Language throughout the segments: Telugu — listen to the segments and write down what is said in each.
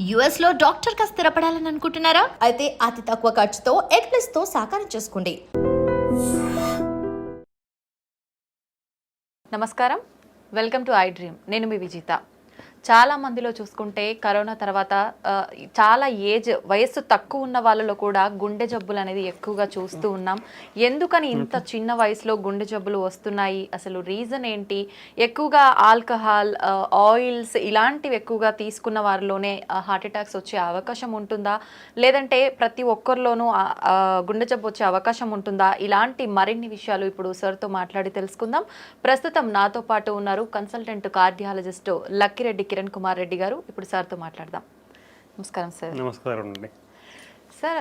యుఎస్ లో డాక్టర్ గా స్థిరపడాలని అనుకుంటున్నారా? అయితే అతి తక్కువ ఖర్చుతో ఎగ్ ప్లస్ తో సాకారం చేసుకోండి. నమస్కారం, వెల్కమ్ టు ఐ డ్రీమ్. నేను మీ విజిత. చాలా మందిలో చూసుకుంటే కరోనా తర్వాత చాలా వయస్సు తక్కువ ఉన్న వాళ్ళలో కూడా గుండె జబ్బులు అనేది ఎక్కువగా చూస్తూ ఉన్నాం. ఎందుకని ఇంత చిన్న వయసులో గుండె జబ్బులు వస్తున్నాయి? అసలు రీజన్ ఏంటి? ఎక్కువగా ఆల్కహాల్, ఆయిల్స్ ఇలాంటివి ఎక్కువగా తీసుకున్న వారిలోనే హార్ట్ అటాక్స్ వచ్చే అవకాశం ఉంటుందా, లేదంటే ప్రతి ఒక్కరిలోనూ గుండె జబ్బు వచ్చే అవకాశం ఉంటుందా? ఇలాంటి మరిన్ని విషయాలు ఇప్పుడు సార్తో మాట్లాడి తెలుసుకుందాం. ప్రస్తుతం నాతో పాటు ఉన్నారు కన్సల్టెంట్ కార్డియాలజిస్ట్ లక్కిరెడ్డి కిరణ్ కుమార్ రెడ్డి గారు. ఇప్పుడు సార్తో మాట్లాడదాం. నమస్కారం సార్. నమస్కారం అండి. సార్,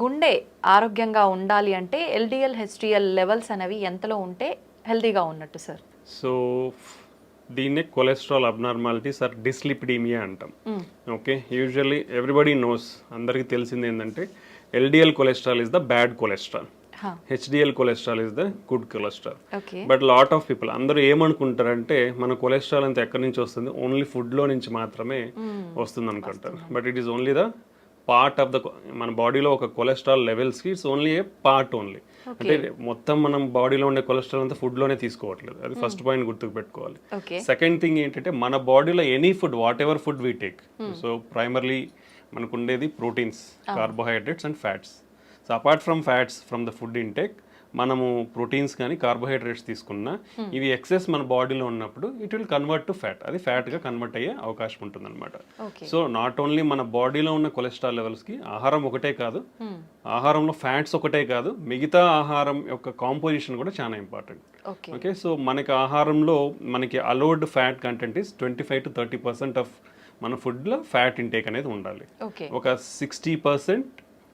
గుండె ఆరోగ్యంగా ఉండాలి అంటే ఎల్డిఎల్, హెచ్డిఎల్ లెవెల్స్ అనేవి ఎంతలో ఉంటే హెల్తీగా ఉన్నట్టు సార్? సో దీన్నే కొలెస్ట్రాల్ అబ్నార్మాలిటీస్ ఆర్ డిస్లిపిడీమియా అంటాం. ఓకే, యూజువల్లీ ఎవ్రీబడి నోస్, అందరికీ తెలిసింది ఏంటంటే LDL cholesterol is the bad cholesterol, HDL cholesterol is the good cholesterol. But lot of people అందరూ ఏమనుకుంటారంటే మన కొలెస్ట్రాల్ అంతా ఎక్కడి నుంచి వస్తుంది, ఓన్లీ ఫుడ్ లో నుంచి మాత్రమే వస్తుంది అనుకుంటారు. But it is only the part of the, మన బాడీలో ఒక కొలెస్ట్రాల్ లెవెల్స్ కి it's only A part only. అంటే మొత్తం మనం బాడీలో ఉండే కొలెస్ట్రాల్ అంతా ఫుడ్ లోనే తీసుకోవట్లేదు. అది ఫస్ట్ పాయింట్ గుర్తుకు పెట్టుకోవాలి. సెకండ్ థింగ్ ఏంటంటే మన బాడీలో any food, what ever food we take, so primarily మనకు ఉండేది proteins, carbohydrates and fats. So apart from fats from the food intake, మనము ప్రోటీన్స్ కానీ కార్బోహైడ్రేట్స్ తీసుకున్నా ఇవి ఎక్సెస్ మన బాడీలో ఉన్నప్పుడు it will convert to fat. అది ఫ్యాట్గా కన్వర్ట్ అయ్యే అవకాశం ఉంటుంది అనమాట. సో నాట్ ఓన్లీ మన బాడీలో ఉన్న కొలెస్ట్రాల్ లెవెల్స్కి ఆహారం ఒకటే కాదు, ఆహారంలో ఫ్యాట్స్ ఒకటే కాదు, మిగతా ఆహారం యొక్క కాంపోజిషన్ కూడా చాలా ఇంపార్టెంట్. ఓకే, సో మనకి ఆహారంలో మనకి allowed fat content is 25 to 30% of మన ఫుడ్లో ఫ్యాట్ ఇంటేక్ అనేది ఉండాలి. ఒక 60%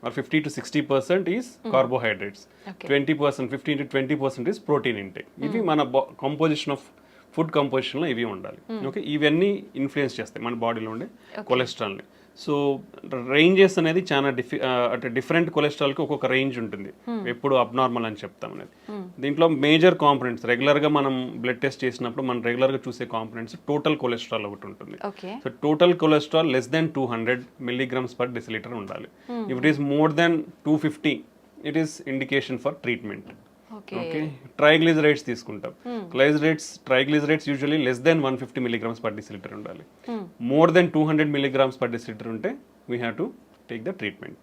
or 50 to 60% is carbohydrates. 20%, 15 to 20% is protein intake. ఇవి మన కంపోజిషన్ ఆఫ్ ఫుడ్ కంపోజిషన్లో ఇవి ఉండాలి. ఓకే, ఇవన్నీ ఇన్ఫ్లుయెన్స్ చేస్తాయి మన బాడీలో ఉండే కొలెస్ట్రాల్ని. సో రేంజెస్ అనేది చాలా అంటే డిఫరెంట్ కొలెస్ట్రాల్కి ఒక్కొక్క రేంజ్ ఉంటుంది, ఎప్పుడు అబ్నార్మల్ అని చెప్తాం అనేది. దీంట్లో మేజర్ కాంపొనెంట్స్ రెగ్యులర్గా మనం బ్లడ్ టెస్ట్ చేసినప్పుడు మనం రెగ్యులర్గా చూసే కాంపొనెంట్స్ టోటల్ కొలెస్ట్రాల్ ఒకటి ఉంటుంది. So total cholesterol less than 200 milligrams per deciliter ఉండాలి. If it is more than 250 it is indication for treatment. Okay, triglycerides తీసుకుంటాం. Triglycerides usually less than 150 milligrams per deciliter ఉండాలి. More than 200 milligrams per deciliter ఉంటే we have to take the treatment.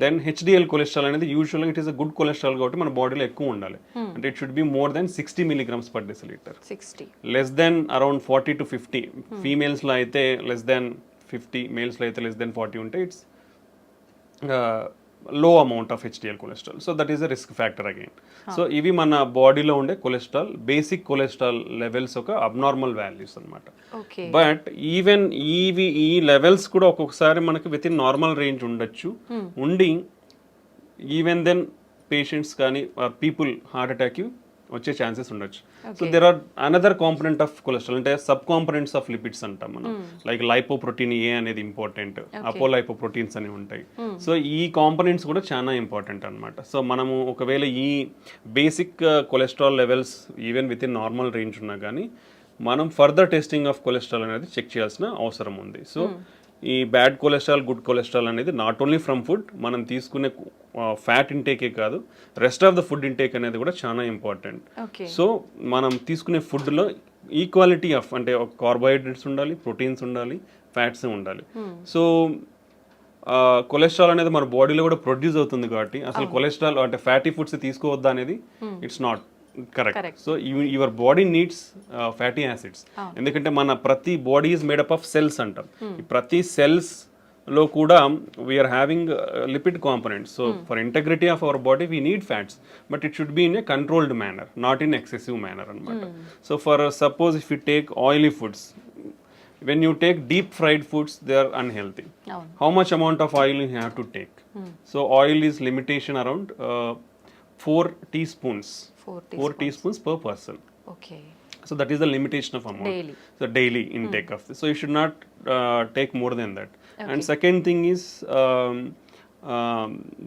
Then HDL cholesterol అనేది యూజువల్గా it is a good cholesterol కాబట్టి మన బాడీలో ఎక్కువ ఉండాలి. అంటే it should be more than 60 milligrams per deciliter. Less than around 40 to 50. ఫీమేల్స్లో అయితే లెస్ దెన్ 50, మేల్స్లో అయితే లెస్ దెన్ 40 ఉంటే it's low amount of HDL cholesterol. So that is a risk factor again. So ఇవి మన బాడీలో ఉండే కొలెస్ట్రాల్, బేసిక్ కొలెస్ట్రాల్ లెవెల్స్ ఒక అబ్నార్మల్ వాల్యూస్ అనమాట. బట్ ఈవెన్ ఈ లెవెల్స్ కూడా ఒక్కొక్కసారి మనకి విత్ ఇన్ నార్మల్ రేంజ్ ఉండొచ్చు. ఉండి ఈవెన్ దెన్ పేషెంట్స్ కానీ పీపుల్ హార్ట్ అటాక్ వచ్చే ఛాన్సెస్ ఉండొచ్చు. So there are another component of cholesterol, అంటే సబ్ కాంపొనెంట్స్ ఆఫ్ లిపిడ్స్ అంటాం మనం. లైక్ లైపోప్రోటీన్ ఏ అనేది ఇంపార్టెంట్, అపోలైపోప్రోటీన్స్ అని ఉంటాయి. సో ఈ కాంపొనెంట్స్ కూడా చాలా ఇంపార్టెంట్ అనమాట. సో మనము ఒకవేళ ఈ basic cholesterol levels even with in normal range ఉన్నా కానీ మనం ఫర్దర్ టెస్టింగ్ ఆఫ్ కొలెస్ట్రాల్ అనేది చెక్ చేయాల్సిన అవసరం ఉంది. సో ఈ బ్యాడ్ కొలెస్ట్రాల్, గుడ్ కొలెస్ట్రాల్ అనేది నాట్ ఓన్లీ ఫ్రమ్ ఫుడ్, మనం తీసుకునే ఫ్యాట్ ఇంటేకే కాదు, rest of the food intake అనేది కూడా చాలా ఇంపార్టెంట్. సో మనం తీసుకునే ఫుడ్లో ఈక్వాలిటీ ఆఫ్, అంటే కార్బోహైడ్రేట్స్ ఉండాలి, ప్రోటీన్స్ ఉండాలి, ఫ్యాట్స్ ఉండాలి. సో కొలెస్ట్రాల్ అనేది మన బాడీలో కూడా ప్రొడ్యూస్ అవుతుంది కాబట్టి అసలు కొలెస్ట్రాల్ అంటే ఫ్యాటీ ఫుడ్స్ తీసుకోవద్దా అనేది it's not correct. So your body needs fatty acids. ఎందుకంటే మన ప్రతి body is made up of cells అంటాం. ప్రతి సెల్స్ లో కూడా we are having lipid components. So for integrity of our body we need fats, but it should be in a controlled manner, not in excessive manner అనమాట. So for suppose if you take oily foods, when you take deep fried foods, they are unhealthy. How much amount of oil you have to take? So oil is limitation around 4 teaspoons. 4 teaspoons per person. Okay. So that is the limitation of amount. Daily. So daily intake of this. So you should not take more than that. And second thing is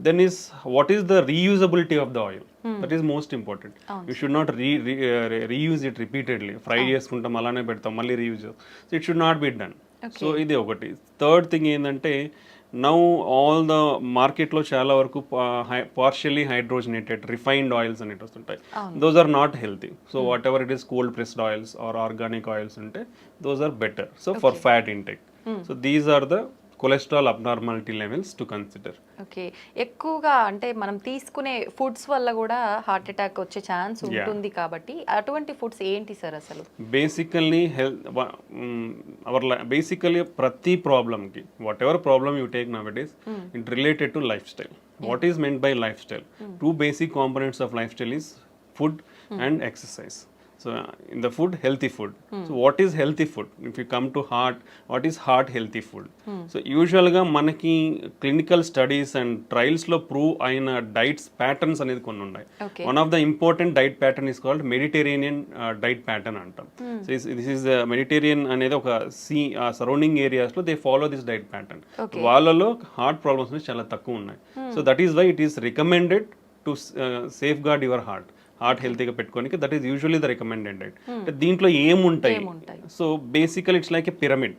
then is what is the reusability of the oil? That is most important. You should not reuse it repeatedly. Fry చేసుకుంటాం అలానే పెడతాం మళ్ళీ reuse. So it should not be done. So ఇది ఒకటి. థర్డ్ థింగ్ ఏంటంటే నౌ ఆల్ ద మార్కెట్లో చాలా వరకు పార్షియలీ హైడ్రోజనేటెడ్ రిఫైన్డ్ ఆయిల్స్ అనేవి వస్తుంటాయి. Those are not healthy. So whatever it is cold pressed oils or organic oils ఉంటే those are better. So for fat intake. So these are the cholesterol abnormality levels to consider. Okay, ఎక్కువగా అంటే మనం తీసుకునే ఫుడ్స్ వల్ల కూడా హార్ట్ అటాక్ వచ్చే ఛాన్స్ ఉంటుంది కాబట్టి అటువంటి ఫుడ్స్ ఏంటి సార్ అసలు? బేసికల్లీ బేసికల్లీ ప్రతి ప్రాబ్లమ్కి whatever problem you take now it is it related to lifestyle. What is meant by lifestyle? Two basic components of lifestyle is food and exercise. So in the food, healthy food. So what is healthy food? If you come to heart, what is heart healthy food? So usually ga manaki clinical studies and trials lo prove aina diets patterns anedi konni unnai. One of the important diet pattern is called Mediterranean diet pattern antam. So this is Mediterranean anedi oka sea surrounding areas lo they follow this diet pattern. Vallalo heart problems ne chala takku unnai. So that is why it is recommended to safeguard your heart. Heart హెల్తీగా పెట్టుకోనికి that is usually the recommended diet. దీంట్లో ఏముంటాయి? సో బేసికల్ ఇట్స్ లైక్ ఏ పిరమిడ్.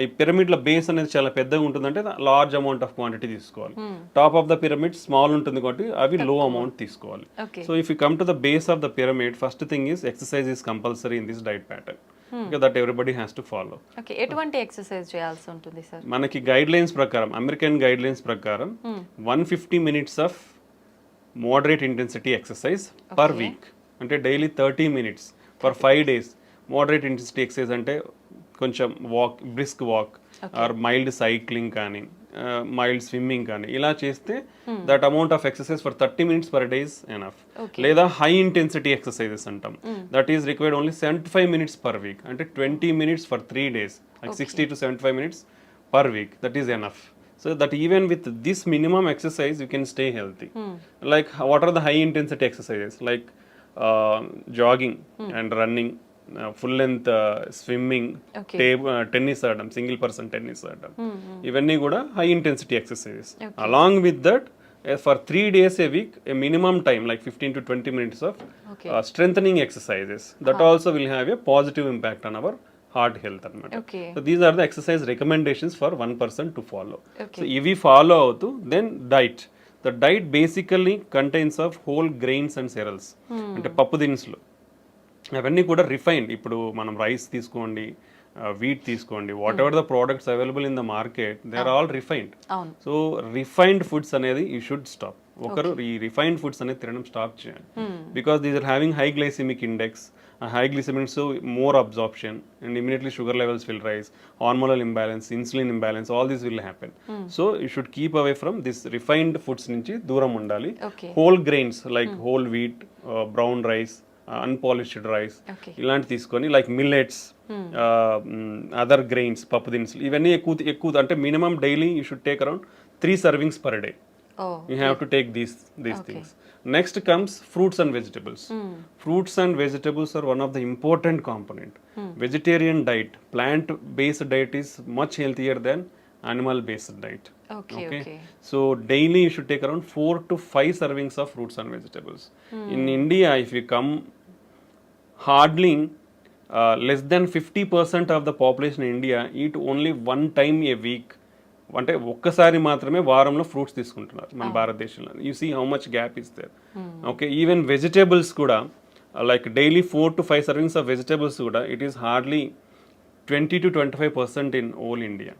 ఈ పిరమిడ్ల బేస్ అనేది చాలా పెద్దగా ఉంటుందంటే లార్జ్ అమౌంట్ ఆఫ్ క్వాంటిటీ తీసుకోవాలి. Top of the pyramid small ఉంటుంది కాబట్టి అవి లో అమౌంట్ తీసుకోవాలి. So if you come to the base of the pyramid, first thing is exercise is compulsory in this diet pattern. That everybody has to follow. ఎటువంటి ఎక్సర్సైజ్ చేయాల్సి ఉంటుంది సార్? మనకి గైడ్ లైన్స్ ప్రకారం, అమెరికన్ గైడ్ లైన్స్ ప్రకారం 150 minutes of moderate intensity exercise per week. అంటే daily 30 minutes for 5 days. Moderate intensity exercise అంటే కొంచెం walk, brisk walk are mild cycling కానీ మైల్డ్ స్విమ్మింగ్ కానీ ఇలా చేస్తే that amount of exercise for 30 minutes per day is enough. లేదా హై ఇంటెన్సిటీ ఎక్సర్సైజెస్ అంటాం. That is required only 75 minutes per week. అంటే 20 minutes for 3 days, like 60 to 75 minutes per week. That is enough. So that even with this minimum exercise, you can stay healthy. Like what are the high intensity exercises? Like jogging and running, full length swimming, tennis ఆడడం, సింగిల్ పర్సన్ టెన్నిస్ ఆడడం, ఇవన్నీ కూడా high intensity exercises. Along with that, for 3 days a week, a minimum time like 15 to 20 minutes of strengthening exercises. That also will have a positive impact on our heart health అనమాట. So these are the exercise recommendations for 1 person to follow. So ఇవి ఫాలో అవుతూ then diet. The diet basically contains of whole grains and cereals. అంటే పప్పు దినుసులు అవన్నీ కూడా రిఫైన్డ్. ఇప్పుడు మనం రైస్ తీసుకోండి, వీట్ తీసుకోండి, whatever the products available in the market they are all refined. So refined foods అనేది యూ షుడ్ స్టాప్. ఒకరు ఈ రిఫైన్డ్ ఫుడ్స్ అనేది తినడం స్టాప్ చేయాలి. Because these are having high glycemic index. High glycemic, so more absorption and immediately sugar levels will rise, hormonal imbalance, insulin imbalance, all this will happen. So you should keep away from this refined foods nunchi dooram undali. Whole grains like whole wheat, brown rice, unpolished rice, ilanti తీసుకొని like millets, other grains, పప్పు దినుసులు ఇవన్నీ ఎక్కువ అంటే minimum daily you should take around 3 servings per day. You have to take these things. Next comes fruits and vegetables. Fruits and vegetables are one of the important component. Vegetarian diet, plant-based diet is much healthier than animal-based diet. Okay. So daily you should take around 4 to 5 servings of fruits and vegetables. In India, if you come, hardly less than 50% of the population in India eat only one time a week. అంటే ఒక్కసారి మాత్రమే వారంలో ఫ్రూట్స్ తీసుకుంటున్నారు మన భారతదేశంలో. You see how much gap is there. Okay, even vegetables కూడా like daily 4 to 5 servings of vegetables కూడా it is hardly 20 to 25% in all India.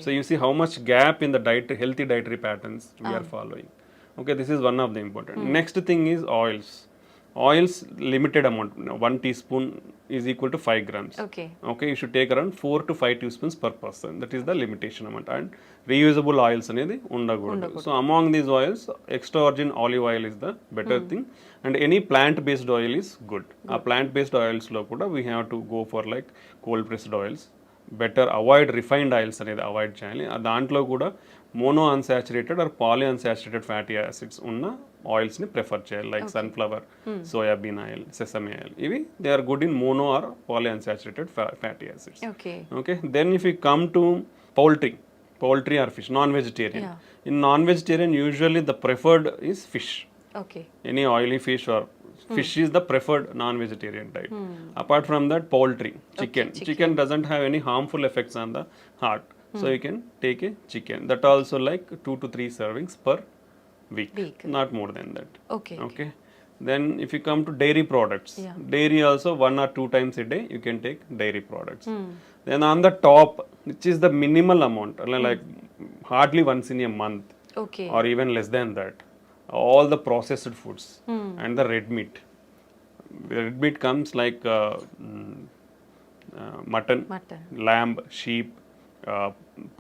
So you see how much gap in the diet, healthy dietary patterns we are following. Okay, this is one of the important. Next thing is oils. Oils limited amount, 1 teaspoon is equal to 5 grams. Okay, you should take around 4 to 5 teaspoons per person. That is the limitation amount. And reusable oils anedi undakudu. So among these oils, extra virgin olive oil is the better thing, and any plant based oil is good. Plant based oils lo kuda we have to go for like cold pressed oils. Better avoid refined oils అనేది అవాయిడ్ చేయాలి. దాంట్లో కూడా mono unsaturated or poly unsaturated fatty acids ఉన్న ఆయిల్స్ని ప్రిఫర్ చేయాలి. Like sunflower, soybean oil, sesame oil, ఇవి they are good in mono or poly unsaturated fatty acids. Okay, then if you come to poultry or fish, non vegetarian. In non vegetarian usually the preferred is fish. Any oily fish or Fish is the preferred non-vegetarian diet. Apart from that, poultry, chicken. Chicken doesn't have any harmful effects on the heart. So you can take a chicken. That also like 2 to 3 servings per week. Not more than that. Okay Okay. Then if you come to dairy products, dairy also 1 or 2 times a day you can take dairy products. Then on the top, which is the minimal amount, like hardly once in a month okay or even less than that, all the processed foods and the red meat. The red meat comes like mutton, lamb, sheep,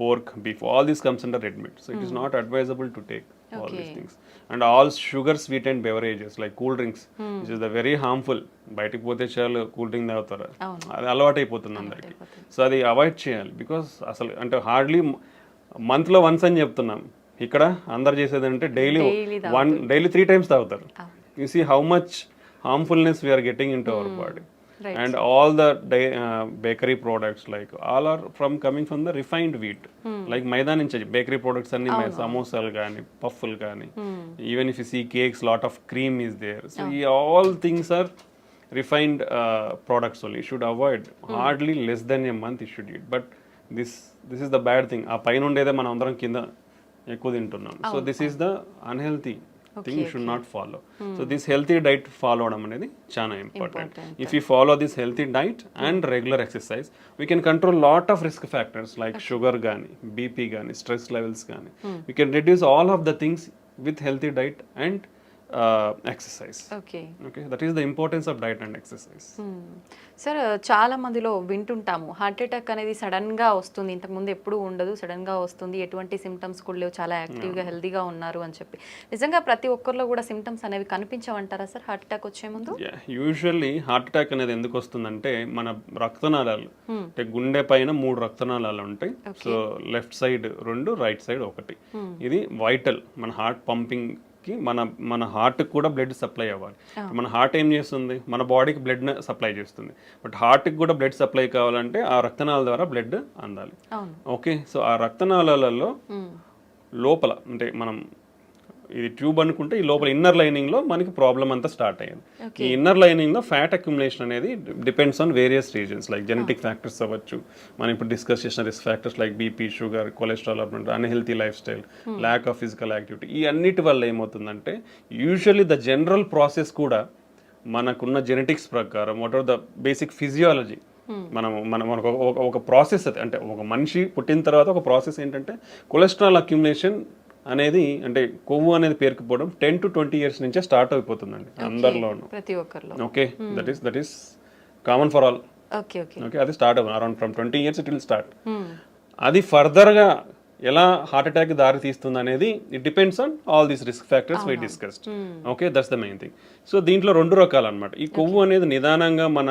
pork, beef. All this comes under red meat. So it is not advisable to take all these things. And all sugar sweetened beverages like cool drinks, which is the very harmful. బయటికి పోతే చాలు కూల్ డ్రింక్ తాగుతారు, అది అలవాటు అయిపోతుంది అందరికి. సో అది అవాయిడ్ చేయాలి. బికాస్ అసలు అంటే హార్డ్లీ మంత్లో వన్స్ అని చెప్తున్నాం, ఇక్కడ అందరు చేసేది అంటే డైలీ 3 times తాగుతారు. You see how much harmfulness we are getting into our body. And all the bakery products, like all are coming from the refined wheat. Like maida nunchi bakery products anni samosalu gaani, pufflu gaani, even if you see cakes, lot of cream is there. So all things are refined products only. You should avoid. Hardly less than a month you should eat. But this is the bad thing. ఆ పైన ఉండేదే మనం అందరం కింద ఎక్కువ తింటున్నాం. So this is the unhealthy thing you should not follow. So this healthy diet followడం అనేది చాలా important. If you follow this healthy diet and regular exercise, we can control lot of risk factors like sugar గాని, BP గాని, stress levels గాని. We can reduce all of the things with healthy diet and exercise. Okay That is the importance of diet and exercise. Sir చాలా మందిలో వింటుంటాము హార్ట్ అటాక్ అనేది సడన్ గా వస్తుంది, ఇంతకుముందు ఎప్పుడు ఉండదు, సడన్ గా వస్తుంది, ఎటువంటి సిమ్టమ్స్ కూడా లేవు, చాలా యాక్టివ్గా హెల్తీగా ఉన్నారు అని చెప్పి. నిజంగా ప్రతి ఒక్కరిలో కూడా సిమ్టమ్స్ అనేవి కనిపించవంటారా సార్ హార్ట్ అటాక్ వచ్చే ముందు? యూజువల్లీ హార్ట్ అటాక్ అనేది ఎందుకు వస్తుందంటే మన రక్తనాళాలు అంటే గుండె పైన 3 రక్తనాళాలు ఉంటాయి. So left side 2, right side 1. ఇది వైటల్, మన హార్ట్ పంపింగ్ కి మన హార్ట్ కూడా బ్లడ్ సప్లై అవ్వాలి. మన హార్ట్ ఏం చేస్తుంది, మన బాడీకి బ్లడ్ సప్లై చేస్తుంది. బట్ హార్ట్కి కూడా బ్లడ్ సప్లై కావాలంటే ఆ రక్తనాళాల ద్వారా బ్లడ్ అందాలి. ఓకే, సో ఆ రక్తనాళాలలో లోపల అంటే మనం ఇది ట్యూబ్ అనుకుంటే ఈ లోపల ఇన్నర్ లైనింగ్ లో మనకి ప్రాబ్లం అంతా స్టార్ట్ అయ్యింది. ఈ ఇన్నర్ లైనింగ్ లో ఫ్యాట్ అక్యుములేషన్ అనేది depends on various reasons, like genetic factors అవ్వచ్చు, మనం ఇప్పుడు డిస్కస్ చేసిన risk factors like BP, sugar, cholesterol, unhealthy life style, lack of physical activity. ఈ అన్నిటి వల్ల ఏమవుతుందంటే యూజువల్లీ ద జనరల్ ప్రాసెస్ కూడా మనకున్న జెనెటిక్స్ ప్రకారం what are the basic physiology మనకు ఒక ప్రాసెస్ అది, అంటే ఒక మనిషి పుట్టిన తర్వాత ఒక ప్రాసెస్ ఏంటంటే కొలెస్ట్రాల్ అక్యుములేషన్ అనేది, అంటే కొవ్వు అనేది పేరుకుపోవడం 10 to 20 years నుంచే స్టార్ట్ అయిపోతుందండి అందరిలోనూ, ప్రతి ఒక్కరిలో. Okay, that is common for all. Okay okay okay, అది స్టార్ట్ అవ్వాలి around from 20 years it will start. అది ఫర్దర్గా ఎలా హార్ట్ అటాక్ దారి తీస్తుంది అనేది it depends on all these risk factors we discussed. Okay, that's the main thing. So దీంట్లో 2 రకాలు అనమాట. ఈ కొవ్వు అనేది నిదానంగా మన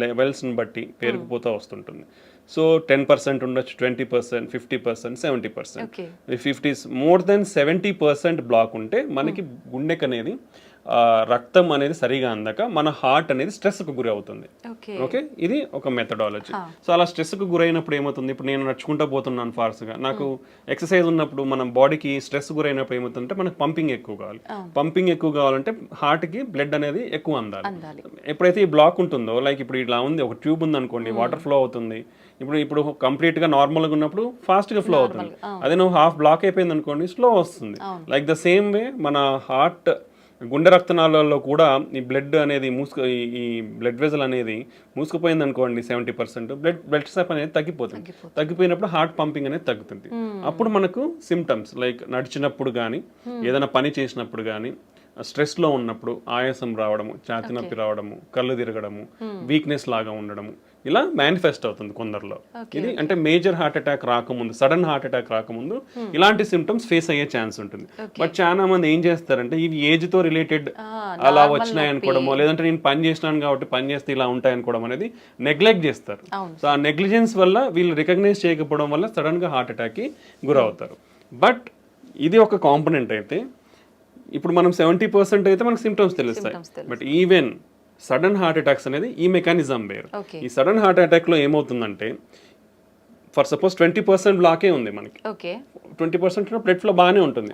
లెవెల్స్ని బట్టి పేరుకుపోతూ వస్తుంటుంది. సో 10% ఉండొచ్చు, 20%, 50%, 70%. If it is more than 70% block ఉంటే మనకి గుండెకి అనేది రక్తం అనేది సరిగా అందక మన హార్ట్ అనేది స్ట్రెస్కు గురి అవుతుంది. ఓకే, ఇది ఒక మెథడాలజీ. సో అలా స్ట్రెస్కు గురైనప్పుడు ఏమవుతుంది, ఇప్పుడు నేను నడుచుకుంటూ పోతున్నాను ఫాస్ట్గా, నాకు ఎక్సర్సైజ్ ఉన్నప్పుడు మన బాడీకి స్ట్రెస్ గురైనప్పుడు ఏమవుతుందంటే మనకు పంపింగ్ ఎక్కువ కావాలి. పంపింగ్ ఎక్కువ కావాలంటే హార్ట్కి బ్లడ్ అనేది ఎక్కువ అందాలి. ఎప్పుడైతే ఈ బ్లాక్ ఉంటుందో, లైక్ ఇప్పుడు ఇలా ఉంది, ఒక ట్యూబ్ ఉంది అనుకోండి, వాటర్ ఫ్లో అవుతుంది. ఇప్పుడు కంప్లీట్ గా నార్మల్గా ఉన్నప్పుడు ఫాస్ట్ గా ఫ్లో అవుతుంది. అదే నువ్వు హాఫ్ బ్లాక్ అయిపోయింది అనుకోండి, స్లో వస్తుంది. లైక్ ద సేమ్ వే మన హార్ట్ గుండె రక్తనాళాల్లో కూడా ఈ బ్లడ్ అనేది ఈ బ్లడ్ వెజల్ అనేది మూసుకుపోయింది అనుకోండి 70%, బ్లడ్ సప్ అనేది తగ్గిపోతుంది. తగ్గిపోయినప్పుడు హార్ట్ పంపింగ్ అనేది తగ్గుతుంది. అప్పుడు మనకు సిమ్టమ్స్ లైక్ నడిచినప్పుడు కానీ, ఏదైనా పని చేసినప్పుడు కానీ, స్ట్రెస్లో ఉన్నప్పుడు ఆయాసం రావడము, ఛాతీ నొప్పి రావడము, కళ్ళు తిరగడము, వీక్నెస్ లాగా ఉండడము, ఇలా మేనిఫెస్ట్ అవుతుంది కొందరిలో. ఇది అంటే మేజర్ హార్ట్ అటాక్ రాకముందు, సడన్ హార్ట్ అటాక్ రాకముందు ఇలాంటి సిమ్టమ్స్ ఫేస్ అయ్యే ఛాన్స్ ఉంటుంది. బట్ చాలా మంది ఏం చేస్తారంటే ఇవి ఏజ్ తో రిలేటెడ్ అలా వచ్చినాయి అనుకోవడమో, లేదంటే నేను పని చేసినాను కాబట్టి పని చేస్తే ఇలా ఉంటాయి అనుకోవడం అనేది నెగ్లెక్ట్ చేస్తారు. సో ఆ నెగ్లిజెన్స్ వల్ల వీళ్ళు రికగ్నైజ్ చేయకపోవడం వల్ల సడన్ గా హార్ట్ అటాక్ కి గురవుతారు. బట్ ఇది ఒక కాంపోనెంట్ అయితే, ఇప్పుడు మనం 70% అయితే మనకు సిమ్టమ్స్ తెలుస్తాయి. But even sudden heart attacks అనేది ఈ మెకానిజం వేరు. ఈ సడన్ హార్ట్ అటాక్ లో ఏమవుతుందంటే, ఫర్ సపోజ్ 20% బ్లాకే ఉంది మనకి, 20% బ్లడ్ ఫ్లో బాగానే ఉంటుంది.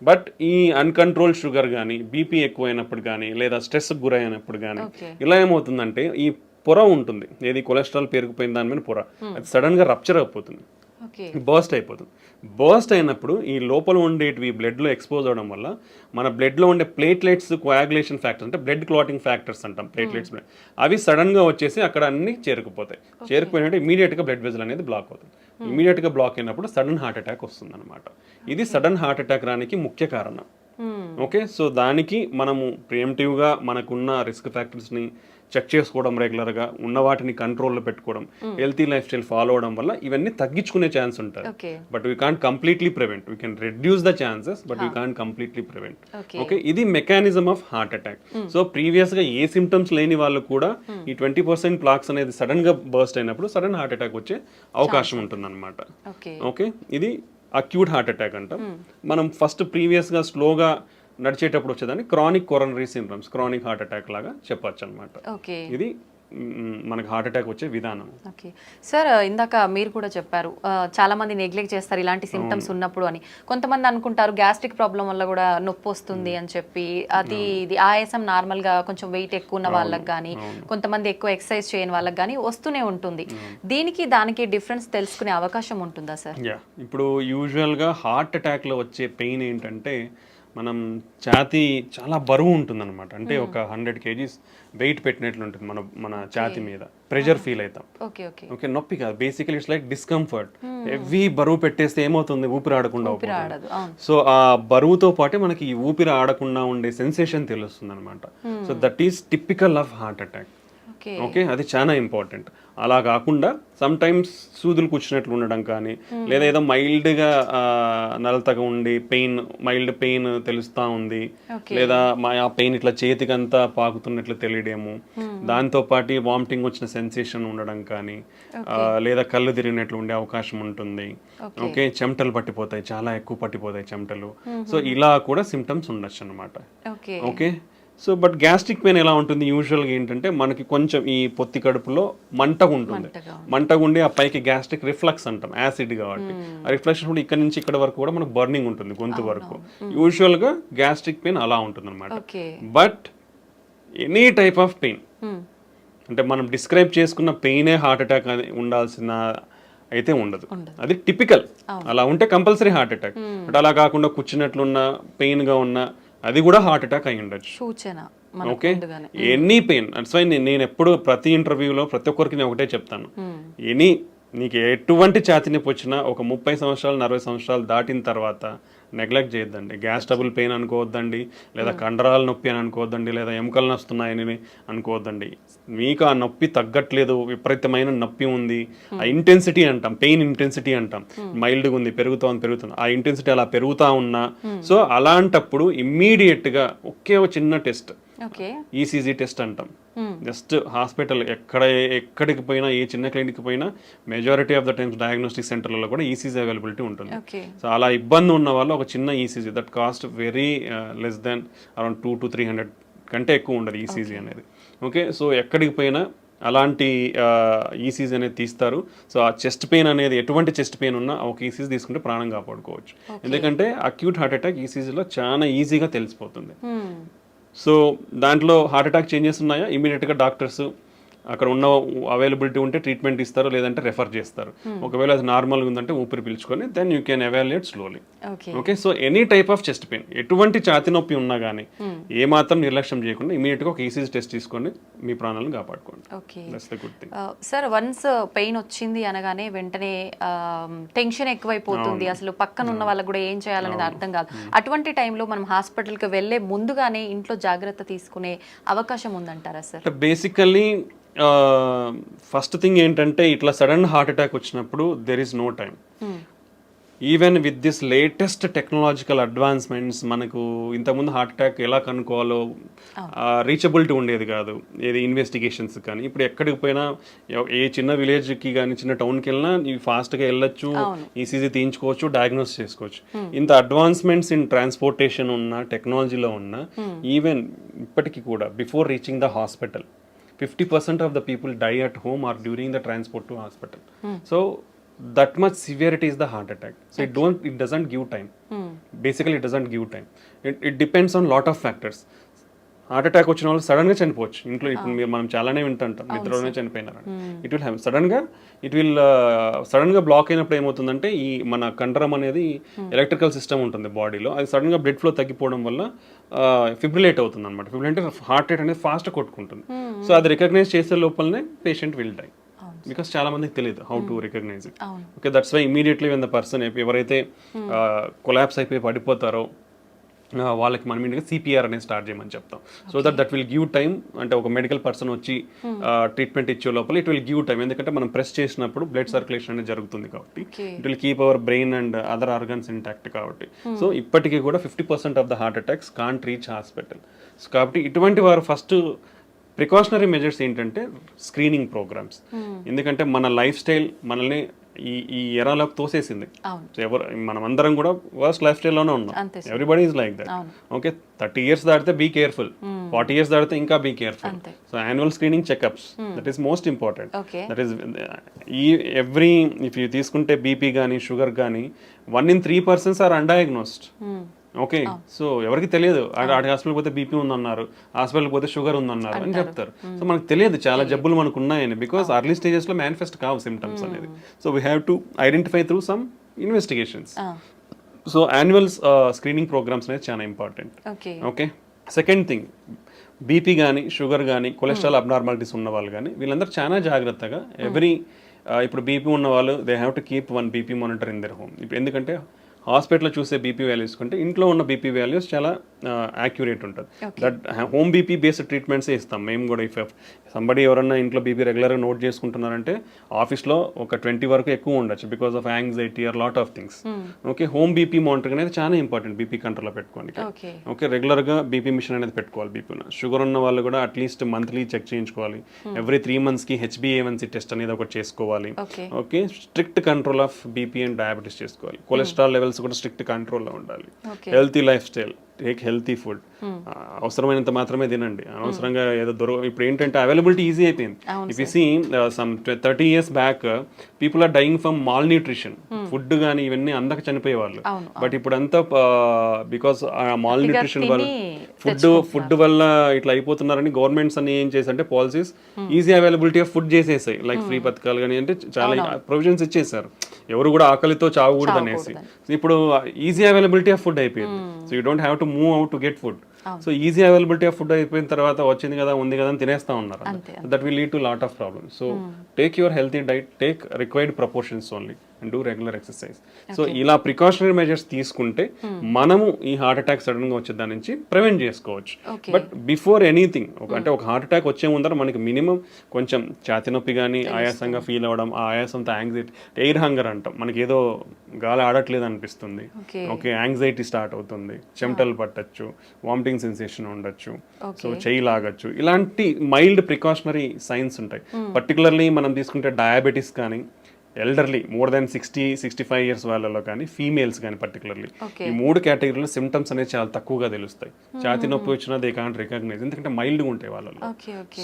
బట్ ఈ అన్కంట్రోల్ షుగర్ కానీ, బీపీ ఎక్కువైనప్పుడు కానీ, లేదా స్ట్రెస్కి గురైనప్పుడు కానీ ఇలా ఏమవుతుందంటే ఈ పొర ఉంటుంది, ఏది కొలెస్ట్రాల్ పెరిగిపోయిన దాని మీద పొర, అది సడన్గా రప్చర్ అయిపోతుంది, బర్స్ట్ అయిపోతుంది. బర్స్ట్ అయినప్పుడు ఈ లోపల ఉండేటివి బ్లడ్లో ఎక్స్పోజ్ అవడం వల్ల మన బ్లడ్లో ఉండే ప్లేట్లెట్స్ కోయాగులేషన్ ఫ్యాక్టర్స్ అంటే బ్లడ్ క్లాటింగ్ ఫ్యాక్టర్స్ అంటాం, ప్లేట్లెట్స్ అవి సడన్గా వచ్చేసి అక్కడ అన్ని చేరుకుపోతాయి. చేరుకుపోయినట్టు ఇమీడియట్గా బ్లడ్ వెజల్ అనేది బ్లాక్ అవుతుంది. ఇమీడియట్గా బ్లాక్ అయినప్పుడు సడన్ హార్ట్ అటాక్ వస్తుంది అనమాట. ఇది సడన్ హార్ట్ అటాక్ రానికి ముఖ్య కారణం. ఓకే, సో దానికి మనము ప్రియంటివ్గా మనకున్న రిస్క్ ఫ్యాక్టర్స్ని చెక్ చేసుకోవడం, రెగ్యులర్గా ఉన్న వాటిని కంట్రోల్లో పెట్టుకోవడం, హెల్తీ లైఫ్ స్టైల్ ఫాలో అవడం వల్ల ఇవన్నీ తగ్గించుకునే ఛాన్స్ ఉంటుంది. But we can't completely prevent, we can reduce the chances but we can't completely prevent. Okay, ఇది mechanism of heart attack. So ప్రీవియస్గా ఏ సిమ్టమ్స్ లేని వాళ్ళు కూడా ఈ 20% ప్లాక్స్ అనేది సడన్గా బర్స్ట్ అయినప్పుడు సడన్ హార్ట్ అటాక్ వచ్చే అవకాశం ఉంటుంది అనమాట. ఓకే, ఇది అక్యూట్ హార్ట్ అటాక్ అంటాం. మనం ఫస్ట్ ప్రీవియస్గా స్లోగా నడిచేటప్పుడు వచ్చేదాన్ని chronic coronary syndromes, chronic heart attack లాగా చెప్పొచ్చు అనమాట. ఇది మనకు హార్ట్ అటాక్ వచ్చే విధానం. ఓకే సార్, ఇందాక మీరు కూడా చెప్పారు చాలా మంది నెగ్లెక్ట్ చేస్తారు ఇలాంటి సిమ్టమ్స్ ఉన్నప్పుడు అని. కొంతమంది అనుకుంటారు గ్యాస్ట్రిక్ ప్రాబ్లం వల్ల కూడా నొప్పి వస్తుంది అని చెప్పి, అది ఇది ఆయాసం నార్మల్గా కొంచెం వెయిట్ ఎక్కువ ఉన్న వాళ్ళకి కానీ, కొంతమంది ఎక్కువ ఎక్సర్సైజ్ చేయని వాళ్ళకి కానీ వస్తూనే ఉంటుంది. దీనికి దానికి డిఫరెన్స్ తెలుసుకునే అవకాశం ఉంటుందా సార్? ఇప్పుడు యూజువల్గా హార్ట్ అటాక్లో వచ్చే పెయిన్ ఏంటంటే మనం ఛాతీ చాలా బరువు ఉంటుంది అనమాట. అంటే ఒక 100 kgs వెయిట్ పెట్టినట్లు ఉంటుంది మన ఛాతీ మీద, ప్రెషర్ ఫీల్ అవుతాం. ఓకే, నొప్పి కాదు, basically it's like discomfort. Heavy బరువు పెట్టేస్తే ఏమవుతుంది, ఊపిరి ఆడకుండా అవుతుంది. సో ఆ బరువుతో పాటే మనకి ఈ ఊపిరి ఆడకుండా ఉండే సెన్సేషన్ తెలుస్తుంది అనమాట. So that is typical of heart attack. Okay, అది చాలా ఇంపార్టెంట్. అలా కాకుండా సమ్ టైమ్స్ సూదులు కూర్చున్నట్లు ఉండడం కానీ, లేదా ఏదో మైల్డ్గా నలతగా ఉండి మైల్డ్ పెయిన్ తెలుస్తూ ఉంది, లేదా ఆ పెయిన్ ఇట్లా చేతికంతా పాకుతున్నట్లు తెలియడము, దాంతో పాటు వామిటింగ్ వచ్చిన సెన్సేషన్ ఉండడం కానీ, లేదా కళ్ళు తిరిగినట్లు ఉండే అవకాశం ఉంటుంది. ఓకే, చెమటలు పట్టిపోతాయి, చాలా ఎక్కువ పట్టిపోతాయి చెమటలు. సో ఇలా కూడా సిమ్టమ్స్ ఉండొచ్చు అనమాట. Okay, so but gastric pain ఎలా ఉంటుంది యూజువల్గా ఏంటంటే మనకి కొంచెం ఈ పొత్తి కడుపులో మంటగా ఉంటుంది, మంటగా ఉండి ఆ పైకి గ్యాస్ట్రిక్ రిఫ్లక్స్ అంటాం, యాసిడ్ కాబట్టి ఆ రిఫ్లక్స్ కూడా ఇక్కడ నుంచి ఇక్కడ వరకు కూడా మనకు బర్నింగ్ ఉంటుంది గొంతు వరకు. యూజువల్గా గ్యాస్ట్రిక్ పెయిన్ అలా ఉంటుంది అనమాట. But any type of pain, అంటే మనం డిస్క్రైబ్ చేసుకున్న పెయినే హార్ట్ అటాక్ అని ఉండాల్సిన అయితే ఉండదు, అది టిపికల్. అలా ఉంటే కంపల్సరీ హార్ట్ అటాక్. బట్ అలా కాకుండా కూర్చున్నట్లున్న పెయిన్గా ఉన్న అది కూడా హార్ట్ అటాక్ అయి ఉండొచ్చు. Okay, any pain. That's why నేను ఎప్పుడు ప్రతి ఇంటర్వ్యూలో ప్రతి ఒక్కరికి నేను ఒకటే చెప్తాను, నీకు ఎటువంటి ఛాతీ నొప్పి వచ్చినా ఒక 30 సంవత్సరాలు 40 సంవత్సరాలు దాటిన తర్వాత నెగ్లెక్ట్ చేయొద్దండి. గ్యాస్ ట్రబుల్ పెయిన్ అనుకోవద్దండి, లేదా కండరాల నొప్పి అని అనుకోవద్దండి, లేదా ఎముకలు నొస్తున్నాయని అనుకోవద్దండి. మీకు ఆ నొప్పి తగ్గట్లేదు, విపరీతమైన నొప్పి ఉంది, ఆ ఇంటెన్సిటీ అంటాం, పెయిన్ ఇంటెన్సిటీ అంటాం, మైల్డ్గా ఉంది, పెరుగుతుంది, ఆ ఇంటెన్సిటీ అలా పెరుగుతూ ఉన్నా, సో అలాంటప్పుడు ఇమ్మీడియట్గా ఒకే ఒక చిన్న టెస్ట్, ఈసీజీ టెస్ట్ అంటాం. జస్ట్ హాస్పిటల్ ఎక్కడికి పోయినా, ఏ చిన్న క్లినిక్ పోయినా majority of the times diagnostic సెంటర్లలో కూడా ఈసీజీ అవైలబిలిటీ ఉంటుంది. సో అలా ఇబ్బంది ఉన్న వాళ్ళు ఒక చిన్న ECG, that cost very less than around 200 to 300 కంటే ఎక్కువ ఉండదు ఈసీజీ అనేది. ఓకే, సో ఎక్కడికి పోయినా అలాంటి ఈసీజీ అనేది తీస్తారు. సో ఆ చెస్ట్ పెయిన్ అనేది ఎటువంటి చెస్ట్ పెయిన్ ఉన్నా ఒక ఈసీజీ తీసుకుంటే ప్రాణం కాపాడుకోవచ్చు. ఎందుకంటే అక్యూట్ హార్ట్ అటాక్ ఈసీజీలో చాలా ఈజీగా తెలిసిపోతుంది. సో దాంట్లో హార్ట్ అటాక్ చేంజెస్ ఉన్నాయా, ఇమీడియట్గా డాక్టర్స్ అక్కడ ఉన్న అవైలబిలిటీ ఉంటే ట్రీట్మెంట్ ఇస్తారు, లేదంటే రెఫర్ చేస్తారు. ఒకవేళ అది నార్మల్గా ఉందంటే ఊపిరి పీల్చుకొని then you can evaluate slowly. Okay, so any type of chest pain, ఎటువంటి ఛాతీ నొప్పి ఉన్నా కానీ ఏ మాత్రం నిర్లక్ష్యం చేయకుండా ఇమీడియట్గా ఒక ఈసీజీ టెస్ట్ తీసుకొని మీ ప్రాణాలను కాపాడుకోండి. That's the good thing. Sir, once pain వచ్చింది అనగానే వెంటనే టెన్షన్ ఎక్కువైపోతుంది, అసలు పక్కన ఉన్న వాళ్ళకి కూడా ఏం చేయాలనేది అర్థం కాదు. అటువంటి టైంలో మనం హాస్పిటల్కి వెళ్ళే ముందుగానే ఇంట్లో జాగ్రత్త తీసుకునే అవకాశం ఉందంటారా సార్? బేసికల్లీ ఫస్ట్ థింగ్ ఏంటంటే ఇట్లా సడన్ హార్ట్ అటాక్ వచ్చినప్పుడు there is no time. Even with this latest technological advancements, మనకు ఇంతకుముందు హార్ట్ అటాక్ ఎలా కనుక్కోవాలో రీచబిలిటీ ఉండేది కాదు, ఏది ఇన్వెస్టిగేషన్స్ కానీ. ఇప్పుడు ఎక్కడికి పోయినా, ఏ చిన్న విలేజ్కి కానీ చిన్న టౌన్కి వెళ్ళినా ఫాస్ట్గా వెళ్ళొచ్చు, ఈసీజీ తీయించుకోవచ్చు, డయాగ్నోస్ చేసుకోవచ్చు. ఇంత అడ్వాన్స్మెంట్స్ ఇన్ ట్రాన్స్పోర్టేషన్ ఉన్న, టెక్నాలజీలో ఉన్న, ఈవెన్ ఇప్పటికీ కూడా before reaching the hospital 50% of the people die at home or during the transport to hospital. So that much severity is the heart attack. So it doesn't give time. Basically, it doesn't give time. It depends on lot of factors. Heart attack వచ్చిన వాళ్ళు సడన్గా చనిపోవచ్చు ఇంట్లో. ఇప్పుడు మనం చాలానే వింటుంటాం నిద్రలోనే చనిపోయినారు. ఇట్ విల్ హ్యావ్ సడన్గా బ్లాక్ అయినప్పుడు ఏమవుతుందంటే ఈ మన కండరం అనేది ఎలక్ట్రికల్ సిస్టమ్ ఉంటుంది బాడీలో, అది సడన్గా బ్లడ్ ఫ్లో తగ్గిపోవడం వల్ల ఫిబ్రిలేట్ అవుతుంది అనమాట. ఫిబ్రిలేట్ అంటే హార్ట్ రేట్ అనేది ఫాస్ట్ కొట్టుకుంటుంది. సో అది రికగ్నైజ్ చేసే లోపలనే పేషెంట్ విల్ డై. బికాస్ చాలా మందికి తెలియదు how to recognise it. Okay, that's why immediately when the person ఎవరైతే కొలాప్స్ అయిపోయి పడిపోతారో వాళ్ళకి మనం ఇంటికి సిపిఆర్ అనేది స్టార్ట్ చేయమని చెప్తాం. So that will give time. అంటే ఒక మెడికల్ పర్సన్ వచ్చి ట్రీట్మెంట్ ఇచ్చే లోపల ఇట్ విల్ గివ్ టైమ్. ఎందుకంటే మనం ప్రెస్ చేసినప్పుడు బ్లడ్ సర్క్యులేషన్ అనేది జరుగుతుంది కాబట్టి it will keep our brain and other organs intact కాబట్టి. సో ఇప్పటికీ కూడా 50% of the heart attacks can't reach hospital. So కాబట్టి ఇటువంటి వారు ఫస్ట్ ప్రికాషనరీ మెజర్స్ ఏంటంటే స్క్రీనింగ్ ప్రోగ్రామ్స్. ఎందుకంటే మన లైఫ్ స్టైల్ మనల్ని ఈ ఎరాలోకి తోసేసింది. మనం అందరం కూడా వర్స్ట్ లైఫ్ స్టైల్లోనే ఉన్నాం. Everybody is like that. Okay, 30 years దాటితే బీ కేర్ఫుల్, 40 years దాటితే ఇంకా be careful. So annual screening checkups, that is most important. That is if you తీసుకుంటే బీపీ కానీ షుగర్ కానీ 1 in 3 persons are undiagnosed. Okay, so ఎవరికి తెలియదు. ఆడి హాస్పిటల్ పోతే బీపీ ఉందన్నారు, హాస్పిటల్ పోతే షుగర్ ఉందన్నారు అని చెప్తారు. సో మనకు తెలియదు చాలా జబ్బులు మనకు ఉన్నాయని, బికాస్ అర్లీ స్టేజెస్ లో మేనిఫెస్ట్ కావు సిమ్టమ్స్ అనేది. So we have to identify through some investigations. So annual screening programmes అనేది చాలా important. Okay, second thing, BP కానీ షుగర్ కానీ కొలెస్ట్రాల్ అబ్నార్మాలిటీస్ ఉన్న వాళ్ళు కానీ వీళ్ళందరూ చాలా జాగ్రత్తగా ఇప్పుడు బీపీ ఉన్న వాళ్ళు they have to keep 1 BP monitor in their home. ఇప్పుడు ఎందుకంటే హాస్పిటల్లో చూసే బీపీ వాల్యూస్ కంటే ఇంట్లో ఉన్న బీపీ వాల్యూస్ చాలా యాక్యురేట్ ఉంటుంది. దట్ హోమ్ బీపీ బేస్డ్ ట్రీట్మెంట్సే ఇస్తాం మేము కూడా. ఇఫ్ సంబడి ఎవరన్నా ఇంట్లో బీపీ రెగ్యులర్గా నోట్ చేసుకుంటున్నారంటే ఆఫీస్లో ఒక 20 వరకు ఎక్కువ ఉండొచ్చు because of anxiety are lot of things. Okay, home BP monitoring అనేది చాలా ఇంపార్టెంట్ బీపీ కంట్రోల్లో పెట్టుకోండి. ఓకే, రెగ్యులర్గా బీపీ మిషన్ అనేది పెట్టుకోవాలి. బీపీ షుగర్ ఉన్న వాళ్ళు కూడా అట్లీస్ట్ మంత్లీ చెక్ చేయించుకోవాలి. ఎవ్రీ 3 monthsకి HbA1c టెస్ట్ అనేది ఒకటి చేసుకోవాలి. Okay, strict control of BP and diabetes చేసుకోవాలి. కొలెస్ట్రాల్ లెవెల్స్ కూడా స్ట్రిక్ట్ కంట్రోల్లో ఉండాలి. Healthy lifestyle, take healthy food. అవసరమైనంత మాత్రమే తినండి, అనవసరంగా ఏదో ఇప్పుడు ఏంటంటే అవైలబిలిటీ ఈజీ అయిపోయింది. If you see some 30 years back people are dying from malnutrition. Food కానీ ఇవన్నీ అందక చనిపోయేవాళ్ళు. బట్ ఇప్పుడు అంతా బికాస్ మాల్ న్యూట్రిషన్ వల్ల ఫుడ్ వల్ల ఇట్లా అయిపోతున్నారని గవర్నమెంట్స్ అన్ని ఏం చేశారంటే policies easy availability of food చేసేసాయి. లైక్ ఫ్రీ పథకాలు కానీ అంటే చాలా ప్రొవిజన్స్ ఇచ్చేసారు. ఎవరు కూడా ఆకలితో చావకూడదు అనేసి. ఇప్పుడు ఈజీ అవైలబిలిటీ ఆఫ్ ఫుడ్ అయిపోయింది. So you don't have to move out to get food. So easy availability of food అయిపోయిన తర్వాత వచ్చింది కదా ఉంది కదా అని తినేస్తా ఉన్నారు. That will lead to lot of problems. So take your healthy diet, take required proportions only and do regular exercise. So ఇలా ప్రికాషనరీ మెజర్స్ తీసుకుంటే మనము ఈ హార్ట్ అటాక్ సడన్ గా వచ్చే దాని నుంచి ప్రివెంట్ చేసుకోవచ్చు. బట్ బిఫోర్ ఎనీథింగ్ అంటే ఒక హార్ట్ అటాక్ వచ్చే ముందర మనకి మినిమం కొంచెం ఛాతీ నొప్పి కానీ ఆయాసంగా ఫీల్ అవ్వడం, ఆ ఆయాసంతో యాంగ్జైటీ, ఎయిర్ హంగర్ అంటాం, మనకి ఏదో గాలి ఆడట్లేదు అనిపిస్తుంది. ఓకే, యాంగ్జైటీ స్టార్ట్ అవుతుంది, చెమటలు పట్టచ్చు, వామిటింగ్ సెన్సేషన్ ఉండొచ్చు, సో చెయ్యి లాగచ్చు. ఇలాంటి మైల్డ్ ప్రికాషనరీ సైన్స్ ఉంటాయి. పర్టికులర్లీ మనం తీసుకుంటే డయాబెటీస్ కానీ ఎల్డర్లీ మోర్ దాన్ 60-65 years వాళ్ళలో కానీ ఫీమేల్స్ కానీ పర్టికులర్లీ ఈ 3 కేటగిరీలో సిమ్టమ్స్ అనేది చాలా తక్కువగా తెలుస్తాయి. ఛాతీ నొప్పి వచ్చినా దే కాంట్ రికగ్నైజ్, ఎందుకంటే మైల్డ్గా ఉంటాయి వాళ్ళలో.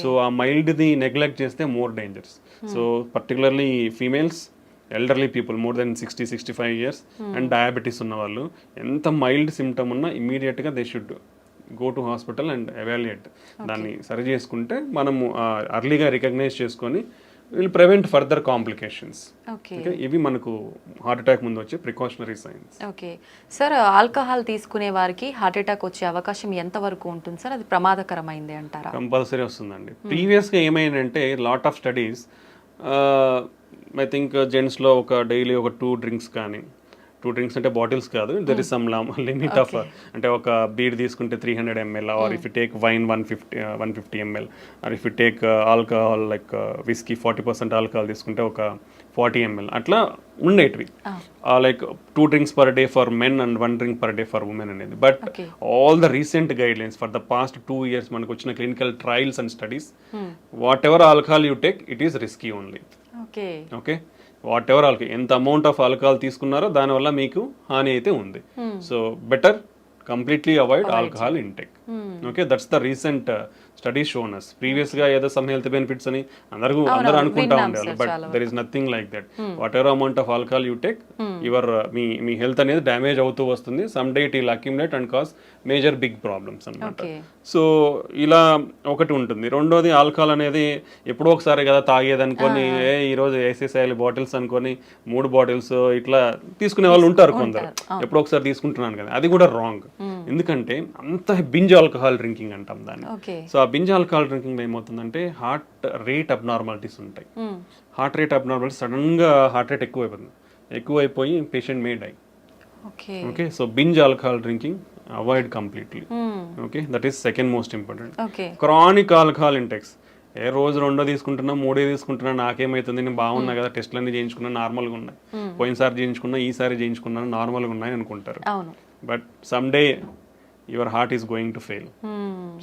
సో ఆ మైల్డ్ది నెగ్లెక్ట్ చేస్తే more dangers. So particularly females, elderly people more than 60-65 years and diabetes ఉన్న వాళ్ళు ఎంత మైల్డ్ సిమ్టమ్ ఉన్నా ఇమీడియట్గా they should go to hospital and evaluate. దాన్ని సరి చేసుకుంటే మనము అర్లీగా రికగ్నైజ్ చేసుకొని విల్ ప్రివెంట్ ఫర్దర్ కాంప్లికేషన్స్. ఇవి మనకు హార్ట్ అటాక్ ముందు వచ్చే precautionary science. Okay sir, alcohol తీసుకునే వారికి హార్ట్ అటాక్ వచ్చే అవకాశం ఎంత వరకు ఉంటుంది సార్? అది ప్రమాదకరమైంది అంటారా? కంపల్సరీ వస్తుందండి. ప్రీవియస్గా ఏమైందంటే lot of studies I think జెంట్స్లో ఒక డైలీ ఒక 2 drinks కానీ, 2 drinks అంటే బాటిల్స్ కాదు, there is some limit of, అంటే ఒక బీర్ తీసుకుంటే 300 ml, or if you take wine 150 ml, or if you take alcohol like whisky 40% alcohol తీసుకుంటే ఒక 40 ml అట్లా ఉండేటివి. Like 2 drinks per day for men and 1 drink per day for women అనేది. But all the recent guidelines for the past 2 years మనకు వచ్చిన clinical trials and studies, what ever alcohol you take it is risky only. Okay, whatever alcohol, ఎంత అమౌంట్ ఆఫ్ ఆల్కహాల్ తీసుకున్నారో దానివల్ల మీకు హాని అయితే ఉంది. So better completely avoid alcohol intake. Okay, that's the recent studies shown us ప్రీవియస్గా ఏదో సమ్ హెల్త్ బెనిఫిట్స్ అని అందరూ అనుకుంటా ఉండేవాళ్ళు, but there is nothing like that. Whatever amount of alcohol you take, your మీ హెల్త్ అనేది డ్యామేజ్ అవుతూ వస్తుంది. Some day it will accumulate and cause major big problems అనమాట. సో ఇలా ఒకటి ఉంటుంది. రెండోది ఆల్కహాల్ అనేది ఎప్పుడో ఒకసారి కదా తాగేది అనుకొని ఈరోజు వేసేసేయాలి బాటిల్స్ అనుకొని 3 బాటిల్స్ ఇట్లా తీసుకునే వాళ్ళు ఉంటారు కొందరు, ఎప్పుడో ఒకసారి తీసుకుంటున్నాను కదా, అది కూడా రాంగ్. ఎందుకంటే అంత బింజ్ ఆల్కహాల్ డ్రింకింగ్ అంటాం దాన్ని. సో ఆ బింజ్ ఆల్కహాల్ డ్రింకింగ్ ఏమవుతుందంటే హార్ట్ రేట్ అబ్నార్మాలిటీస్ ఉంటాయి. హార్ట్ రేట్ అబ్నార్మాలిటీస్ సడన్గా హార్ట్ రేట్ ఎక్కువైపోయి patient may die. Okay, so binge alcohol drinking avoid completely. Okay, that is second most important. Chronic alcohol intakes, రోజు 2 తీసుకుంటున్నా 3 తీసుకుంటున్నా నాకేమవుతుంది, నేను బాగున్నా కదా, టెస్ట్లన్నీ చేయించుకున్నా నార్మల్గా ఉన్నాయి, పోయినసారి చేయించుకున్నా ఈసారి చేయించుకున్నాను నార్మల్గా ఉన్నాయి అనుకుంటారు. But some day your heart is going to fail.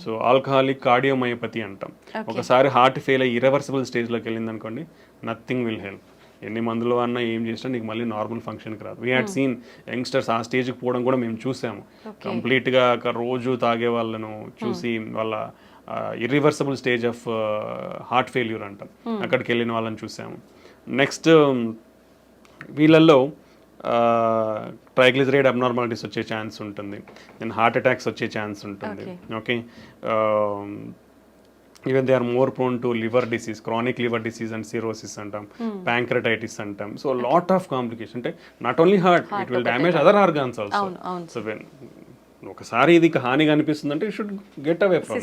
So alcoholic cardiomyopathy అంటాం. ఒకసారి హార్ట్ ఫెయిల్ అయ్యి ఇర్రివర్సిబుల్ స్టేజ్లోకి వెళ్ళింది అనుకోండి, నథింగ్ విల్ హెల్ప్. ఎన్ని మందులు అన్నా ఏం చేసినా నీకు మళ్ళీ నార్మల్ ఫంక్షన్కి రాదు. వీ హ్యాడ్ సీన్ యంగ్స్టర్స్ ఆ స్టేజ్కి పోవడం కూడా మేము చూసాము. కంప్లీట్గా రోజు తాగే వాళ్ళను చూసి వాళ్ళ irreversible stage of heart failure అంటాం, అక్కడికి వెళ్ళిన వాళ్ళని చూసాము. నెక్స్ట్ వీళ్ళల్లో ట్రైగ్లిజరైడ్ అబ్నార్మాలిటీస్ వచ్చే ఛాన్స్ ఉంటుంది, దెన్ హార్ట్ అటాక్స్ వచ్చే ఛాన్స్ ఉంటుంది. Okay, even they are more prone to liver disease, chronic liver disease and cirrhosis అంటాం, ప్యాంక్రటైటిస్ అంటాం. సో లాట్ ఆఫ్ కాంప్లికేషన్, అంటే not only heart, it will damage other organs also. So when ఒకసారి ఇది హానిగా అనిపిస్తుంది అంటే you should get away from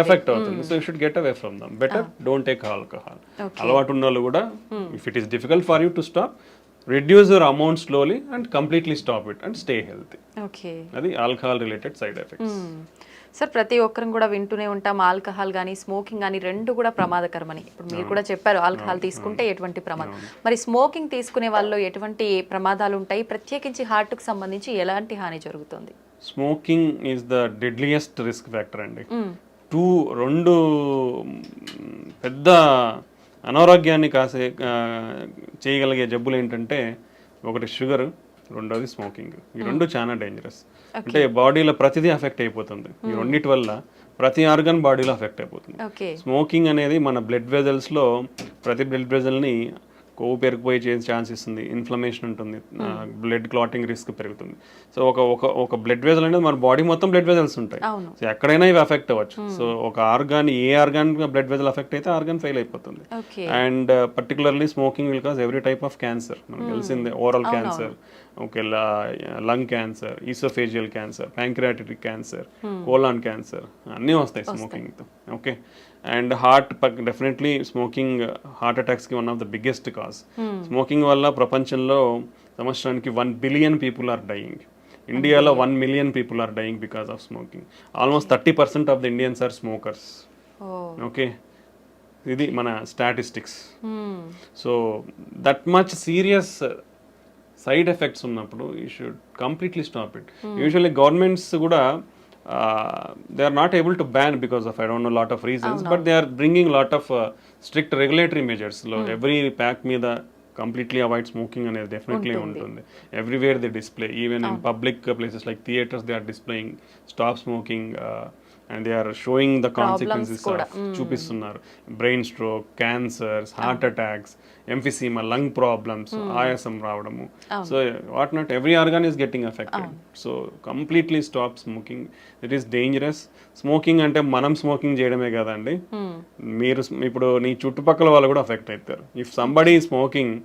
effect అవుతుంది. So you should get away from them. Better don't take alcohol. అలవాటు ఉన్న వాళ్ళు కూడా if it is difficult for you to stop, reduce your amount slowly and completely stop it and stay healthy. Okay, అది alcohol related side effects. Sir ప్రతి ఒక్కరం కూడా వింటూనే ఉంటాం ఆల్కహాల్ కానీ స్మోకింగ్ కానీ రెండు కూడా ప్రమాదకరమని. ఇప్పుడు మీరు కూడా చెప్పారు ఆల్కహాల్ తీసుకుంటే ఎటువంటి ప్రమాదం, మరి స్మోకింగ్ తీసుకునే వాళ్ళు ఎటువంటి ప్రమాదాలు ఉంటాయి, ప్రత్యేకించి హార్ట్కి సంబంధించి ఎలాంటి హాని జరుగుతుంది? Smoking is the deadliest risk factor అండి. రెండు పెద్ద అనారోగ్యాన్ని చేయగలిగే జబ్బులు ఏంటంటే, ఒకటి షుగర్, రెండోది స్మోకింగ్. ఈ రెండు చాలా డేంజరస్. అంటే బాడీలో ప్రతిదీ అఫెక్ట్ అయిపోతుంది. ఈ రెండింటి వల్ల ప్రతి ఆర్గన్ బాడీలో అఫెక్ట్ అయిపోతుంది. స్మోకింగ్ అనేది మన బ్లడ్ వెజల్స్లో ప్రతి బ్లడ్ వెజల్ని కొవ్వు పెరిగిపోయే ఛాన్స్ ఇస్తుంది, ఇన్ఫ్లమేషన్ ఉంటుంది, బ్లడ్ క్లాటింగ్ రిస్క్ పెరుగుతుంది. సో ఒక బ్లడ్ వెజల్ అనేది మన బాడీ మొత్తం బ్లడ్ వెజల్స్ ఉంటాయి. సో ఎక్కడైనా ఇవి అఫెక్ట్ అవ్వచ్చు. సో ఒక ఆర్గాన్, ఏ ఆర్గాన్ బ్లడ్ వెజల్ అఫెక్ట్ అయితే ఆర్గాన్ ఫెయిల్ అయిపోతుంది. And particularly smoking will cause every type of cancer. మనకు తెలిసిందే, oral cancer, okay, lung cancer, esophageal cancer, pancreatic cancer, colon cancer అన్నీ వస్తాయి స్మోకింగ్తో. Okay, and heart definitely smoking heart అటాక్స్కి one of the biggest cause. స్మోకింగ్ వల్ల ప్రపంచంలో సంవత్సరానికి 1 బిలియన్ పీపుల్ ఆర్ డయింగ్. ఇండియాలో 1 million people are dying because of smoking. Almost 30% of the Indians are smokers. Okay, ఇది మన statistics. So that much serious side effects ఉన్నప్పుడు you should completely stop it. Usually governments కూడా they are not able to ban because of I don't know lot of reasons, but they are bringing lot of strict regulatory measures. Every pack మీద completely avoid smoking అనేది definitely ఉంటుంది. Everywhere they display, even in public places like theaters, they are displaying stop smoking and they are showing the consequences of చూపిస్తున్నారు. Brain stroke, cancers, heart attacks, emphysema, lung problems, ఆయాసం రావడము. So what not every organ is getting affected. So completely stop smoking. It is dangerous. Smoking అంటే మనం స్మోకింగ్ చేయడమే కదండి, మీరు ఇప్పుడు నీ చుట్టుపక్కల వాళ్ళు కూడా అఫెక్ట్ అవుతారు. ఇఫ్ సంబడీ స్మోకింగ్,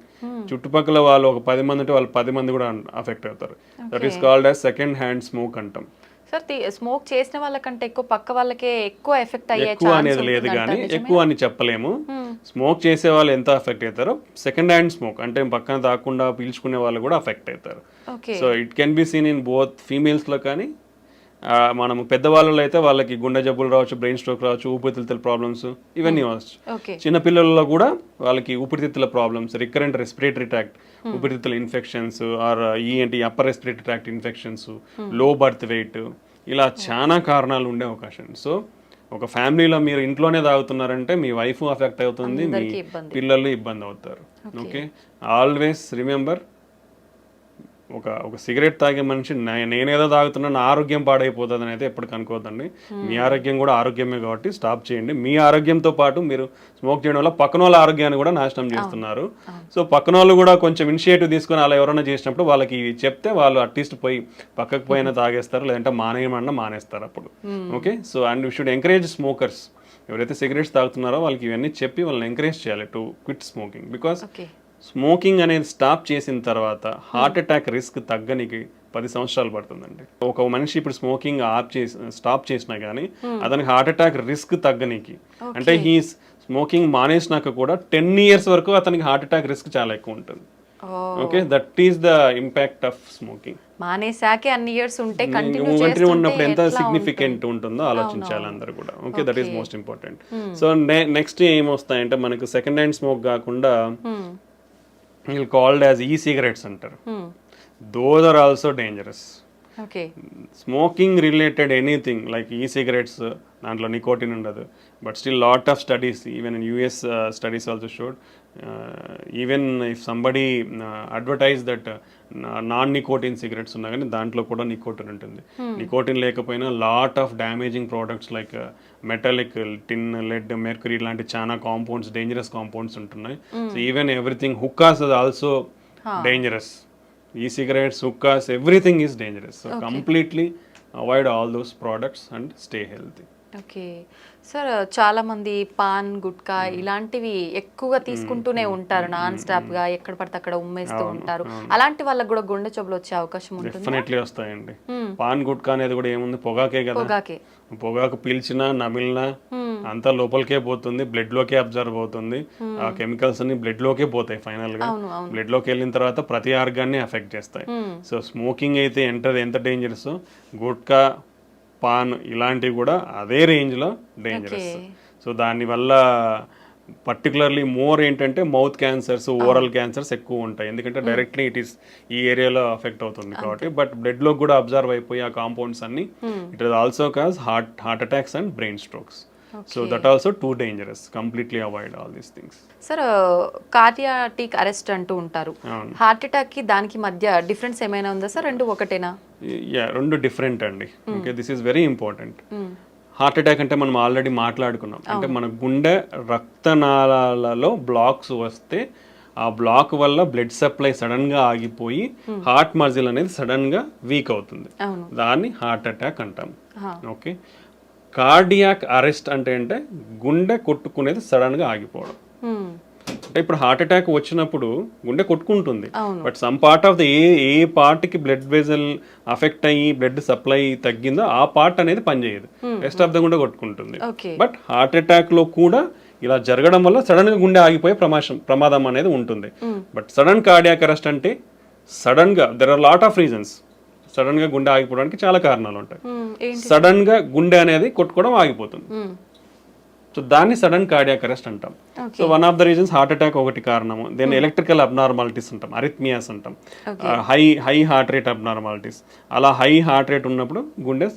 చుట్టుపక్కల వాళ్ళు ఒక 10 మంది ఉంటే వాళ్ళు 10 మంది కూడా అఫెక్ట్ అవుతారు. That is called as second hand smoke అంటాం. సార్ స్మోక్ చేసిన వాళ్ళకంటే ఎక్కువ పక్క వాళ్ళకే ఎక్కువ ఎఫెక్ట్ అయ్యే ఎక్కువ అనేది లేదు, కానీ ఎక్కువ అని చెప్పలేము. స్మోక్ చేసే వాళ్ళు ఎంత ఎఫెక్ట్ అవుతారో సెకండ్ హ్యాండ్ స్మోక్ అంటే పక్కన తాకుండా పీల్చుకునే వాళ్ళు కూడా అఫెక్ట్ అవుతారు. So it can be seen in both females లో, కానీ మనం పెద్దవాళ్ళలో అయితే వాళ్ళకి గుండె జబ్బులు రావచ్చు, బ్రెయిన్ స్ట్రోక్ రావచ్చు, ఊపిరితిత్తుల ప్రాబ్లమ్స్ ఇవన్నీ వచ్చు. చిన్నపిల్లల్లో కూడా వాళ్ళకి ఊపిరితిత్తుల ప్రాబ్లమ్స్, రికరెంట్ రెస్పిరేటరీ ట్రాక్ట్ ఊపిరితిత్తుల infections, or upper respiratory tract infections, low birth weight, ఇలా చాలా కారణాలు ఉండే అవకాశం. సో ఒక ఫ్యామిలీలో మీరు ఇంట్లోనే తాగుతున్నారంటే మీ వైఫ్ అఫెక్ట్ అవుతుంది, మీ పిల్లలు ఇబ్బంది అవుతారు. ఓకే, ఆల్వేస్ రిమెంబర్, ఒక సిగరెట్ తాగే మనిషి నేనేదో తాగుతున్నా నా ఆరోగ్యం పాడైపోతుంది అని అయితే ఎప్పటికీ అనుకోవద్దండి. మీ ఆరోగ్యం కూడా ఆరోగ్యమే కాబట్టి స్టాప్ చేయండి. మీ ఆరోగ్యంతో పాటు మీరు స్మోక్ చేయడం వల్ల పక్కన వాళ్ళ ఆరోగ్యాన్ని కూడా నాశనం చేస్తున్నారు. సో పక్కన వాళ్ళు కూడా కొంచెం ఇనిషియేటివ్ తీసుకొని అలా ఎవరైనా చేసినప్పుడు వాళ్ళకి చెప్తే వాళ్ళు అట్లీస్ట్ పోయి పక్కకు పోయినా తాగేస్తారు, లేదంటే మానేయమన్నా మానేస్తారు అప్పుడు. Okay, so and you should encourage smokers. ఎవరైతే సిగరెట్స్ తాగుతున్నారో వాళ్ళకి ఇవన్నీ చెప్పి వాళ్ళని ఎంకరేజ్ చేయాలి to quit smoking. Because smoking అనేది స్టాప్ చేసిన తర్వాత హార్ట్ అటాక్ రిస్క్ తగ్గనికి 10 సంవత్సరాలు పడుతుందండి. ఒక మనిషి ఇప్పుడు స్మోకింగ్ స్టాప్ చేసినా కానీ అతనికి హార్ట్ అటాక్ రిస్క్ తగ్గనికి, అంటే ఈ స్మోకింగ్ మానేసినాక కూడా 10 years వరకు అతనికి హార్ట్ అటాక్ రిస్క్ చాలా ఎక్కువ ఉంటుంది. Okay, that is the impact of smoking. మానేసాకే అన్ని ఇయర్స్ ఉంటే కంటిన్యూ ఉన్నప్పుడు ఎంత సిగ్నిఫికెంట్ ఉంటుందో ఆలోచించాలి అందరూ కూడా. Okay, that is most important. So next ఏమొస్తాయంటే మనకు సెకండ్ హ్యాండ్ స్మోక్ కాకుండా called as e-cigarettes అంటారు. Those are also dangerous. Okay. Smoking related anything like e-cigarettes, దాంట్లో నికోటిన్ ఉండదు. But still lot of studies, even in US studies also showed, even if somebody advertise that non-nicotine cigarettes ఉన్నా కానీ దాంట్లో కూడా నికోటిన్ ఉంటుంది. నికోటిన్ లేకపోయినా lot of damaging products like metallic, tin, lead, mercury లాంటి చాలా కాంపౌండ్స్, డేంజరస్ కాంపౌండ్స్ ఉంటున్నాయి. So even everything, hookahs is also dangerous. E-cigarettes, hookahs, everything is dangerous. So completely avoid all those products and stay healthy. Okay sir, చాలా మంది పాన్, గుట్కా ఇలాంటివి ఎక్కువగా తీసుకుంటూనే ఉంటారు నాన్ స్టాప్ గా, ఎక్కడ పడితే అక్కడ ఉమ్మేస్తూ ఉంటారు. అలాంటి వాళ్ళకి కూడా గుండె జబ్బులు వచ్చే అవకాశం ఉంటుంది. డెఫినెట్లీ వస్తాయండి. పాన్, గుట్కా అనేది కూడా ఏముంది, పొగాకే కదా. పొగాకు పీల్చినా నమిలినా అంతా లోపలికే పోతుంది, బ్లడ్ లోకే అబ్జర్వ్ అవుతుంది. ఆ కెమికల్స్ అన్ని బ్లడ్ లోకే పోతాయి. ఫైనల్ గా బ్లడ్ లోకి వెళ్ళిన తర్వాత ప్రతి ఆర్గాన్ని ఎఫెక్ట్ చేస్తాయి. సో స్మోకింగ్ అయితే ఎంత డేంజరస్, గుట్కా, పాన్ ఇలాంటివి కూడా అదే రేంజ్లో డేంజరస్. సో దానివల్ల పర్టికులర్లీ మోర్ ఏంటంటే మౌత్ క్యాన్సర్స్, ఓరల్ క్యాన్సర్స్ ఎక్కువ ఉంటాయి. ఎందుకంటే డైరెక్ట్లీ ఇట్ ఈస్ ఈ ఏరియాలో అఫెక్ట్ అవుతుంది కాబట్టి. బట్ బ్లడ్లో కూడా అబ్జర్వ్ అయిపోయి ఆ కాంపౌండ్స్ అన్ని it is also cause heart attacks and brain strokes. So that also too dangerous. Completely avoid all these things. Sir, cardiac arrest అంటూ ఉంటారు. హార్ట్ అటాక్ కి దానికి మధ్య డిఫరెన్స్ ఏమైనా ఉందా సార్? రెండు ఒకటేనా? రెండు డిఫరెంట్ అండి. Okay, this is very important. Heart attack అంటే మనం ఆల్రెడీ మాట్లాడుకున్నాం. అంటే మన గుండె రక్తనాళాలలో బ్లాక్స్ వస్తే ఆ బ్లాక్ వల్ల బ్లడ్ సప్లై సడన్ గా ఆగిపోయి హార్ట్ మజిల్ అనేది సడన్ గా వీక్ అవుతుంది. దాన్ని హార్ట్ అటాక్ అంటాం. ఓకే, కార్డియాక్ అరెస్ట్ అంటే గుండె కొట్టుకునేది సడన్ గా ఆగిపోవడం. అంటే ఇప్పుడు హార్ట్ అటాక్ వచ్చినప్పుడు గుండె కొట్టుకుంటుంది, but some part of the ఏ పార్ట్ కి బ్లడ్ వెజల్ అఫెక్ట్ అయ్యి బ్లడ్ సప్లై తగ్గిందో ఆ పార్ట్ అనేది పనిచేయదు, రెస్ట్ ఆఫ్ ద గుండె కొట్టుకుంటుంది. బట్ హార్ట్ అటాక్ లో కూడా ఇలా జరగడం వల్ల సడన్ గా గుండె ఆగిపోయే ప్రమాదం అనేది ఉంటుంది. బట్ సడన్ కార్డియాక్ అరెస్ట్ అంటే సడన్ గా there are lot of reasons. Sudden గా గుండె ఆగిపోవడానికి చాలా కారణాలు ఉంటాయి. సడన్ గా గుండె అనేది కొట్టుకోవడం ఆగిపోతుంది. సో దాన్ని సడన్ కార్డియాక్ అరెస్ట్ అంటాం. So one of the reasons heart attack ఒకటి కారణము. దెన్ ఎలక్ట్రికల్ అబ్నార్మాలిటీస్ అంటాం, అరిథ్మియాస్ అంటాం, హై హార్ట్ రేట్ అబ్నార్మాలిటీస్. అలా హై హార్ట్ రేట్ ఉన్నప్పుడు గుండె,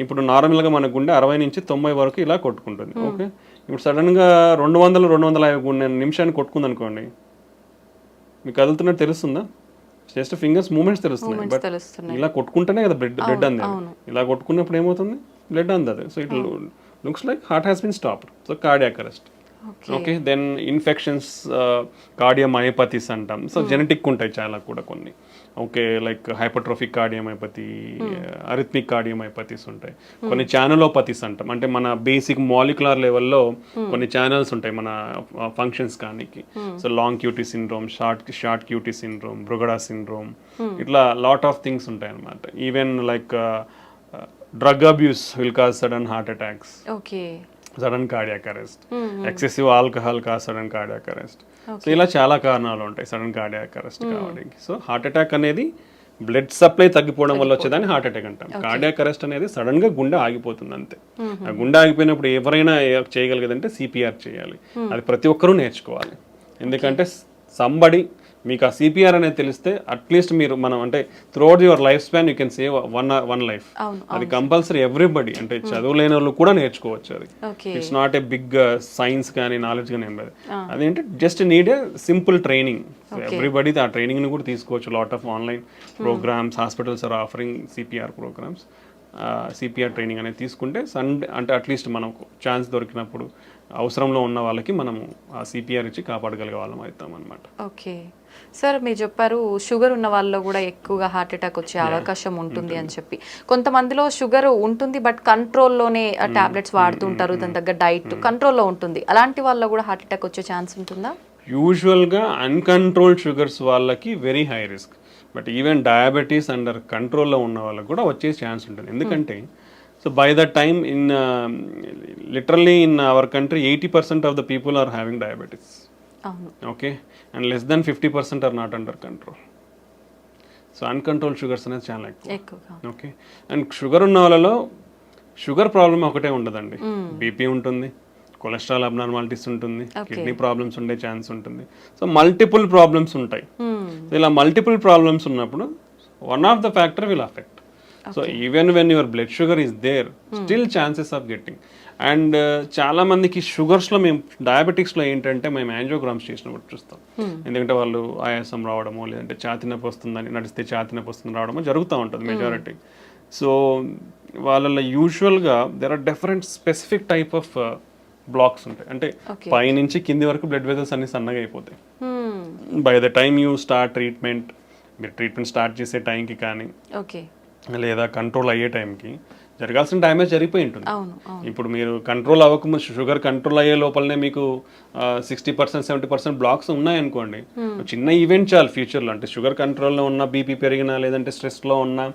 ఇప్పుడు నార్మల్గా మన గుండె 60 నుంచి 90 వరకు ఇలా కొట్టుకుంటుంది. ఓకే, ఇప్పుడు సడన్ గా 200-250 నిమిషాన్ని కొట్టుకుంది అనుకోండి, మీకు కదులుతున్నట్టు తెలుస్తుందా? జస్ట్ ఫింగర్స్ మూమెంట్స్ తెలుస్తున్నాయి. బట్ ఇలా కొట్టుకుంటేనే కదా బ్లడ్ అందేది. ఇలా కొట్టుకున్నప్పుడు ఏమవుతుంది, బ్లడ్ అందదు. So it looks like heart has been stopped. So cardiac arrest. Okay, then infections, cardiomyopathies అంటాం. సో జెనెటిక్ ఉంటాయి చాలా కూడా కొన్ని. Okay, like hypertrophic cardiomyopathy, arrhythmic cardiomyopathies ఉంటాయి. కొన్ని ఛానలోపతీస్ అంటాం, అంటే మన బేసిక్ మాలిక్యులర్ లెవెల్లో కొన్ని ఛానల్స్ ఉంటాయి మన ఫంక్షన్స్ కానీ. So long QT syndrome, short QT syndrome, Brugada syndrome, ఇట్లా లాట్ ఆఫ్ థింగ్స్ ఉంటాయి అన్నమాట. Even like drug abuse will cause sudden heart attacks, sudden cardiac arrest, excessive alcohol cause sudden cardiac arrest. So ఇలా చాలా కారణాలు ఉంటాయి సడన్ కార్డియాక్ అరెస్ట్ కావడానికి. సో హార్ట్ అటాక్ అనేది బ్లడ్ సప్లై తగ్గిపోవడం వల్ల వచ్చేదాన్ని హార్ట్ అటాక్ అంటాం. కార్డియాక్ అరెస్ట్ అనేది సడన్ గా గుండె ఆగిపోతుంది అంతే. ఆ గుండె ఆగిపోయినప్పుడు ఎవరైనా చేయగలిగేదంటే సిపిఆర్ చేయాలి. అది ప్రతి ఒక్కరూ నేర్చుకోవాలి. ఎందుకంటే సంబడి మీకు ఆ సిపిఆర్ అనేది తెలిస్తే అట్లీస్ట్ మీరు మనం అంటే throughout your lifespan you can save one life. అది కంపల్సరీ ఎవ్రీబడి, అంటే చదువులేని వాళ్ళు కూడా నేర్చుకోవచ్చు. అది it's not a big science కానీ నాలెడ్జ్ కానీ ఏం లేదు. అదేంటి just need a simple training. Everybody ఆ ట్రైనింగ్ ని కూడా తీసుకోవచ్చు. Lot of online programmes, hospitals are offering CPR programmes. CPR training అనేది తీసుకుంటే సండే అంటే అట్లీస్ట్ మనకు ఛాన్స్ దొరికినప్పుడు అవసరంలో ఉన్న వాళ్ళకి మనము ఆ సిపిఆర్ ఇచ్చి కాపాడగలిగే వాళ్ళం అవుతాం అనమాట. ఓకే సార్, మీరు చెప్పారు షుగర్ ఉన్న వాళ్ళలో కూడా ఎక్కువగా హార్ట్ అటాక్ వచ్చే అవకాశం ఉంటుంది అని చెప్పి. కొంతమందిలో షుగర్ ఉంటుంది బట్ కంట్రోల్లోనే టాబ్లెట్స్ వాడుతుంటారు, దాని దగ్గర డైట్ కంట్రోల్లో ఉంటుంది. అలాంటి వాళ్ళలో కూడా హార్ట్ అటాక్ వచ్చే ఛాన్స్ ఉంటుందా? యూజువల్గా అన్కంట్రోల్డ్ షుగర్స్ వాళ్ళకి very high risk. But even diabetes under కంట్రోల్లో ఉన్న వాళ్ళకి కూడా వచ్చే ఛాన్స్ ఉంటుంది. ఎందుకంటే so by the time in literally in our country 80% of the people are having diabetes. Okay, and less than 50% are not under control. So uncontrol sugars అనేది చాలా ఎక్కువ. ఓకే, అండ్ షుగర్ ఉన్న వాళ్ళలో షుగర్ ప్రాబ్లమ్ ఒకటే ఉండదండి. బీపీ ఉంటుంది, కొలెస్ట్రాల్ అబ్నార్మాలిటీస్ ఉంటుంది, కిడ్నీ ప్రాబ్లమ్స్ ఉండే ఛాన్స్ ఉంటుంది. సో మల్టిపుల్ ప్రాబ్లమ్స్ ఉంటాయి. ఇలా మల్టిపుల్ ప్రాబ్లమ్స్ ఉన్నప్పుడు one of the factor will affect. So even when your blood sugar is there, still chances of getting. And చాలా మందికి షుగర్స్లో మేము డయాబెటిక్స్లో ఏంటంటే మేము యాంజియోగ్రామ్స్ చేసినప్పుడు చూస్తాం. ఎందుకంటే వాళ్ళు ఆయాసం రావడమో లేదంటే ఛాతీ నొప్పి వస్తుందని నడిస్తే ఛాతీ నొప్పి వస్తుంది రావడమో జరుగుతూ ఉంటుంది మెజారిటీ. సో వాళ్ళలో యూజువల్గా there are different specific type of blocks ఉంటాయి. అంటే పైనుంచి కింది వరకు బ్లడ్ వెజల్స్ అన్ని సన్నగా అయిపోతాయి. By the time you start treatment, మీరు ట్రీట్మెంట్ స్టార్ట్ చేసే టైంకి కానీ లేదా కంట్రోల్ అయ్యే టైంకి జరగాల్సిన డ్యామేజ్ జరిగిపోయి ఉంటుంది. ఇప్పుడు మీరు కంట్రోల్ అవ్వకముందు షుగర్ కంట్రోల్ అయ్యే లోపలనే మీకు 60% 70% బ్లాక్స్ ఉన్నాయనుకోండి, చిన్న ఈవెంట్ చాలు ఫ్యూచర్లో. అంటే షుగర్ కంట్రోల్లో ఉన్న, బీపీ పెరిగినా, లేదంటే స్ట్రెస్లో ఉన్నా,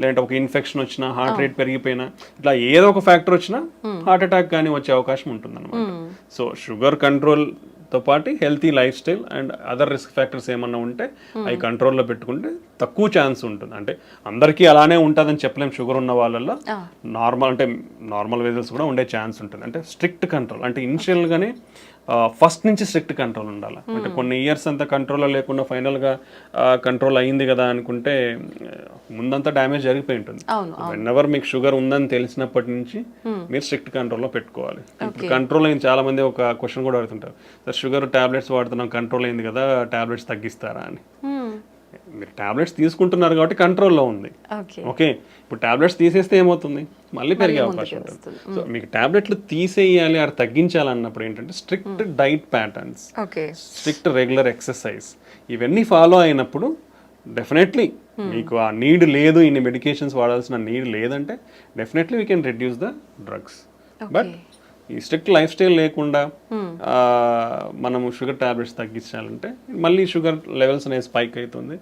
లేదంటే ఒక ఇన్ఫెక్షన్ వచ్చినా, హార్ట్ రేట్ పెరిగిపోయినా, ఇట్లా ఏదో ఒక ఫ్యాక్టర్ వచ్చినా హార్ట్ అటాక్ కానీ వచ్చే అవకాశం ఉంటుంది అనమాట. సో షుగర్ కంట్రోల్తో పాటు healthy life style and other risk factors ఏమన్నా ఉంటే అవి కంట్రోల్లో పెట్టుకుంటే తక్కువ ఛాన్స్ ఉంటుంది. అంటే అందరికీ అలానే ఉంటుందని చెప్పలేము. షుగర్ ఉన్న వాళ్ళల్లో నార్మల్ వెజల్స్ కూడా ఉండే ఛాన్స్ ఉంటుంది. అంటే స్ట్రిక్ట్ కంట్రోల్, అంటే ఇనిషియల్గానే ఫస్ట్ నుంచి స్ట్రిక్ట్ కంట్రోల్ ఉండాలి. అంటే కొన్ని ఇయర్స్ అంతా కంట్రోల్లో లేకుండా ఫైనల్గా కంట్రోల్ అయ్యింది కదా అనుకుంటే ముందంతా డ్యామేజ్ జరిగిపోయి ఉంటుంది. వెన్నెవర్ మీకు షుగర్ ఉందని తెలిసినప్పటి నుంచి మీరు స్ట్రిక్ట్ కంట్రోల్లో పెట్టుకోవాలి. ఇప్పుడు కంట్రోల్ అయింది, చాలా మంది ఒక క్వశ్చన్ కూడా అడుగుతుంటారు, సార్ షుగర్ టాబ్లెట్స్ వాడుతున్నాం కంట్రోల్ అయింది కదా, టాబ్లెట్స్ తగ్గిస్తారా అని. మీరు టాబ్లెట్స్ తీసుకుంటున్నారు కాబట్టి కంట్రోల్లో ఉంది. ఓకే, ఇప్పుడు టాబ్లెట్స్ తీసేస్తే ఏమవుతుంది, మళ్ళీ పెరిగే అవకాశం ఉంటుంది. సో మీకు టాబ్లెట్లు తీసేయాలి అది తగ్గించాలన్నప్పుడు ఏంటంటే strict diet patterns, strict regular exercise ఇవన్నీ ఫాలో అయినప్పుడు డెఫినెట్లీ మీకు ఆ నీడ్ లేదు, ఇన్ని మెడికేషన్స్ వాడాల్సిన నీడ్ లేదంటే definitely we can reduce the drugs. But ఈ స్ట్రిక్ట్ లైఫ్ స్టైల్ లేకుండా మనము షుగర్ టాబ్లెట్స్ తగ్గించాలంటే మళ్ళీ షుగర్ లెవెల్స్ అనేది స్పైక్ అవుతుంది,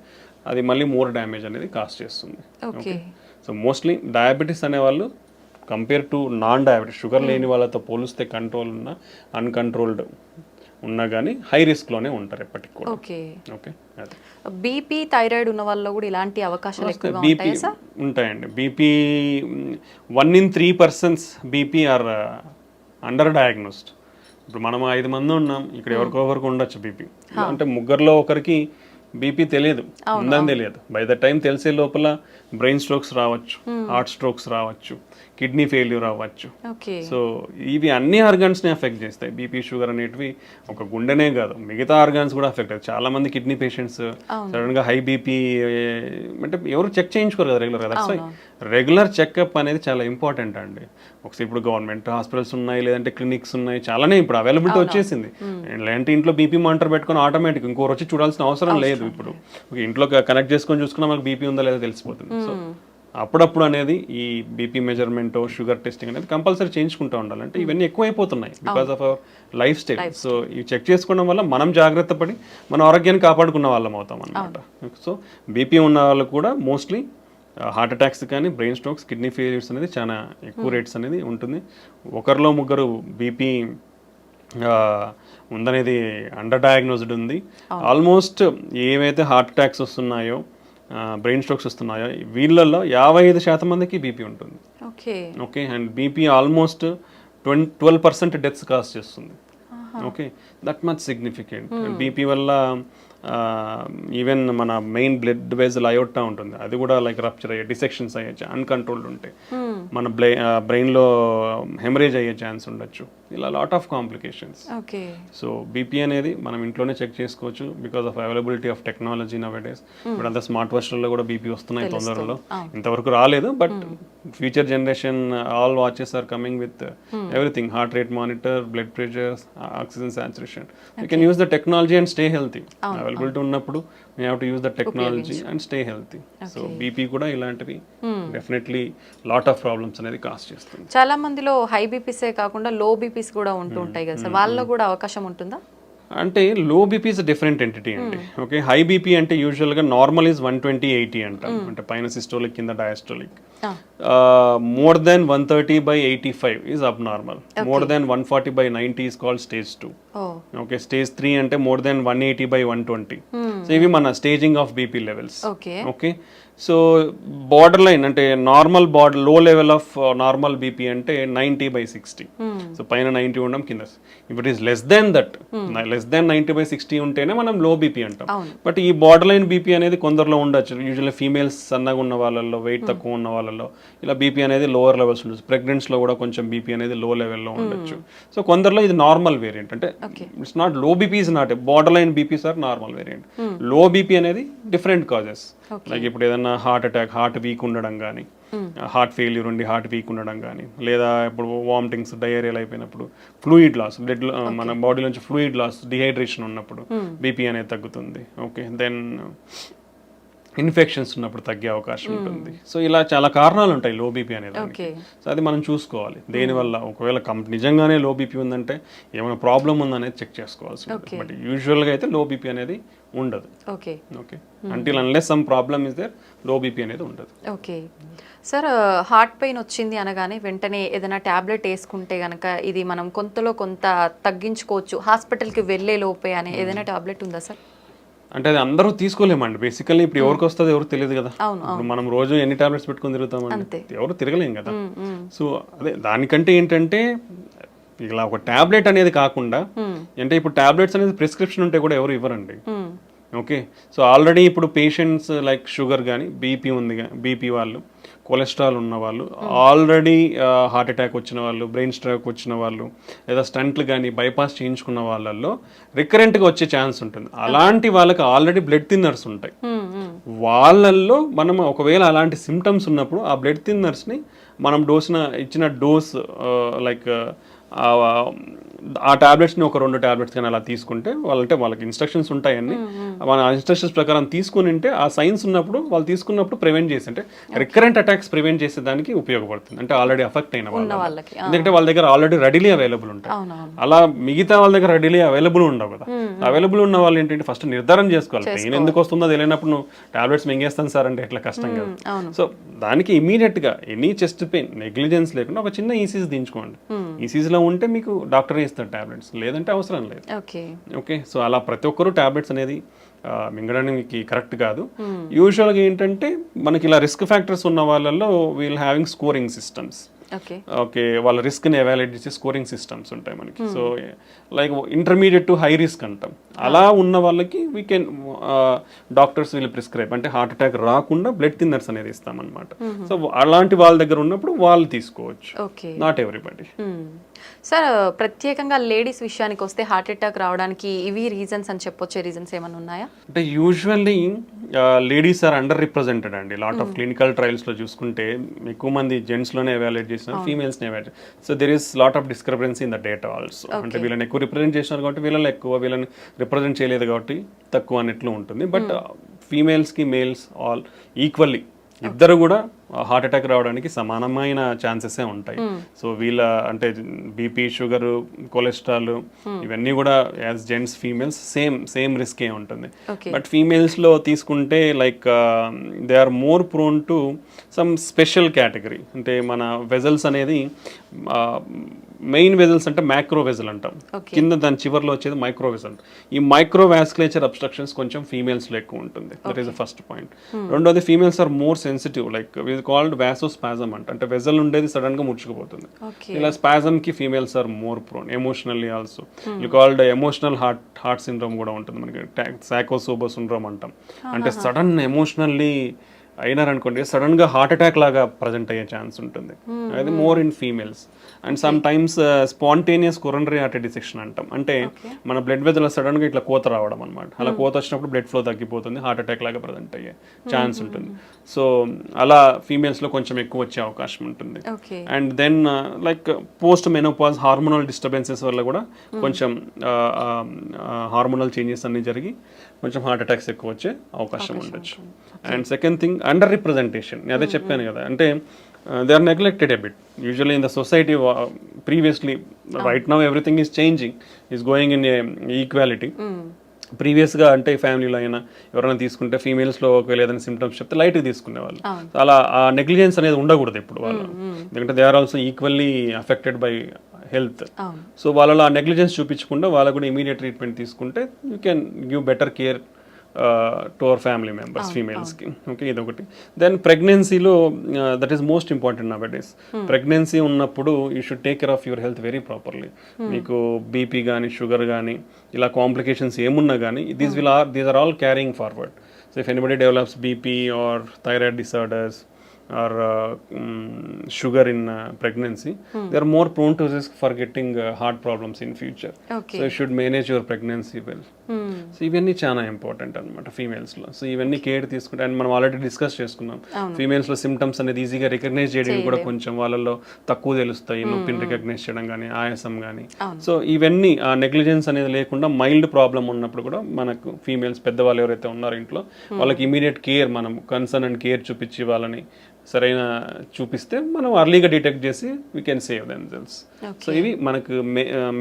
అది మళ్ళీ మోర్ డ్యామేజ్ అనేది కాస్ట్ చేస్తుంది. ఓకే, సో మోస్ట్లీ డయాబెటీస్ అనేవాళ్ళు compare to non diabetes, sugar లేని వాళ్ళతో పోలిస్తే కంట్రోల్ ఉన్న అన్కంట్రోల్డ్ ఉన్నా కానీ హై రిస్క్లోనే ఉంటారు ఎప్పటికి కూడా. ఓకే, బీపీ థైరాయిడ్ ఉన్న వాళ్ళలో కూడా ఇలాంటి అవకాశాలు ఎక్కువగా బీపీ ఉంటాయండి. BP 1 in 3 persons BP or under diagnosed. ఇప్పుడు మనం 5 మంది ఉన్నాం, ఇక్కడ ఎవరికొకరికి ఉండొచ్చు బీపీ. అంటే ముగ్గురులో ఒకరికి బీపీ తెలియదు, ఉందని తెలియదు. బై ద టైం తెలిసే లోపల బ్రెయిన్ స్ట్రోక్స్ రావచ్చు, హార్ట్ స్ట్రోక్స్ రావచ్చు, కిడ్నీ ఫెయిల్యూర్ అవ్వచ్చు. సో ఇవి అన్ని ఆర్గాన్స్ని ఎఫెక్ట్ చేస్తాయి. బీపీ షుగర్ అనేటివి ఒక గుండెనే కాదు మిగతా ఆర్గాన్స్ కూడా ఎఫెక్ట్ అవుతాయి. చాలా మంది కిడ్నీ పేషెంట్స్ సడన్గా హై బీపీ అంటే ఎవరు చెక్ చేయించుకోరు కదా రెగ్యులర్గా. దట్స్ వై రెగ్యులర్ చెకప్ అనేది చాలా ఇంపార్టెంట్ అండి. ఒకసారి ఇప్పుడు గవర్నమెంట్ హాస్పిటల్స్ ఉన్నాయి, లేదంటే క్లినిక్స్ ఉన్నాయి, చాలానే ఇప్పుడు అవైలబిలిటీ వచ్చేసింది. లేదంటే ఇంట్లో బీపీ మానిటర్ పెట్టుకొని ఆటోమేటిక్ ఇంకోరు వచ్చి చూడాల్సిన అవసరం లేదు. ఇప్పుడు ఇంట్లో కనెక్ట్ చేసుకొని చూసుకున్నా మనకు బీపీ ఉందా లేదా తెలిసిపోతుంది. సో అప్పుడప్పుడు అనేది ఈ బీపీ మెజర్మెంట్, షుగర్ టెస్టింగ్ అనేది కంపల్సరీ చేయించుకుంటూ ఉండాలి. అంటే ఇవన్నీ ఎక్కువైపోతున్నాయి because of our lifestyle. So ఇవి చెక్ చేసుకోవడం వల్ల మనం జాగ్రత్త పడి మన ఆరోగ్యాన్ని కాపాడుకున్న వాళ్ళం అవుతాం అన్నమాట. సో బీపీ ఉన్న వాళ్ళు కూడా మోస్ట్లీ హార్ట్ అటాక్స్ కానీ, బ్రెయిన్ స్ట్రోక్స్, కిడ్నీ ఫెయిల్యూర్స్ అనేది చాలా ఎక్కువ రేట్స్ అనేది ఉంటుంది. ఒకరిలో ముగ్గురు బీపీ ఉందనేది అండర్ డయాగ్నోస్డ్ ఉంది. ఆల్మోస్ట్ ఏవైతే హార్ట్ అటాక్స్ వస్తున్నాయో, బ్రెయిన్ స్ట్రోక్స్ వస్తున్నాయో వీళ్ళల్లో 55% మందికి బీపీ ఉంటుంది. Okay, and BP almost 12% deaths cause చేస్తుంది. Okay, that much significant. BP వల్ల ఈవెన్ మన మెయిన్ బ్లడ్ వెజల్ అయోటా ఉంటుంది, అది కూడా లైక్ రప్చర్ అయ్యే, డిసెక్షన్స్ అయ్యే అన్కంట్రోల్డ్ ఉంటాయి, మన బ్రెయిన్లో హెమరేజ్ అయ్యే ఛాన్స్ ఉండొచ్చు, ఇలా lot of complications. Okay. So BP అనేది మనం ఇంట్లోనే చెక్ చేసుకోవచ్చు because of availability of technology now days. ఇప్పుడు అంతా స్మార్ట్ వాచ్లలో కూడా బీపీ వస్తున్నాయి తొందరలో, ఇంతవరకు రాలేదు, but future generation all watches are coming with everything, heart rate monitor, blood pressure, oxygen saturation. You can use the technology and stay healthy. Availability ఉన్నప్పుడు we have to use the technology and stay healthy. So BP కూడా ఇలాంటివి డెఫినెట్లీ లాట్ ఆఫ్ ప్రాబ్లమ్స్ అనేది కాస్ చేస్తుంది. చాలా మందిలో హై బీపీసే కాకుండా లో బీపీస్ కూడా ఉంటూ ఉంటాయి కదా సార్, వాళ్ళలో కూడా అవకాశం ఉంటుందా? అంటే లో బీపీ ఇస్ డిఫరెంట్ ఎంటిటీ అండి. ఓకే, హై బీపీ అంటే యూజువల్గా నార్మల్ ఈజ్ 120/80 అంటాం, అంటే పైన సిస్టోలిక్ కింద డయాస్టోలిక్. మోర్ దెన్ 130/85 ఈజ్ అబ్ normal. More than 140/90 is called stage 2. Okay, stage 3 అంటే మోర్ దెన్ 180/120. సో ఇవి మన staging of BP levels. Okay, so border line అంటే నార్మల్ లో లెవెల్ ఆఫ్ నార్మల్ బీపీ అంటే 90/60. సో పైన 90 ఉండడం, కింద if it is less than that, less than 90/60 ఉంటేనే మనం లో బీపీ అంటాం. బట్ ఈ బార్డర్ లైన్ బీపీ అనేది కొందరిలో ఉండొచ్చు. యూజువల్లీ ఫీమేల్స్ సన్నగా ఉన్న వాళ్ళల్లో, వెయిట్ తక్కువ ఉన్న వాళ్ళలో ఇలా బీపీ అనేది లోవర్ లెవెల్స్ ఉండొచ్చు. ప్రెగ్నెంట్స్లో కూడా కొంచెం బీపీ అనేది లో లెవెల్లో ఉండొచ్చు. సో కొందరిలో ఇది నార్మల్ వేరియంట్, అంటే it's not low BP is not borderline BPs are normal variant. Low BP అనేది డిఫరెంట్ కాజెస్, లైక్ ఇప్పుడు ఏదన్నా హార్ట్ అటాక్, హార్ట్ వీక్ ఉండడం కానీ, హార్ట్ ఫెయిల్యూర్ ఉండి హార్ట్ వీక్ ఉండడం కానీ, లేదా ఇప్పుడు వామిటింగ్స్, డయేరియల్ అయిపోయినప్పుడు, ఫ్లూయిడ్ లాస్, బ్లడ్ మన బాడీ నుంచి ఫ్లూయిడ్ లాస్, డిహైడ్రేషన్ ఉన్నప్పుడు బీపీ అనేది తగ్గుతుంది. ఓకే, దెన్ ఇన్ఫెక్షన్స్ ఉన్నప్పుడు తగ్గే అవకాశం ఉంటుంది. సో ఇలా చాలా కారణాలు ఉంటాయి లో బీపీ అనేది. సో అది మనం చూసుకోవాలి దేనివల్ల. ఒకవేళ నిజంగానే లో బీపీ ఉందంటే ఏమైనా ప్రాబ్లం ఉందనేది చెక్ చేసుకోవాల్సి ఉంటుంది. బట్ యూజువల్గా అయితే లో బీపీ అనేది ఉండదు. Okay, until unless some problem is there, low BP అనేది ఉండదు. ఓకే సార్, హార్ట్ పెయిన్ వచ్చింది అనగానే వెంటనే ఏదైనా ట్యాబ్లెట్ వేసుకుంటే కనుక ఇది మనం కొంతలో కొంత తగ్గించుకోవచ్చు హాస్పిటల్కి వెళ్ళే లోపే అనే ఏదైనా ట్యాబ్లెట్ ఉందా సార్? అంటే అది అందరూ తీసుకోలేమండి బేసికల్లీ. ఇప్పుడు ఎవరికి వస్తుంది ఎవరు తెలియదు కదా. ఇప్పుడు మనం రోజు ఎన్ని టాబ్లెట్స్ పెట్టుకొని తిరుగుతామండి, ఎవరు తిరగలేం కదా. సో అదే దానికంటే ఏంటంటే ఇలా ఒక టాబ్లెట్ అనేది కాకుండా, అంటే ఇప్పుడు టాబ్లెట్స్ అనేది ప్రిస్క్రిప్షన్ ఉంటే కూడా ఎవరు ఇవ్వరండి. ఓకే, సో ఆల్రెడీ ఇప్పుడు పేషెంట్స్ లైక్ షుగర్ కానీ, బీపీ ఉంది, బీపీ వాళ్ళు, కొలెస్ట్రాల్ ఉన్న వాళ్ళు, ఆల్రెడీ హార్ట్ అటాక్ వచ్చిన వాళ్ళు, బ్రెయిన్ స్ట్రోక్ వచ్చిన వాళ్ళు, లేదా స్టంట్లు కానీ బైపాస్ చేయించుకున్న వాళ్ళల్లో రికరెంట్గా వచ్చే ఛాన్స్ ఉంటుంది. అలాంటి వాళ్ళకి ఆల్రెడీ బ్లడ్ థిన్నర్స్ ఉంటాయి. వాళ్ళల్లో మనం ఒకవేళ అలాంటి సిమ్టమ్స్ ఉన్నప్పుడు ఆ బ్లడ్ థిన్నర్స్ని మనం ఇచ్చిన డోస్ లైక్ ఆ టాబ్లెట్స్ని ఒక 2 టాబ్లెట్స్ కానీ అలా తీసుకుంటే వాళ్ళకి ఇన్స్ట్రక్షన్స్ ఉంటాయని, మన ఇన్స్ట్రక్షన్స్ ప్రకారం తీసుకుని ఉంటే ఆ సైన్స్ ఉన్నప్పుడు వాళ్ళు తీసుకున్నప్పుడు ప్రివెంట్ చేసి, అంటే రికరెంట్ అటాక్స్ ప్రివెంట్ చేసేదానికి ఉపయోగపడుతుంది. అంటే ఆల్రెడీ అఫెక్ట్ అయిన వాళ్ళకి, ఎందుకంటే వాళ్ళ దగ్గర ఆల్రెడీ రెడీలీ అవైలబుల్ ఉంటాయి. అలా మిగతా వాళ్ళ దగ్గర రెడీలీ అవైలబుల్ ఉండవు కదా. అవైలబుల్ ఉన్న వాళ్ళు ఏంటంటే ఫస్ట్ నిర్ధారణ చేసుకోవాలి. పెయిన్ ఎందుకు వస్తుందో తెలియనప్పుడు నువ్వు టాబ్లెట్స్ మింగేస్తాను సార్ అంటే ఎట్లా, కష్టం కదా. సో దానికి ఇమీడియట్ గా ఎనీ చెస్ట్ పెయిన్ నెగ్లిజెన్స్ లేకుండా ఒక చిన్న ఈసీజీ దించుకోండి. ఈసీజీలో ఉంటే మీకు డాక్టర్ ఇస్తారు టాబ్లెట్స్, లేదంటే అవసరం లేదు. ఓకే, సో అలా ప్రతి ఒక్కరు టాబ్లెట్స్ అనేది మింగడానికి కరెక్ట్ కాదు. యూజువల్గా ఏంటంటే మనకి ఇలా రిస్క్ ఫ్యాక్టర్స్ ఉన్న వాళ్ళల్లో we'll having scoring systems. Okay, వాళ్ళ రిస్క్ని ఎవాల్యుయేట్ చేసే స్కోరింగ్ సిస్టమ్స్ ఉంటాయి మనకి. So like intermediate to high risk అంటాం. అలా ఉన్న వాళ్ళకి వీ కెన్ డాక్టర్స్ వీళ్ళు ప్రిస్క్రైబ్, అంటే హార్ట్ అటాక్ రాకుండా బ్లడ్ థిన్నర్స్ అనేది ఇస్తామన్నమాట. సో అలాంటి వాళ్ళ దగ్గర ఉన్నప్పుడు వాళ్ళు తీసుకోవచ్చు, నాట్ ఎవ్రీబడి. సార్, ప్రత్యేకంగా లేడీస్ విషయానికి వస్తే హార్ట్ అటాక్ రావడానికి ఇవి రీజన్స్ అని చెప్పొచ్చే రీజన్స్ ఏమైనా ఉన్నాయా? అంటే usually ladies are under represented అండి. లాట్ ఆఫ్ క్లినికల్ ట్రయల్స్లో చూసుకుంటే ఎక్కువ మంది జెంట్స్లోనే ఎవాల్యుయేట్ చేసినారు, ఫీమేల్స్ని evaluate. So there is lot of discrepancy in the data also. అంటే వీళ్ళని ఎక్కువ రిప్రజెంట్ చేసినారు కాబట్టి వీళ్ళని ఎక్కువ, వీళ్ళని రిప్రజెంట్ చేయలేదు కాబట్టి తక్కువ అన్నట్లు ఉంటుంది. బట్ ఫీమేల్స్కి మేల్స్ ఆల్ ఈక్వల్లీ ఇద్దరు కూడా హార్ట్ అటాక్ రావడానికి సమానమైన ఛాన్సెసే ఉంటాయి. సో వీళ్ళ అంటే బీపీ, షుగర్, కొలెస్ట్రాల్ ఇవన్నీ కూడా యాజ్ జెంట్స్ ఫీమేల్స్ సేమ్ రిస్కే ఉంటుంది. బట్ ఫీమేల్స్లో తీసుకుంటే like they are more prone to some special category. అంటే మన వెజల్స్ అనేది మెయిన్ వెజల్స్ అంటే మైక్రో వెజల్ అంటాం, కింద దాని చివర్లో వచ్చేది మైక్రో వెజల్. ఈ మైక్రో వాస్కులేచర్ అబ్స్ట్రక్షన్స్ కొంచెం ఫీమేల్స్లో ఎక్కువ ఉంటుంది. That is the first point. రెండోది females are more sensitive, like is called vasospasm అంటే వెజల్ ఉండేది సడన్ గా ముడుచుకుపోతుంది. ఓకే. ఇలా స్పాజమ్ కి females are more prone emotionally also. ఇది కాల్డ్ ఎమోషనల్ హార్ట్ సిండ్రోమ్ కూడా ఉంటుంది మనకి, సాకోసోబో సిండ్రోమ్ అంటాం. అంటే సడన్ ఎమోషనల్లీ అయినారనుకోండి సడన్ గా హార్ట్ అటాక్ లాగా ప్రజెంట్ అయ్యే ఛాన్స్ ఉంటుంది. అది more in females. And sometimes spontaneous coronary artery dissection అంటాం. అంటే మన బ్లడ్ వెజల్ సడన్ గా ఇట్లా కోత రావడం అనమాట. అలా కోత వచ్చినప్పుడు బ్లడ్ ఫ్లో తగ్గిపోతుంది, హార్ట్ అటాక్ లాగా ప్రజెంట్ అయ్యే ఛాన్స్ ఉంటుంది. సో అలా ఫీమేల్స్ లో కొంచెం ఎక్కువ వచ్చే అవకాశం ఉంటుంది. And then like post menopause hormonal disturbances వల్ల కూడా కొంచెం హార్మోనల్ చేంజెస్ అన్ని జరిగి కొంచెం హార్ట్ అటాక్స్ ఎక్కువ వచ్చే అవకాశం ఉండొచ్చు. And second thing under representation. అదే చెప్పాను కదా, అంటే they are neglected a bit usually in the society. Previously, right now everything is changing, is going in equality. ప్రీవియస్గా అంటే ఫ్యామిలీలో అయినా ఎవరైనా తీసుకుంటే ఫీమేల్స్లో ఒకవేళ ఏదైనా సిమ్టమ్స్ చెప్తే లైట్గా తీసుకునేవాళ్ళు. అలా ఆ నెగ్లిజెన్స్ అనేది ఉండకూడదు ఇప్పుడు వాళ్ళు, ఎందుకంటే they are also equally affected by health. So వాళ్ళలో ఆ నెగ్లిజెన్స్ చూపించకుండా వాళ్ళకు కూడా ఇమీడియట్ ట్రీట్మెంట్ తీసుకుంటే you can give better care to our family members ఫీమేల్స్కి. ఓకే, ఇదొకటి. దెన్ ప్రెగ్నెన్సీలో that is most important nowadays. Pregnancy ఉన్నప్పుడు you should take care of your health very properly. మీకు బీపీ కానీ షుగర్ కానీ ఇలా కాంప్లికేషన్స్ ఏమున్నా కానీ these are all carrying forward. So if anybody develops BP or thyroid disorders or sugar in pregnancy, they are more prone to risk for getting heart problems in future. So you should manage your pregnancy well. So ఇవన్నీ చాలా ఇంపార్టెంట్ అనమాట ఫీమేల్స్లో. సో ఇవన్నీ కేర్ తీసుకుంటే, అండ్ మనం ఆల్రెడీ డిస్కస్ చేసుకున్నాం ఫీమేల్స్లో సిమ్టమ్స్ అనేది ఈజీగా రికగ్నైజ్ చేయడం కూడా కొంచెం వాళ్ళలో తక్కువ తెలుస్తాయి, నొప్పిని రికగ్నైజ్ చేయడం కానీ ఆయాసం కానీ. సో ఇవన్నీ ఆ నెగ్లిజెన్స్ అనేది లేకుండా మైల్డ్ ప్రాబ్లం ఉన్నప్పుడు కూడా మనకు ఫీమేల్స్ పెద్దవాళ్ళు ఎవరైతే ఉన్నారో ఇంట్లో వాళ్ళకి ఇమీడియట్ కేర్, మనం కన్సర్న్ అండ్ కేర్ చూపించి వాళ్ళని సరైన చూపిస్తే మనం అర్లీగా డిటెక్ట్ చేసి we can save themselves. So ఇవి మనకు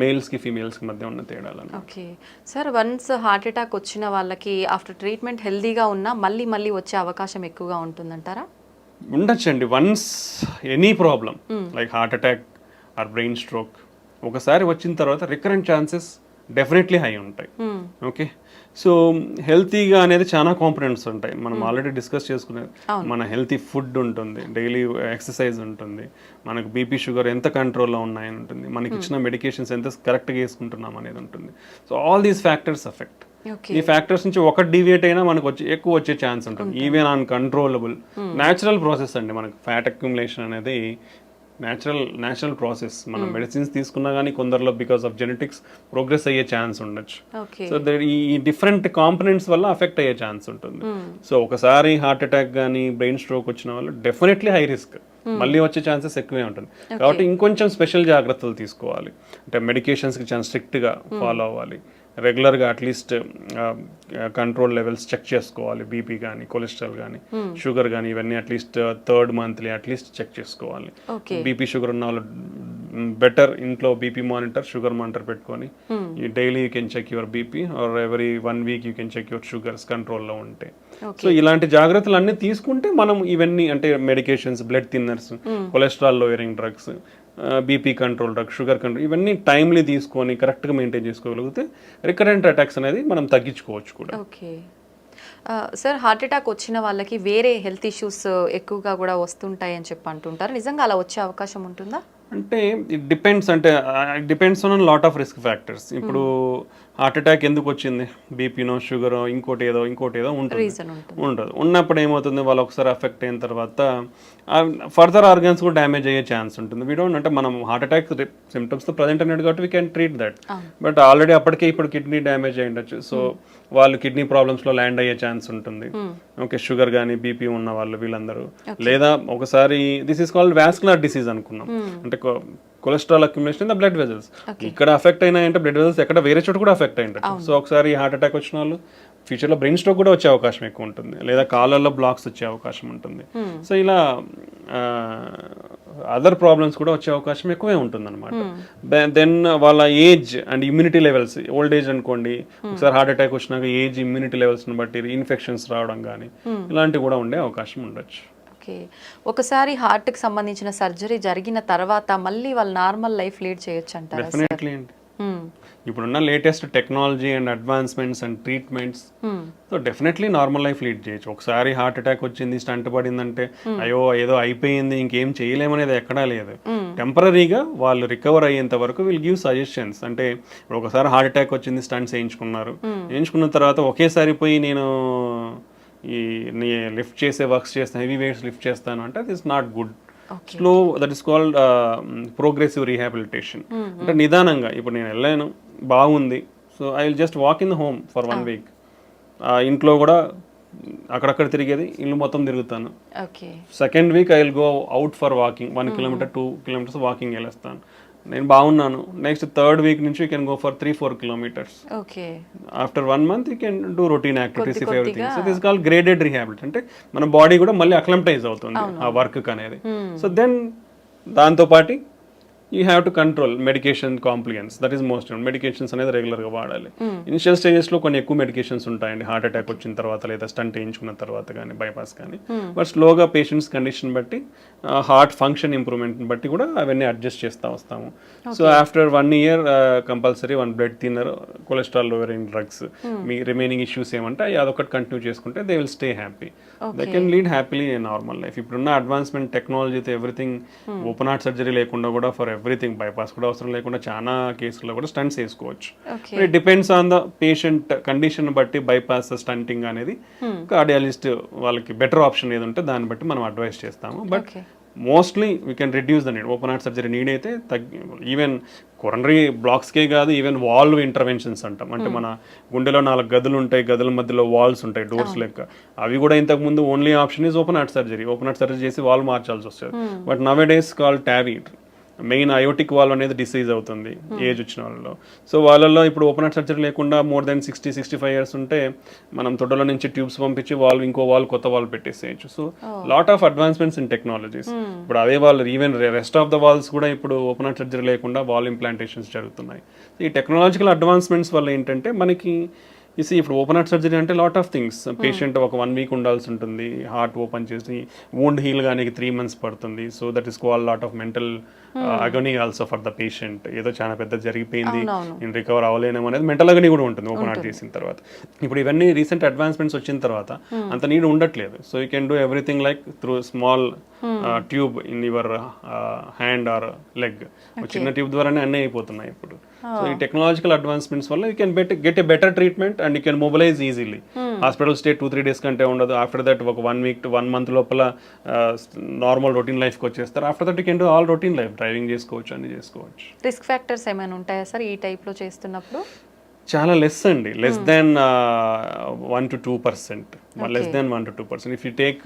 మేల్స్కి ఫీమేల్స్కి మధ్య ఉన్న తేడాలు. Okay sir, once heart attack వచ్చిన వాళ్ళకి ఆఫ్టర్ ట్రీట్మెంట్ హెల్దీగా ఉన్నా మళ్ళీ మళ్ళీ వచ్చే అవకాశం ఎక్కువగా ఉంటుందంటారా? ఉండొచ్చండి. Once any problem like heart attack or brain stroke ఒకసారి వచ్చిన తర్వాత రికరెంట్ ఛాన్సెస్ డెఫినెట్లీ హై ఉంటాయి. ఓకే, సో హెల్తీగా అనేది చాలా కాంపోనెంట్స్ ఉంటాయి. మనం ఆల్రెడీ డిస్కస్ చేసుకునేది, మన హెల్తీ ఫుడ్ ఉంటుంది, డైలీ ఎక్సర్సైజ్ ఉంటుంది, మనకు బీపీ షుగర్ ఎంత కంట్రోల్లో ఉన్నాయని ఉంటుంది, మనకి ఇచ్చిన మెడికేషన్స్ ఎంత కరెక్ట్గా వేసుకుంటున్నాం అనేది ఉంటుంది. So all these factors affect. ఈ ఫ్యాక్టర్స్ నుంచి ఒకటి డివియేట్ అయినా మనకు ఎక్కువ వచ్చే ఛాన్స్ ఉంటుంది. ఈవెన్ అన్కంట్రోలబుల్ న్యాచురల్ ప్రాసెస్ అండి. మనకు ఫ్యాట్ అక్యుములేషన్ అనేది న్యాచురల్ ప్రాసెస్. మనం మెడిసిన్స్ తీసుకున్నా కానీ కొందరిలో బికాస్ ఆఫ్ జెనెటిక్స్ ప్రోగ్రెస్ అయ్యే ఛాన్స్ ఉండొచ్చు. సో ఈ డిఫరెంట్ కాంపనెంట్స్ వల్ల అఫెక్ట్ అయ్యే ఛాన్స్ ఉంటుంది. సో ఒకసారి హార్ట్ అటాక్ కానీ బ్రెయిన్ స్ట్రోక్ వచ్చిన వాళ్ళు డెఫినెట్లీ హై రిస్క్, మళ్ళీ వచ్చే ఛాన్సెస్ ఎక్కువే ఉంటుంది. కాబట్టి ఇంకొంచెం స్పెషల్ జాగ్రత్తలు తీసుకోవాలి. అంటే మెడికేషన్స్కి చాలా స్ట్రిక్ట్గా ఫాలో అవ్వాలి. రెగ్యులర్గా అట్లీస్ట్ కంట్రోల్ లెవెల్స్ చెక్ చేసుకోవాలి. బీపీ కానీ కొలెస్ట్రాల్ కానీ షుగర్ కానీ ఇవన్నీ at least third monthly at least check చేసుకోవాలి. బీపీ షుగర్ ఉన్న వాళ్ళు బెటర్ ఇంట్లో బీపీ మానిటర్ షుగర్ మానిటర్ పెట్టుకొని daily you can check your BP or every 1 week you can check your sugars కంట్రోల్లో ఉంటే. సో ఇలాంటి జాగ్రత్తలు అన్నీ తీసుకుంటే మనం ఇవన్నీ అంటే medications, blood thinners, cholesterol lowering drugs, BP control drug, sugar control ఇవన్నీ టైమ్లీ తీసుకొని కరెక్ట్గా మెయింటైన్ చేసుకోగలిగితే రికరెంట్ అటాక్స్ అనేది మనం తగ్గించుకోవచ్చు కూడా. ఓకే సార్, హార్ట్ అటాక్ వచ్చిన వాళ్ళకి వేరే హెల్త్ ఇష్యూస్ ఎక్కువగా కూడా వస్తుంటాయి అని చెప్పి అంటుంటారు. నిజంగా అలా వచ్చే అవకాశం ఉంటుందా? అంటే ఇట్ డిపెండ్స్. అంటే it depends on lot of risk factors. ఇప్పుడు హార్ట్ అటాక్ ఎందుకు వచ్చింది, బీపీనో షుగరో ఇంకోటి ఏదో ఉంటుంది, ఉండదు. ఉన్నప్పుడు ఏమవుతుంది, వాళ్ళు ఒకసారి అఫెక్ట్ అయిన తర్వాత ఫర్దర్ ఆర్గన్స్ కూడా డ్యామేజ్ అయ్యే ఛాన్స్ ఉంటుంది. వీ డోంట్ అంటే మనం హార్ట్ అటాక్ సిమ్టమ్స్తో ప్రజెంట్ అయినట్టు కాబట్టి we can treat that. But already అప్పటికే ఇప్పుడు కిడ్నీ డ్యామేజ్ అయి ఉండొచ్చు. సో వాళ్ళు కిడ్నీ ప్రాబ్లమ్స్లో ల్యాండ్ అయ్యే ఛాన్స్ ఉంటుంది. ఓకే, షుగర్ కానీ బీపీ ఉన్న వాళ్ళు వీళ్ళందరూ. లేదా ఒకసారి this is called vascular disease అనుకున్నాం. అంటే cholesterol accumulation in the blood vessels. ఇక్కడ అఫెక్ట్ అయినాయంటే బ్లడ్ వెజల్స్ ఎక్కడ వేరే చోట కూడా అఫెక్ట్ అయ్యింటారు. సో ఒకసారి హార్ట్ అటాక్ వచ్చిన వాళ్ళు ఫ్యూచర్లో బ్రెయిన్ స్ట్రోక్ కూడా వచ్చే అవకాశం ఎక్కువ ఉంటుంది, లేదా కాళ్ళల్లో బ్లాక్స్ వచ్చే అవకాశం ఉంటుంది. సో ఇలా అదర్ ప్రాబ్లమ్స్ కూడా వచ్చే అవకాశం ఎక్కువే ఉంటుంది అనమాట. దెన్ వాళ్ళ age and immunity levels, old age అనుకోండి, ఒకసారి హార్ట్ అటాక్ వచ్చినాక ఏజ్ ఇమ్యూనిటీ లెవెల్స్ని బట్టి ఇన్ఫెక్షన్స్ రావడం కానీ ఇలాంటివి కూడా ఉండే అవకాశం ఉండొచ్చు. ఓకే, ఒకసారి హార్ట్కి సంబంధించిన సర్జరీ జరిగిన తర్వాత మళ్ళీ వాళ్ళు నార్మల్ లైఫ్ లీడ్ చేయొచ్చు అంటారా? డెఫినెట్లీ అండి. ఇప్పుడున్న latest technology and advancements and treatments so definitely normal life lead చేయొచ్చు. ఒకసారి హార్ట్ అటాక్ వచ్చింది, స్టంట్ పడిందంటే అయ్యో ఏదో అయిపోయింది ఇంకేం చేయలేమనేది ఎక్కడా లేదు. టెంపరీగా వాళ్ళు రికవర్ అయ్యేంత వరకు విల్ గివ్ సజెషన్స్. అంటే ఇప్పుడు ఒకసారి హార్ట్ అటాక్ వచ్చింది, స్టంట్స్ వేయించుకున్న తర్వాత ఒకేసారి పోయి నేను ఈ లిఫ్ట్ చేసే వర్క్స్ చేస్తాను, హెవీ వెయిట్స్ లిఫ్ట్ చేస్తాను అంటే అది is not good. Slow, that is called progressive rehabilitation. అంటే నిదానంగా ఇప్పుడు నేను వెళ్ళాను బాగుంది, so I will just walk in the home for 1 week. ఇంట్లో కూడా అక్కడక్కడ తిరిగేది ఇల్లు మొత్తం తిరుగుతాను. Second week I will go out for walking 1 kilometer 2 kilometers walking వెళ్ళేస్తాను. నేను బాగున్నాను. నెక్స్ట్ థర్డ్ వీక్ నుంచి you can go for 3-4 kilometers. After 1 month you can do routine activities if everything. So this call graded rehability. అంటే మన బాడీ కూడా మళ్ళీ అక్లమటైజ్ అవుతుంది ఆ వర్క్ అనేది. సో దెన్ దాంతో పాటు you have to control medication complications. That is most medications అనేది రెగ్యులర్గా వాడాలి. ఇనిషియల్ స్టేజెస్లో కొన్ని ఎక్కువ మెడికేషన్స్ ఉంటాయండి, హార్ట్ అటాక్ వచ్చిన తర్వాత లేదా స్టంట్ వేయించుకున్న తర్వాత కానీ బైపాస్ కానీ. బట్ స్లోగా పేషెంట్స్ కండిషన్ బట్టి హార్ట్ ఫంక్షన్ ఇంప్రూవ్మెంట్ని బట్టి కూడా అవన్నీ అడ్జస్ట్ చేస్తూ వస్తాము. So after 1 year compulsory 1 blood thinner, cholesterol lowering drugs, మీ రిమైనింగ్ ఇష్యూస్ ఏమంటే అదొకటి కంటిన్యూ చేసుకుంటే they will stay happy. They can lead happily a normal life. ఇప్పుడున్న అడ్వాన్స్మెంట్ టెక్నాలజీతో ఎవ్రీథింగ్, ఓపెన్ హార్ట్ సర్జరీ లేకుండా కూడా ఫర్ ఎవ్రీథింగ్, బైపాస్ కూడా అవసరం లేకుండా చాలా కేసుల్లో కూడా స్టంట్స్ వేసుకోవచ్చు. It depends on the patient condition బట్టి బైపాస్ స్టంటింగ్ అనేది కార్డియాలజిస్ట్ వాళ్ళకి బెటర్ ఆప్షన్ ఏది ఉంటే దాన్ని బట్టి మనం అడ్వైస్ చేస్తాము. But mostly we can reduce the need. Open heart surgery need అయితే ఈవెన్ కొరనరీ బ్లాక్స్కే కాదు, ఈవెన్ వాల్వ్ ఇంటర్వెన్షన్స్ అంటాం. అంటే మన గుండెలో 4 గదులు ఉంటాయి, గదుల మధ్యలో వాల్స్ ఉంటాయి, డోర్స్ లెక్క. అవి కూడా ఇంతకు ముందు only option is open heart surgery. Open heart surgery చేసి వాల్ మార్చాల్సి వస్తుంది. But now A days call Tavy. Main aortic valve అనేది డిసీజ్ అవుతుంది ఏజ్ వచ్చిన వాళ్ళలో. సో వాళ్ళల్లో ఇప్పుడు ఓపెన్ హార్ట్ సర్జరీ లేకుండా more than 60-65 years ఉంటే మనం తొడలో నుంచి ట్యూబ్స్ పంపించి వాల్వ్, ఇంకో వాల్వ్, కొత్త వాల్వ్ పెట్టేసేయచ్చు. So lot of advancements in technologies. ఇప్పుడు అవే వాళ్ళు even rest of the valves కూడా ఇప్పుడు ఓపెన్ హార్ట్ సర్జరీ లేకుండా వాల్వ్ ఇంప్లాంటేషన్స్ జరుగుతున్నాయి. ఈ టెక్నాలజికల్ అడ్వాన్స్మెంట్స్ వల్ల ఏంటంటే మనకి ఇప్పుడు ఓపెన్ హార్ట్ సర్జరీ అంటే లాట్ ఆఫ్ థింగ్స్. పేషెంట్ ఒక 1 week ఉండాల్సి ఉంటుంది, హార్ట్ ఓపెన్ చేసి వూండ్ హీల్ కానీ 3 months పడుతుంది. So that is call lot of mental agony also for the patient. ఏదో చాలా పెద్ద జరిగిపోయింది, నేను రికవర్ అవ్వలేను అనేది మెంటల్ అగనీ కూడా ఉంటుంది ఓపెన్ హార్ట్ చేసిన తర్వాత. ఇప్పుడు ఇవన్నీ రీసెంట్ అడ్వాన్స్మెంట్స్ వచ్చిన తర్వాత అంత నీడ్ ఉండట్లేదు. So you can do everything like through small tube in your hand or leg. చిన్న ట్యూబ్ ద్వారానే అన్నీ అయిపోతున్నాయి ఇప్పుడు. సో ఈ టెక్నాలజికల్ అడ్వాన్స్మెంట్స్ వల్ల you can get a better treatment and you can mobilise easily. Hospital stay 2-3 days కంటే ఉండదు. ఆఫ్టర్ దట్ ఒక 1 week to 1 month లోపల నార్మల్ రొటీన్ లైఫ్కి వచ్చేస్తారు. After that you can do all routine life, driving చేసుకోవచ్చు, అన్ని చేసుకోవచ్చు. రిస్క్ ఫ్యాక్టర్స్ ఏమైనా ఉంటాయా సార్ ఈ టైప్లో చేస్తున్నప్పుడు? చాలా లెస్ అండి, less than 1 to 2%. Less than 1 to 2%. If you take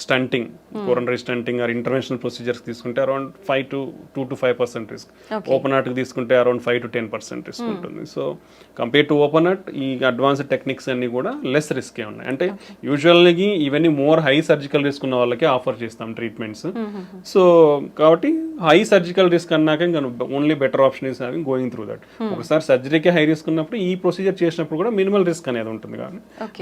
stenting, coronary stenting or interventional procedures తీసుకుంటే అరౌండ్ 2 to 5% రిస్క్. ఓపెన్ హార్ట్కి తీసుకుంటే అరౌండ్ 5 to 10% రిస్క్ ఉంటుంది. So compare to open heart ఈ అడ్వాన్స్డ్ టెక్నిక్స్ అన్ని కూడా లెస్ రిస్కే ఉన్నాయి. అంటే యూజువల్గా ఇవన్నీ మోర్ హై సర్జికల్ రిస్క్ ఉన్న వాళ్ళకే ఆఫర్ చేస్తాం ట్రీట్మెంట్స్. సో కాబట్టి హై సర్జికల్ రిస్క్ అన్నాక ఇంకా only better option is having going through that. ఒకసారి సర్జరీకి హై రిస్క్ ఉన్నప్పుడు ఈ ప్రొసీజర్ చేసినప్పుడు కూడా మినిమల్ రిస్క్ అనేది ఉంటుంది, కానీ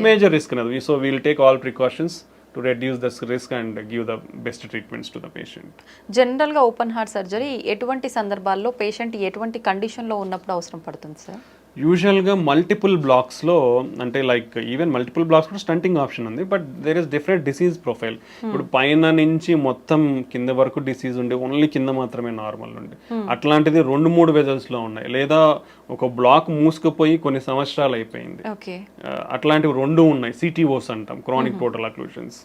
మేజర్ రిస్క్ అనేది. So we'll take all precautions to reduce the risk and give the best treatments to the patient. జనరల్గా ఓపెన్ హార్ట్ సర్జరీ ఎటువంటి సందర్భాల్లో పేషెంట్ ఎటువంటి కండిషన్లో ఉన్నప్పుడు అవసరం పడుతుంది సార్? యూజువల్గా మల్టిపుల్ బ్లాక్స్లో, అంటే లైక్ ఈవెన్ మల్టిపుల్ బ్లాక్స్ కూడా స్టంటింగ్ ఆప్షన్ ఉంది. But there is different disease profile. ఇప్పుడు పైన నుంచి మొత్తం కింద వరకు డిసీజ్ ఉండి ఓన్లీ కింద మాత్రమే నార్మల్ ఉండి అట్లాంటిది 2-3 వెజల్స్లో ఉన్నాయి. లేదా ఒక బ్లాక్ మూసుకుపోయి కొన్ని సంవత్సరాలు అయిపోయింది, అట్లాంటివి 2 ఉన్నాయి. సిటీఓస్ అంటాం, క్రానిక్ టోటల్ అక్లూషన్స్.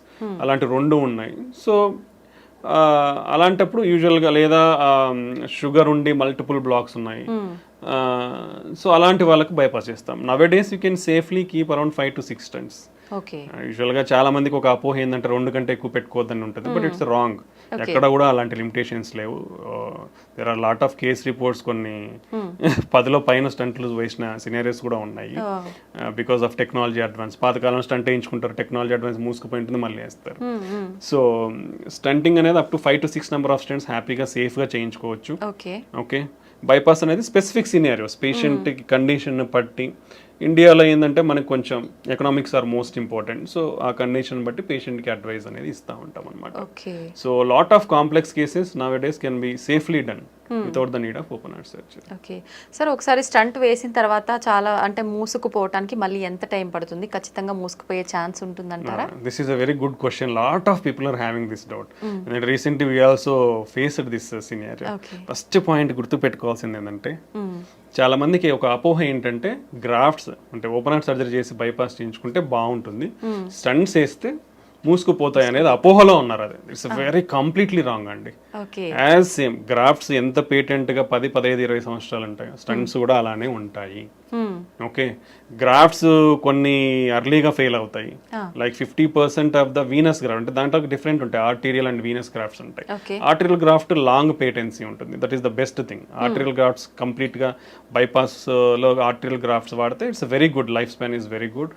అలాంటి 2 ఉన్నాయి. సో అలాంటప్పుడు యూజువల్గా, లేదా షుగర్ ఉండి మల్టిపుల్ బ్లాక్స్ ఉన్నాయి, సో అలాంటి వాళ్ళకి బైపాస్ చేస్తాం. Now days you can safely keep around 5 to 6 stents. యూజువల్గా చాలా మందికి ఒక అపోహ ఏంటంటే 2 కంటే ఎక్కువ పెట్టుకోవద్దని ఉంటుంది. But it's wrong. ఎక్కడ కూడా అలాంటి లిమిటేషన్స్ లేవు. There are lot of case reports, కొన్ని 10లో పైన స్టంట్లు వేసిన సినారియోస్ కూడా ఉన్నాయి బికాస్ ఆఫ్ టెక్నాలజీ అడ్వాన్స్. పాతకాలం స్టంట్ వేయించుకుంటారు, టెక్నాలజీ అడ్వాన్స్ మూసుకుపోయి ఉంటుంది, మళ్ళీ వేస్తారు. సో స్టంటింగ్ అనేది up to 5 to 6 number of stents హ్యాపీగా సేఫ్గా చేయించుకోవచ్చు. ఓకే, బైపాస్ అనేది స్పెసిఫిక్ సినారియోస్, పేషెంట్ కండిషన్ బట్టి. ఇండియాలో ఏంటంటే మనకు కొంచెం economics are most important. So ఆ కండిషన్ బట్టి పేషెంట్కి అడ్వైస్ అనేది ఇస్తూ ఉంటాం అనమాట. So lot of complex cases now days can be safely done. Without the need of open heart surgery. Okay sir, ఒకసారి స్టంట్ వేసిన తర్వాత చాలా అంటే మూసుకుపోవటానికి మళ్ళీ ఎంత టైం పడుతుంది? ఖచ్చితంగా మూసుకుపోయే ఛాన్స్ ఉంటుందంటారా? This is a very good question. Lot of people are having this doubt. And recently we also faced this scenario. Okay. First point గుర్తు పెట్టుకోవాల్సింది ఏంటంటే చాలా మందికి ఒక అపోహ ఏంటంటే గ్రాఫ్ట్స్ అంటే ఓపెన్ హార్ట్ సర్జరీ చేసి బైపాస్ చేయించుకుంటే బాగుంటుంది, స్టంట్స్ వేస్తే మూసుకుపోతాయి అనేది అపోహలో ఉన్నారు. అది ఇట్స్ వెరీ కంప్లీట్లీ రాంగ్ అండి. ఓకే, యాజ్ సేమ్ గ్రాఫ్ట్స్ ఎంత పేటెంట్ గా 10, 15, 20 సంవత్సరాలు ఉంటాయి, స్టంట్స్ కూడా అలానే ఉంటాయి. ఓకే, గ్రాఫ్ట్స్ కొన్ని అర్లీగా ఫెయిల్ అవుతాయి. Like 50% of the Venus graft అంటే దాంట్లో డిఫరెంట్ ఉంటాయి, ఆర్టీరియల్ అండ్ వీనస్ గ్రాఫ్ట్స్ ఉంటాయి. ఆర్టీరియల్ గ్రాఫ్ట్ లాంగ్ పేటెన్సీ ఉంటుంది, that is the best thing. Arterial grafts complete గా బైపాస్ లో ఆర్టీరియల్ గ్రాఫ్ట్స్ వాడితే it's very good, life span is very good,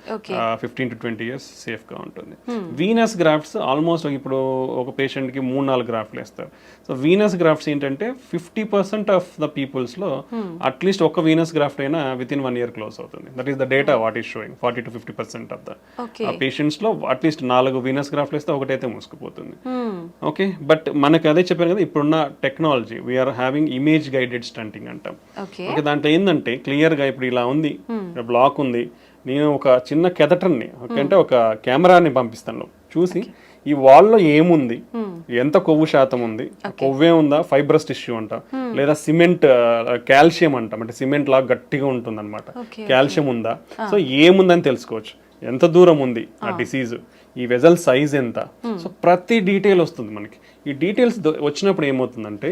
15 to 20 years safe గా ఉంటుంది. వీనస్ గ్రాఫ్ట్స్ ఆల్మోస్ట్ ఇప్పుడు ఒక పేషెంట్ కి 3-4 గ్రాఫ్ట్లు వేస్తారు. సో వీనస్ గ్రాఫ్ట్స్ ఏంటంటే 50% ఆఫ్ ద పీపుల్స్ లో అట్లీస్ట్ ఒక వీనస్ గ్రాఫ్ట్ అయినా విత్ ఇన్ 1 year క్లోజ్ అవుతుంది. That is the data what is showing. 40 to 50% of the patients లో అట్లీస్ట్ 4 వీనస్ గ్రాఫ్ట్లు వేస్తే ఒకటైతే మూసుకుపోతుంది. ఓకే, బట్ మనకి అదే చెప్పాను కదా, ఇప్పుడున్న technology we are having image guided stunting అంటాం. ఓకే, దాంట్లో ఏంటంటే క్లియర్ గా ఇప్పుడు ఇలా ఉంది, బ్లాక్ ఉంది, నేను ఒక చిన్న కెథటర్ని అంటే ఒక కెమెరాని పంపిస్తాను, చూసి ఈ వాల్లో ఏముంది, ఎంత కొవ్వు శాతం ఉంది, కొవ్వే ఉందా, ఫైబ్రస్ టిష్యూ అంటాం, లేదా సిమెంట్ కాల్షియం అంటాం, అంటే సిమెంట్ లాగా గట్టిగా ఉంటుంది అనమాట, కాల్షియం ఉందా, సో ఏముందని తెలుసుకోవచ్చు. ఎంత దూరం ఉంది ఆ డిసీజ్, ఈ వెజల్ సైజ్ ఎంత, సో ప్రతి డీటెయిల్ వస్తుంది మనకి. ఈ డీటెయిల్స్ వచ్చినప్పుడు ఏమవుతుందంటే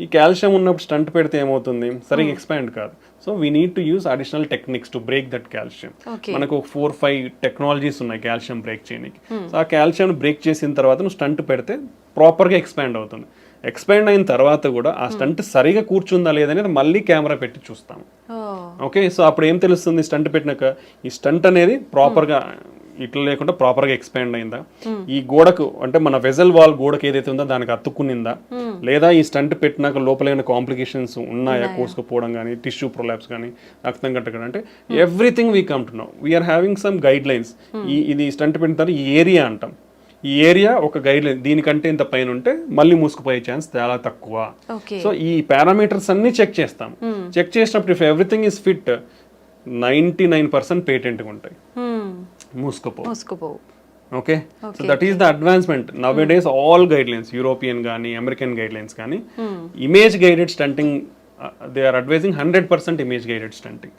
ఈ కాల్షియం ఉన్నప్పుడు స్టంట్ పెడితే ఏమవుతుంది, సరిగ్గా ఎక్స్పాండ్ కాదు. So we need to use additional techniques to break that calcium. మనకు 4-5 టెక్నాలజీస్ ఉన్నాయి కాల్షియం బ్రేక్ చేయడానికి. సో ఆ కాల్షియం బ్రేక్ చేసిన తర్వాత నువ్వు స్టంట్ పెడితే ప్రాపర్గా ఎక్స్పాండ్ అవుతుంది. ఎక్స్పాండ్ అయిన తర్వాత కూడా ఆ స్టంట్ సరిగా కూర్చుందా లేదనేది మళ్ళీ కెమెరా పెట్టి చూస్తాం. ఓకే, సో అప్పుడు ఏం తెలుస్తుంది, స్టంట్ పెట్టినాక ఈ స్టంట్ అనేది ప్రాపర్గా ఇట్లా లేకుండా ప్రాపర్గా ఎక్స్పాండ్ అయిందా, ఈ గోడకు అంటే మన వెజల్ వాల్ గోడకు ఏదైతే ఉందో దానికి అతుక్కునిందా, లేదా ఈ స్టంట్ పెట్టినాక లోపల ఏమైనా కాంప్లికేషన్స్ ఉన్నాయా, కోసుకుపోవడం కానీ, టిష్యూ ప్రొలాప్స్ కానీ, రక్తం కట్టడం, అంటే everything we come to know. We're having some guidelines. ఇది స్టంట్ పెట్టిన తర్వాత ఈ ఏరియా అంటాం, ఈ ఏరియా ఒక గైడ్ లైన్, దీనికంటే ఇంత పైన ఉంటే మళ్ళీ మూసుకుపోయే ఛాన్స్ చాలా తక్కువ. సో ఈ పారామీటర్స్ అన్ని చెక్ చేస్తాం. చెక్ చేసినప్పుడు ఇఫ్ ఎవ్రీథింగ్ ఈస్ ఫిట్ 99% పేటెంట్గా ఉంటాయి, మూసుకుపోవు. Okay, so that is the advancement nowadays. All guidelines, European కానీ అమెరికన్ గైడ్ లైన్స్ కానీ, image guided stenting they are advising 100% image guided stenting.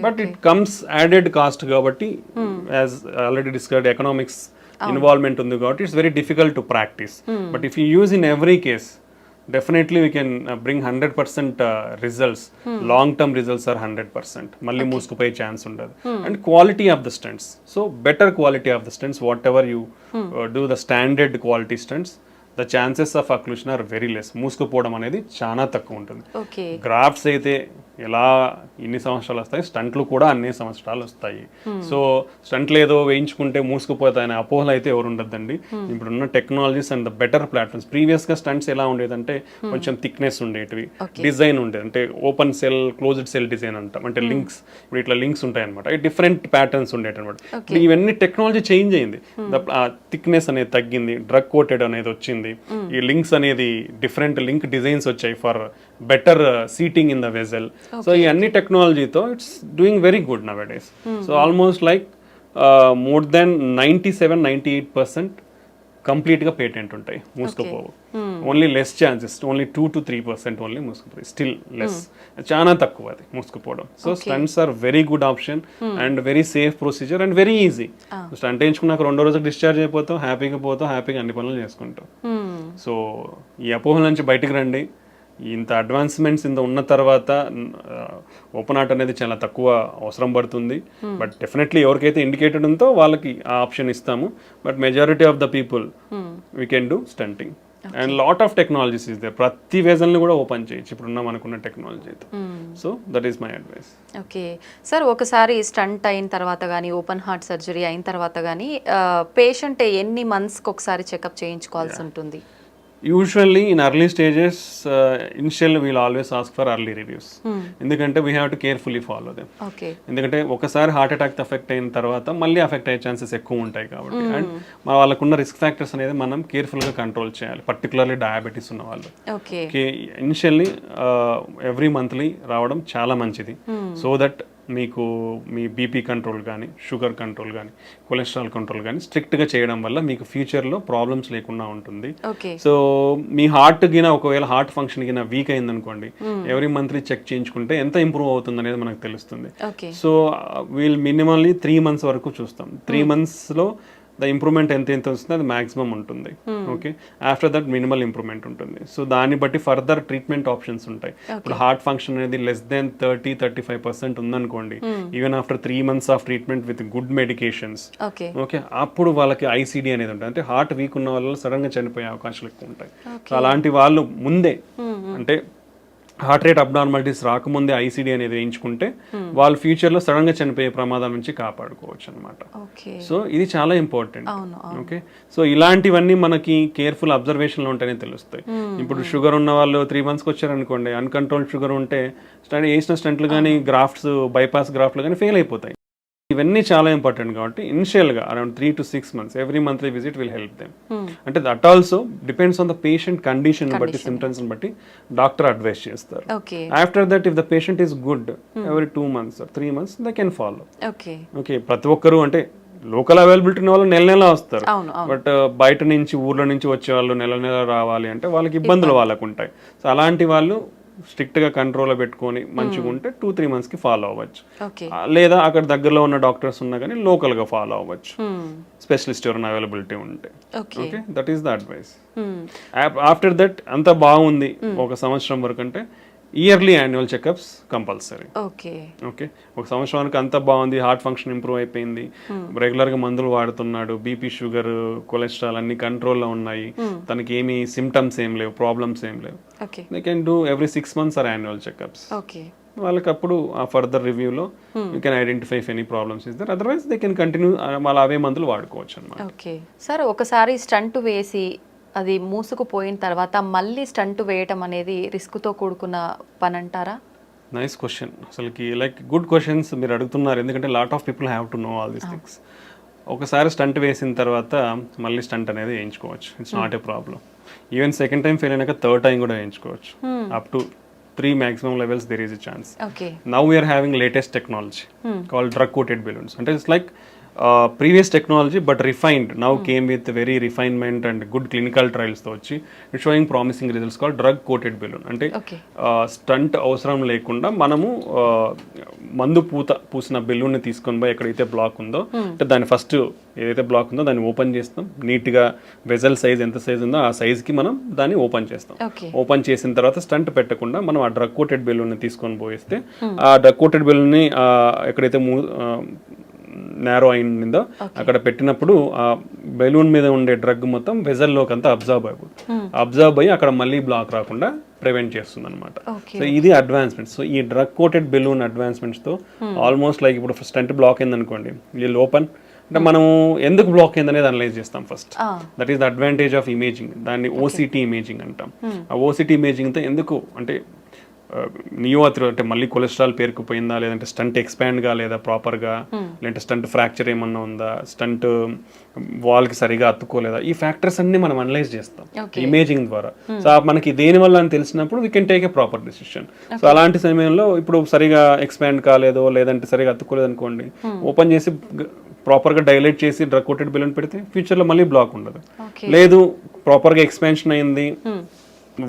But it comes added cost కాబట్టి, as already discussed, economics involvement ఉంది కాబట్టి it's very difficult to practice. But if you use in every case, definitely we can bring 100% results. Long term results are 100%. Malli మూసుకుపోయే chance ఉండదు. And quality of the stunts, so better quality of the stunts, whatever you do the standard quality stunts, the chances of occlusion are very less. మూసుకుపోవడం అనేది చాలా తక్కువ ఉంటుంది. గ్రాఫ్ట్స్ అయితే ఎలా ఇన్ని సంవత్సరాలు వస్తాయి, స్టంట్లు కూడా అన్ని సంవత్సరాలు వస్తాయి. సో స్టంట్లు ఏదో వేయించుకుంటే మూసుకుపోతాయనే అపోహలు అయితే ఎవరు ఉండద్దండి. ఇప్పుడున్న technologies and the better platforms. ప్రీవియస్గా స్టంట్స్ ఎలా ఉండేదంటే కొంచెం థిక్నెస్ ఉండేటివి, డిజైన్ ఉండేది, అంటే open cell, closed cell design అంటాం, అంటే లింక్స్, ఇప్పుడు ఇట్లా లింక్స్ ఉంటాయి అనమాట, డిఫరెంట్ ప్యాటర్న్స్ ఉండేటి అనమాట. ఇప్పుడు ఇవన్నీ టెక్నాలజీ చేంజ్ అయింది, థిక్నెస్ అనేది తగ్గింది, డ్రగ్ కోటెడ్ అనేది వచ్చింది, ఈ లింక్స్ అనేది డిఫరెంట్ లింక్ డిజైన్స్ వచ్చాయి for better seating in the vessel. So ఈ అన్ని టెక్నాలజీతో it's doing very good nowadays. So almost like more than 97-98% కంప్లీట్గా పేటెంట్ ఉంటాయి, మూసుకుపోవు. Only less chances, only 2-3% only మూసుకుపోయి, స్టిల్ లెస్, చాలా తక్కువ అది మూసుకుపోవడం. So stents are very good option and very safe procedure and very easy. Stent వేయించుకున్నాక 2వ రోజుకి డిశ్చార్జ్ అయిపోతాం, హ్యాపీగా పోతాం, హ్యాపీగా అన్ని పనులు చేసుకుంటాం. సో ఈ అపోహల నుంచి బయటకు రండి. ఇంత అడ్వాన్స్మెంట్స్ ఇంత ఉన్న తర్వాత ఓపెన్ హార్ట్ అనేది చాలా తక్కువ అవసరం పడుతుంది. బట్ డెఫినెట్లీ ఎవరికైతే ఇండికేటెడ్ ఉందో వాళ్ళకి ఆ ఆప్షన్ ఇస్తాము. But majority of the people we can do stunting and lot of technologies is they. ప్రతి వేజల్ని కూడా ఓపెన్ చేయొచ్చు ఇప్పుడున్న మనకున్న టెక్నాలజీతో. So that is my advice. Okay sir, ఒకసారి స్టంట్ అయిన తర్వాత కానీ, ఓపెన్ హార్ట్ సర్జరీ అయిన తర్వాత కానీ పేషెంట్ ఎన్ని మంత్స్కి ఒకసారి చెకప్ చేయించుకోవాల్సి ఉంటుంది? Usually in early stages initial we'll always ask for early reviews, ఎందుకంటే we have to carefully follow them. Okay. ఎందుకంటే ఒకసారి హార్ట్ అటాక్ ఎఫెక్ట్ అయిన తర్వాత మళ్ళీ ఎఫెక్ట్ అయ్యే ఛాన్సెస్ ఎక్కువ ఉంటాయి కాబట్టి, అండ్ వాళ్ళకున్న రిస్క్ ఫ్యాక్టర్స్ అనేది మనం కేర్ఫుల్గా కంట్రోల్ చేయాలి, పర్టికులర్లీ డయాబెటీస్ ఉన్న వాళ్ళు. ఓకే. ఇనిషియల్లీ ఎవ్రీ మంత్లీ రావడం చాలా మంచిది, సో దట్ మీకు మీ బీపీ కంట్రోల్ కానీ, షుగర్ కంట్రోల్ కానీ, కొలెస్ట్రాల్ కంట్రోల్ కానీ స్ట్రిక్ట్గా చేయడం వల్ల మీకు ఫ్యూచర్లో ప్రాబ్లమ్స్ లేకుండా ఉంటుంది. సో మీ హార్ట్ గిన ఒకవేళ హార్ట్ ఫంక్షన్ గిన వీక్ అయిందనుకోండి, ఎవ్రీ మంత్లీ చెక్ చేయించుకుంటే ఎంత ఇంప్రూవ్ అవుతుంది అనేది మనకు తెలుస్తుంది. సో వీల్ మినిమల్లీ 3 months వరకు చూస్తాం. 3 monthsలో ద ఇంప్రూవ్మెంట్ ఎంత వస్తుంది అది మాక్సిమం ఉంటుంది. Okay, after that minimal improvement ఉంటుంది. సో దాన్ని బట్టి ఫర్దర్ ట్రీట్మెంట్ ఆప్షన్స్ ఉంటాయి. ఇప్పుడు హార్ట్ ఫంక్షన్ అనేది లెస్ దెన్ 30-35% ఉందనుకోండి, even after 3 months of treatment with good medications, okay, అప్పుడు వాళ్ళకి ఐసీడీ అనేది ఉంటుంది. అంటే హార్ట్ వీక్ ఉన్న వాళ్ళు సడన్ గా చనిపోయే అవకాశాలు ఎక్కువ ఉంటాయి. సో అలాంటి వాళ్ళు ముందే అంటే హార్ట్ రేట్ అబ్నార్మాలిటీస్ రాకముందే ఐసీడీ అనేది వేయించుకుంటే వాళ్ళు ఫ్యూచర్లో సడన్గా చనిపోయే ప్రమాదం నుంచి కాపాడుకోవచ్చు అనమాట. సో ఇది చాలా ఇంపార్టెంట్. ఓకే, సో ఇలాంటివన్నీ మనకి కేర్ఫుల్ అబ్జర్వేషన్లో ఉంటేనే తెలుస్తాయి. ఇప్పుడు షుగర్ ఉన్న వాళ్ళు 3 monthsకి వచ్చారనుకోండి, అన్కంట్రోల్డ్ షుగర్ ఉంటే వేసిన స్టంట్లు కానీ గ్రాఫ్ట్స్ బైపాస్ గ్రాఫ్ట్లు కానీ ఫెయిల్ అయిపోతాయి. ఇవన్నీ చాలా ఇంపార్టెంట్ కాబట్టి ఇనిషియల్గా around 3 to 6 months every monthly visit will help them. అంటే that also depends on the patient condition బట్టి, సిమ్టమ్స్ బట్టి డాక్టర్ అడ్వైస్ చేస్తారు. After that if the patient is good, every 2 months or 3 months they can follow. Okay, ప్రతి ఒక్కరు అంటే లోకల్ అవైలబిలిటీ ఉన్న వాళ్ళు నెల వస్తారు, బట్ బయట నుంచి ఊర్లో నుంచి వచ్చే వాళ్ళు నెల రావాలి అంటే వాళ్ళకి ఇబ్బందులు వాళ్ళకు ఉంటాయి. సో అలాంటి వాళ్ళు స్ట్రిక్ట్ గా కంట్రోల్ పెట్టుకొని మంచిగా ఉంటే 2-3 monthsకి ఫాలో అవ్వచ్చు. లేదా అక్కడ దగ్గరలో ఉన్న డాక్టర్స్ ఉన్నా కానీ లోకల్ గా ఫాలో అవ్వచ్చు, స్పెషలిస్ట్ ఎవరైనా అవైలబిలిటీ ఉంటే. Okay, that is the advice. After that అంతా బాగుంది 1 సంవత్సరం వరకు అంటే yearly annual checkups compulsory. Okay, ఒక సంవత్సరానికి అంతా బాగుంది, హార్ట్ ఫంక్షన్ ఇంప్రూవ్ అయిపోయింది, రెగ్యులర్గా మందులు వాడుతున్నాడు, బీపీ షుగర్ కొలెస్ట్రాల్ అన్ని కంట్రోల్లో ఉన్నాయి, తనకి ఏమి సిమ్టమ్స్ ఏం లేవు, ప్రాబ్లమ్స్ ఏం లేవు, they can do every 6 months or annual checkups. వాళ్ళకి అప్పుడు ఆ ఫర్దర్ రివ్యూలో you can identify if any problems is there, otherwise they can continue వాళ్ళ అవే మందులు వాడుకోవచ్చు అనమాట. ఓకే సార్, ఒకసారి స్టంట్ వేసి అది మూసుకుపోయిన తర్వాత మళ్ళీ స్టంట్ వేయటం అనేది రిస్క్తో కూడుకున్న పని అంటారా? Nice question. అసలుకి లైక్ గుడ్ క్వశ్చన్స్ మీరు అడుగుతున్నారు, ఎందుకంటే lot of people have to know all these things. ఒకసారి స్టంట్ వేసిన తర్వాత మళ్ళీ స్టంట్ అనేది వేయించుకోవచ్చు, it's not a problem. Even second time fail అయినాక థర్డ్ టైం కూడా వేయించుకోవచ్చు. Up to 3 maximum levels there is a chance. Now we are having latest technology called drug coated balloons. And it's like previous technology but refined, now came with very refinement and good clinical trials తో వచ్చి it's showing promising results called drug coated balloon. అంటే స్టంట్ అవసరం లేకుండా మనము మందు పూసిన బెలూన్ని తీసుకొని పోయి ఎక్కడైతే బ్లాక్ ఉందో, అంటే దాని ఫస్ట్ ఏదైతే బ్లాక్ ఉందో దాన్ని ఓపెన్ చేస్తాం, నీట్గా వెజల్ సైజ్ ఎంత సైజ్ ఉందో ఆ సైజ్కి మనం దాన్ని ఓపెన్ చేస్తాం. ఓపెన్ చేసిన తర్వాత స్టంట్ పెట్టకుండా మనం ఆ డ్రగ్ కోటెడ్ బెలూన్ని తీసుకొని పోయిస్తే ఆ డ్రగ్ కోటెడ్ బెలూన్ని ఎక్కడైతే నేరో అయిందో అక్కడ పెట్టినప్పుడు ఆ బెలూన్ మీద ఉండే డ్రగ్ మొత్తం వెజల్లోకి అంతా అబ్జర్వ్ అయ్యి అక్కడ మళ్ళీ బ్లాక్ రాకుండా ప్రివెంట్ చేస్తుంది అనమాట. సో ఇది అడ్వాన్స్మెంట్. సో ఈ డ్రగ్ కోటెడ్ బెలూన్ అడ్వాన్స్మెంట్స్ తో ఆల్మోస్ట్ లైక్ ఇప్పుడు స్టంట్ బ్లాక్ అయిందనుకోండి, వీళ్ళు ఓపెన్ అంటే మనము ఎందుకు బ్లాక్ అయింది అనేది అనలైజ్ చేస్తాం first. That is the advantage of imaging. దాన్ని ఓసిటీ ఇమేజింగ్ అంటాం. ఆ ఓసిటీ ఇమేజింగ్తో ఎందుకు అంటే నియోఆథ్రో అంటే మళ్ళీ కొలెస్ట్రాల్ పేరుకుపోయిందా, లేదంటే స్టంట్ ఎక్స్పాండ్ కాలేదా ప్రాపర్గా, లేదంటే స్టంట్ ఫ్రాక్చర్ ఏమన్నా ఉందా, స్టంట్ వాల్కి సరిగా అతుక్కోలేదా, ఈ ఫ్యాక్టర్స్ అన్ని మనం అనలైజ్ చేస్తాం ఇమేజింగ్ ద్వారా. సో మనకి దేని వల్ల అని తెలిసినప్పుడు we can take a proper decision. So అలాంటి సమయంలో ఇప్పుడు సరిగా ఎక్స్పాండ్ కాలేదో లేదంటే సరిగా అతుక్కోలేదు అనుకోండి, ఓపెన్ చేసి ప్రాపర్గా డైలైట్ చేసి డ్రగ్ కోటెడ్ బెలూన్ పెడితే ఫ్యూచర్లో మళ్ళీ బ్లాక్ ఉండదు. లేదు ప్రాపర్గా ఎక్స్పాన్షన్ అయింది,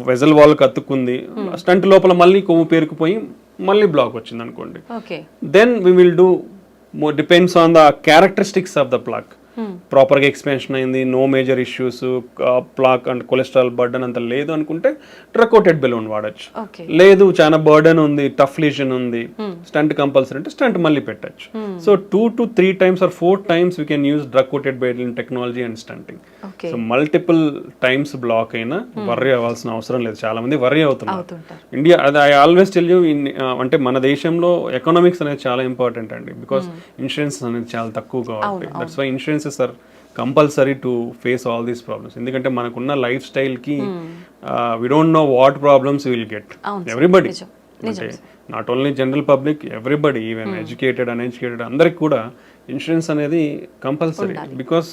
వెజల్ వాల్కి అతుక్కుంది, స్టంట్ లోపల మళ్ళీ కొవ్వు పేరుకుపోయి మళ్ళీ బ్లాక్ వచ్చింది అనుకోండి, then we will do depends on the characteristics of the plaque. ప్రాపర్గా ఎక్స్పాన్షన్ అయింది, no major issues, plaque and cholesterol burden అంత లేదు అనుకుంటే డ్రగ్ కోటెడ్ బెలూన్ వాడచ్చు. లేదు చాలా బర్డన్ ఉంది, టఫ్ లీజన్ ఉంది, స్టంట్ కంపల్సరీ అంటే స్టంట్ మళ్ళీ పెట్టచ్చు. So 2 to 3 times or 4 times we can use drug coated balloon technology and stunting. So multiple times block అయినా వర్రీ అవ్వాల్సిన అవసరం లేదు. చాలా మంది వర్రీ అవుతున్నారు. ఇండియా అది ఐ ఆల్వేస్ టెల్ యూ, అంటే మన దేశంలో ఎకనామిక్స్ అనేది చాలా ఇంపార్టెంట్ అండి, బికాస్ ఇన్సూరెన్స్ అనేది చాలా తక్కువ కాబట్టి. That's why insurances are compulsory to face all these problems. ఎందుకంటే మనకున్న లైఫ్ స్టైల్కి we don't know what problems will get. Everybody, అంటే not only general public, everybody, even educated uneducated అందరికి కూడా ఇన్సూరెన్స్ అనేది కంపల్సరీ. బికాస్